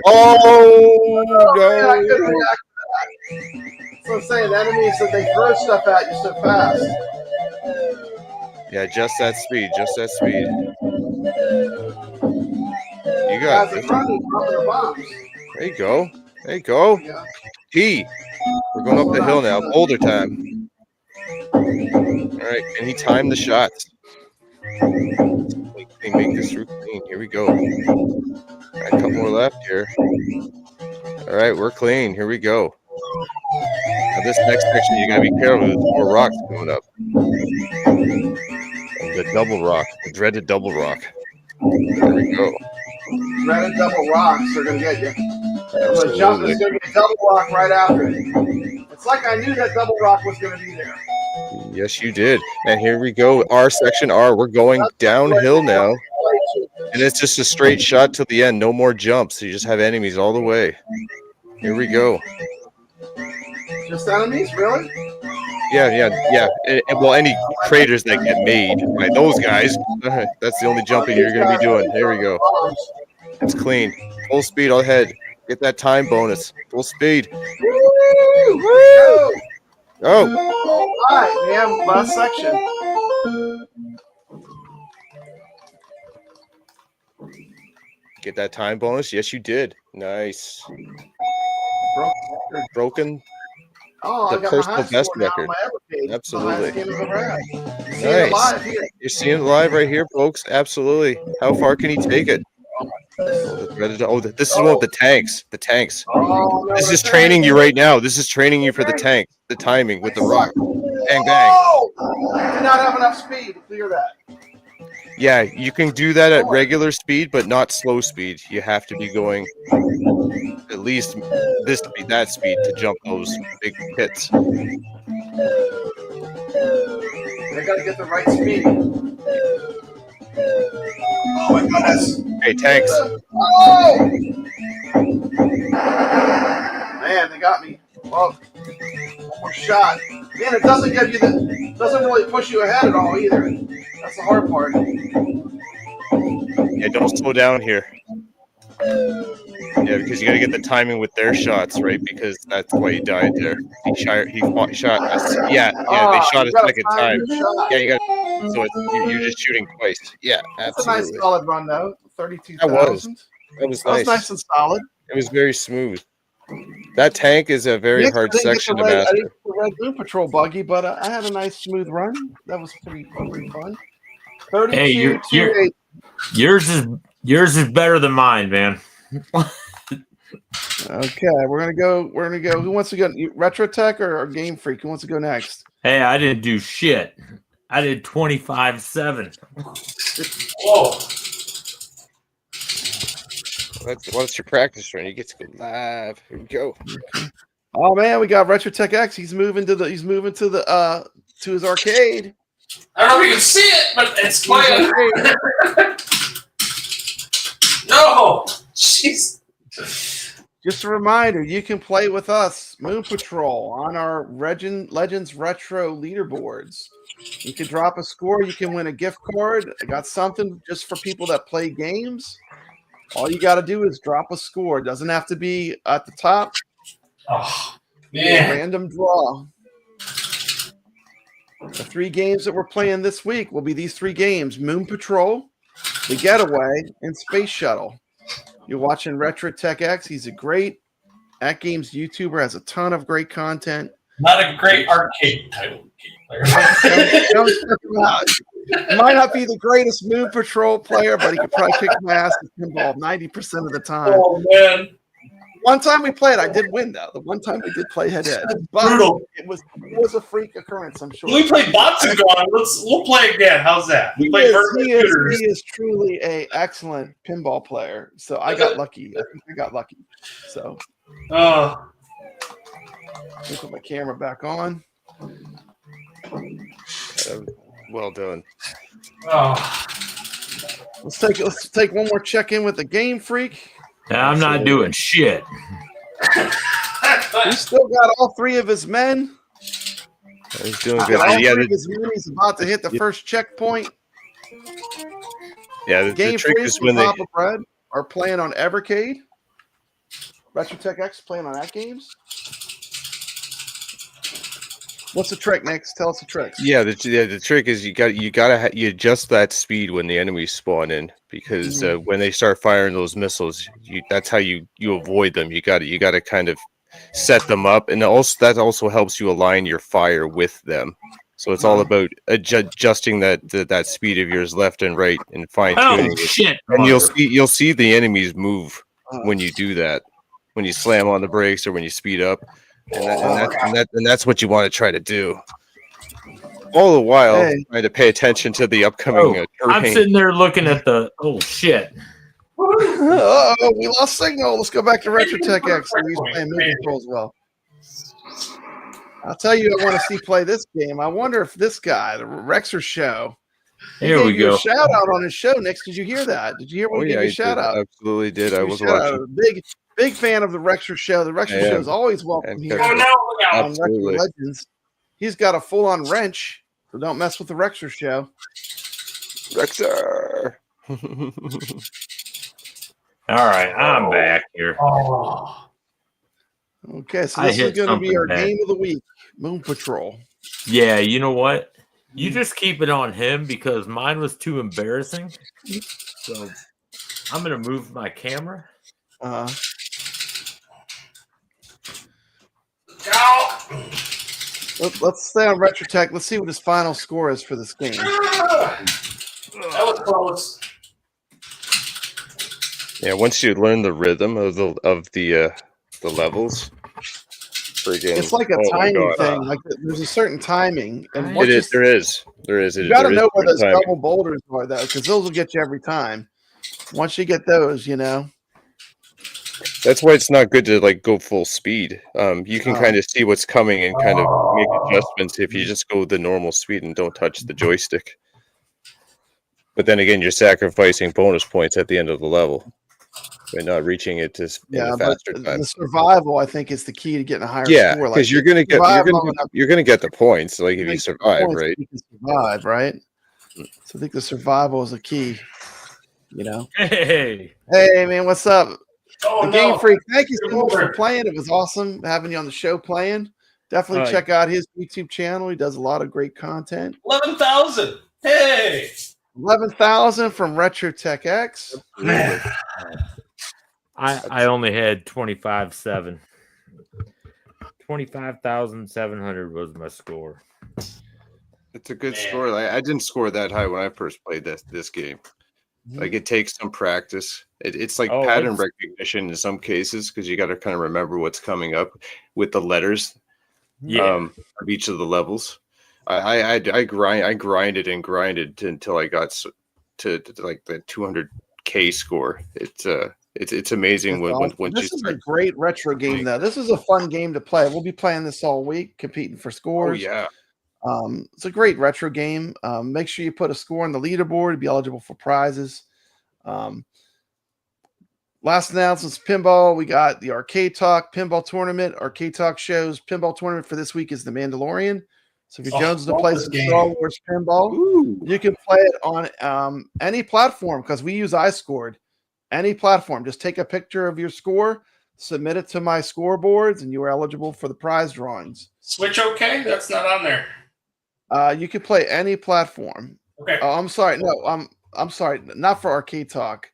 So I'm saying, that means that they throw stuff at you so fast. Yeah, just that speed. You got it. There you go. T. We're going up the hill now. Boulder time. All right. Can he time the shots? Make this through clean. Here we go. All right, a couple more left here. All right. We're clean. Here we go. Now this next section, you got to be careful. There's more rocks coming up. The double rock. The dreaded double rock. There we go. Dreaded double rocks are going to get you. Absolutely. The jump is going to be a double rock right after it. It's like I knew that double rock was going to be there. Yes, you did. And here we go. R section R. We're going downhill now. And it's just a straight shot to the end. No more jumps. You just have enemies all the way. Here we go. Just enemies, really? Yeah. Well, any craters that get made by those guys. That's the only jumping you're going to be doing. Here we go. It's clean. Full speed ahead. Get that time bonus. Full speed. Woo! Oh. All right, man. Last section. Get that time bonus. Yes, you did. Nice. Broken. Oh, The personal best record. Absolutely. Nice. You're seeing it live right here, folks. Absolutely. How far can he take it? Oh, this is one of the tanks. The tanks. This is training you right now. This is training you for the tank. The timing with the rock. Bang, bang. I did not have enough speed to clear that. Yeah, you can do that at regular speed, but not slow speed. You have to be going at least this speed, that speed to jump those big pits. I gotta get the right speed. Oh my goodness! Hey, tanks! Oh! Man, they got me. Well, one more shot. Man, it doesn't give you the. Doesn't really push you ahead at all either. That's the hard part. Yeah, don't slow down here. Yeah, because you got to get the timing with their shots, right? Because that's why he died there. He shot. They shot a second time. Yeah, you got. So you're just shooting twice. Yeah, absolutely. That's a nice solid run though. 32,000. That was nice. Nice and solid. It was very smooth. That tank is a very hard section to master. I didn't get the Red Moon Patrol buggy, but I had a nice smooth run. That was pretty fun. 32, hey, yours is better than mine, man. Okay, we're gonna go. Who wants to go? RetroTech or GameFreak? Who wants to go next? Hey, I didn't do shit. I did 25-7. Whoa. What's your practice run? You get to go live. Here we go. Oh man, we got RetroTechX. He's moving to his arcade. I don't know if you can see it, but it's playing. No, jeez. Just a reminder, you can play with us, Moon Patrol, on our Legends Retro leaderboards. You can drop a score. You can win a gift card. I got something just for people that play games. All you got to do is drop a score. It doesn't have to be at the top. Oh, man. Random draw. The 3 games that we're playing this week will be these 3 games: Moon Patrol, The Getaway, and Space Shuttle. You're watching RetroTechX. He's a great AtGames YouTuber, has a ton of great content. Not a great arcade title player. Might not be the greatest Moon Patrol player, but he could probably kick my ass at pinball 90% of the time. Oh, man. One time we played, I did win, though. The one time we did play head-to-head. Brutal. It was a freak occurrence, I'm sure. We played bots and gone. We'll play again. How's that? He is truly an excellent pinball player. So I got lucky. I think I got lucky. So let me put my camera back on. Well done. Oh. Let's take one more check-in with the GameFreak. I'm not doing shit. We still got all 3 of his men. He's doing good. He's about to hit the first checkpoint. Yeah, the trick is when Papa Bread are playing on Evercade. RetroTechX playing on AtGames. What's the trick, Nix? Tell us the tricks. Yeah, the trick is you adjust that speed when the enemies spawn in, because when they start firing those missiles, that's how you avoid them. You got to kind of set them up, and that also helps you align your fire with them. So it's all about adjusting that speed of yours left and right and fine tuning it. Shit! And you'll see the enemies move when you do that, when you slam on the brakes or when you speed up. And that's what you want to try to do. All the while, trying to pay attention to the upcoming terrain. I'm sitting there looking at the shit. Uh-oh, we lost signal. Let's go back to RetroTechX. He's playing Moon Patrol as well. I'll tell you, I want to see play this game. I wonder if this guy, the Rexer Show, he Here gave we you go. a shout out on his show, Nix. Did you hear that? Did you hear when he gave you a shout out? Absolutely did. I was Shout out. watching. Big fan of the Rexer Show. The Rexer Show is always welcome here Oh, no, look out. on Rexer Legends. He's got a full on wrench, so don't mess with the Rexer Show. Rexer. All right, I'm back here. Oh. Okay, so this is going to be our game of the week, Moon Patrol. Yeah, you know what? You just keep it on him because mine was too embarrassing. So I'm going to move my camera. Let's stay on RetroTech. Let's see what his final score is for this game. That was close. Yeah, once you learn the rhythm of the levels, friggin', it's like a timing thing. Like there's a certain timing, and there is. You got to know where those double boulders are, though, because those will get you every time. Once you get those, you know. That's why it's not good to like go full speed. You can kind of see what's coming and kind of make adjustments if you just go the normal speed and don't touch the joystick. But then again, you're sacrificing bonus points at the end of the level by not reaching it to in a faster time. The survival, I think, is the key to getting a higher score. Because you're gonna get the points. Like if you survive, right? You can survive, right? So I think the survival is the key. You know. Hey, man, what's up? Oh, GameFreak, thank you so much for playing. It was awesome having you on the show playing. Definitely check out his YouTube channel. He does a lot of great content. 11,000. Hey. 11,000 from RetroTechX. Man. I only had 25,700. 25,700 was my score. It's a good score. I didn't score that high when I first played this game. Like it takes some practice. It's like pattern recognition in some cases because you got to kind of remember what's coming up with the letters of each of the levels. I grinded until I got to like the 200K score. It's amazing when this is a great retro game though. This is a fun game to play. We'll be playing this all week, competing for scores. Oh yeah. It's a great retro game. Make sure you put a score on the leaderboard to be eligible for prizes. Last announcements, pinball. We got the Arcade Talk Pinball Tournament. Arcade Talk shows pinball tournament for this week is the Mandalorian. So if you're Jones to play some Star Wars pinball, you can play it on any platform because we use iScored. Any platform. Just take a picture of your score, submit it to my scoreboards, and you are eligible for the prize drawings. Switch okay? That's not on there. You can play any platform. Okay. Oh, I'm sorry. No, I'm sorry. Not for Arcade Talk.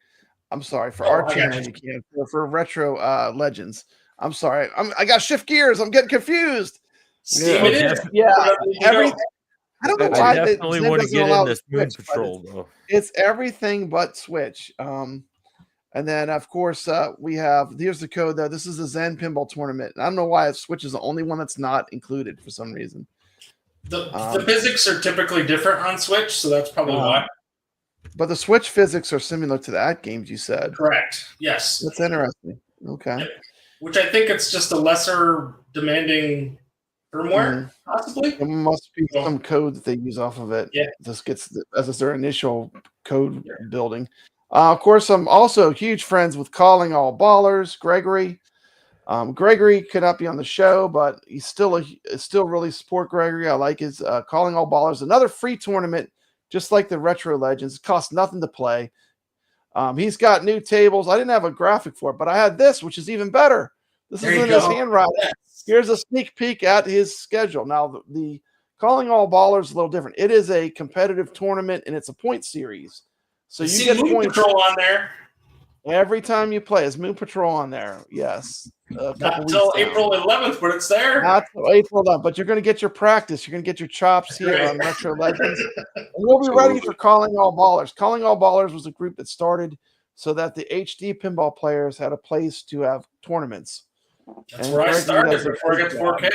I'm sorry. For our channel, you can. For Retro Legends. I'm sorry. I got shift gears. I'm getting confused. Yeah. Everything. I don't know why. I definitely want to get in this Moon Patrol, though. It's everything but Switch. And then, of course, we have, here's the code, though. This is the Zen Pinball Tournament. I don't know why Switch is the only one that's not included for some reason. The physics are typically different on Switch, so that's probably why. But the Switch physics are similar to the AtGames, you said. Correct. Yes. That's interesting. Okay. Which I think it's just a lesser demanding firmware, possibly. There must be some code that they use off of it. Yeah. This gets as their initial code building. Of course, I'm also huge friends with Calling All Ballers, Gregory. Gregory could not be on the show, but he's still really support Gregory. I like his Calling All Ballers, another free tournament, just like the Retro Legends. It costs nothing to play. He's got new tables. I didn't have a graphic for it, but I had this, which is even better. This is in his handwriting. Yes. Here's a sneak peek at his schedule. Now, the Calling All Ballers is a little different. It is a competitive tournament, and it's a point series. So you get Moon Patrol on there every time you play. Is Moon Patrol on there? Yes. Not until April 11th, but it's there. Not until April 11th, but you're going to get your practice. You're going to get your chops here on Retro Legends. And we'll be ready for Calling All Ballers. Calling All Ballers was a group that started so that the HD pinball players had a place to have tournaments. That's where I started before I got to 4K.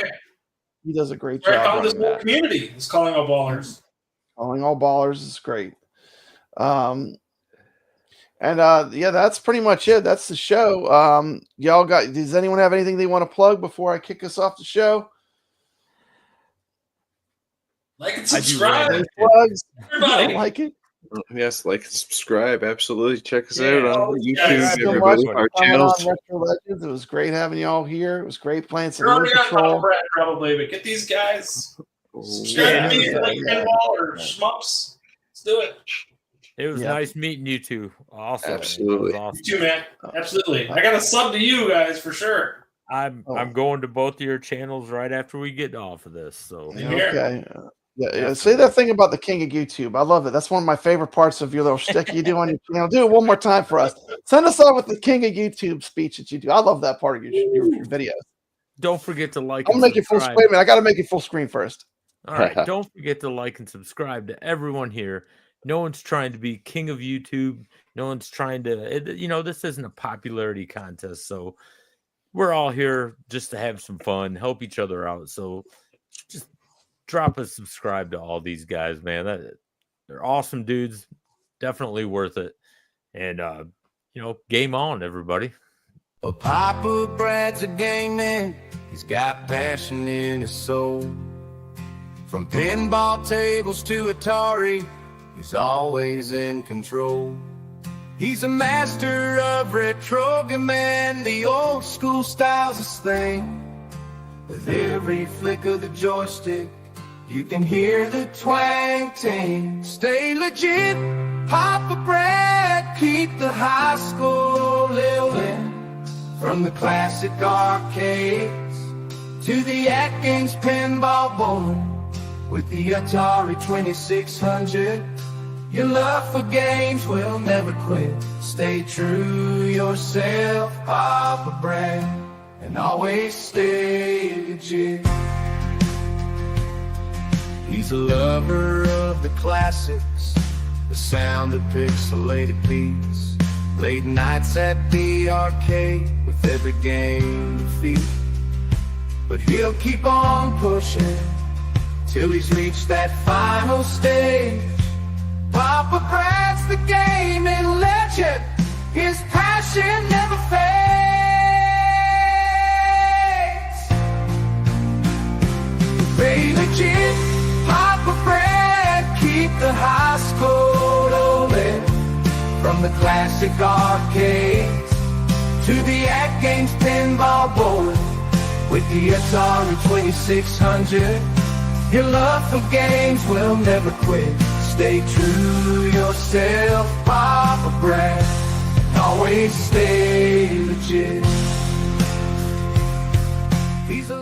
He does a great job. I found this whole community. It's Calling All Ballers. Calling All Ballers is great. Yeah, that's pretty much it. That's the show. Y'all does anyone have anything they want to plug before I kick us off the show? Like and subscribe. Plugs. Everybody. Like it. Yes, like and subscribe. Absolutely. Check us Yeah, out on yeah, YouTube, Thanks so everybody. much Our for coming channels. on Retro Legends. It was great having you all here. It was great playing some You're Moon already on top Patrol. of Brad, probably, but get these guys. Subscribe to me, like Pinball or Shmups. Let's do it. It was nice meeting you two. Awesome. Absolutely. Awesome. You too, man. Absolutely. I got a sub to you guys for sure. I'm going to both of your channels right after we get off of this. So Okay. Yeah, say that thing about the king of YouTube. I love it. That's one of my favorite parts of your little shtick you do on your channel. Do it one more time for us. Send us out with the king of YouTube speech that you do. I love that part of your videos. Don't forget to like. I'm gonna make it full screen. Wait a minute, I gotta make it full screen first. All right. Don't forget to like and subscribe to everyone here. No one's trying to be king of YouTube. No one's trying to, this isn't a popularity contest. So we're all here just to have some fun, help each other out. So just drop a subscribe to all these guys, man. They're awesome dudes. Definitely worth it. And, game on, everybody. Well, Papa Brad's a game man. He's got passion in his soul. From pinball tables to Atari, he's always in control. He's a master of RetroGamer and the old school style's his thing. With every flick of the joystick, you can hear the twang ting. Stay legit, Papa Brad, keep the high school living. From the classic arcades to the AtGames Pinball board. With the Atari 2600, your love for games will never quit. Stay true yourself, Papa Brad, and always stay legit. He's a lover of the classics, the sound of pixelated beats. Late nights at the arcade with every game defeat. But he'll keep on pushing till he's reached that final stage. Papa Brad's the gaming legend. His passion never fades. Stay legit, Papa Brad, keep the high school rolling. From the classic arcades to the AtGames Pinball board. With the Atari 2600, your love for games will never quit. Stay true yourself, Papa Brad, and always stay legit. He's a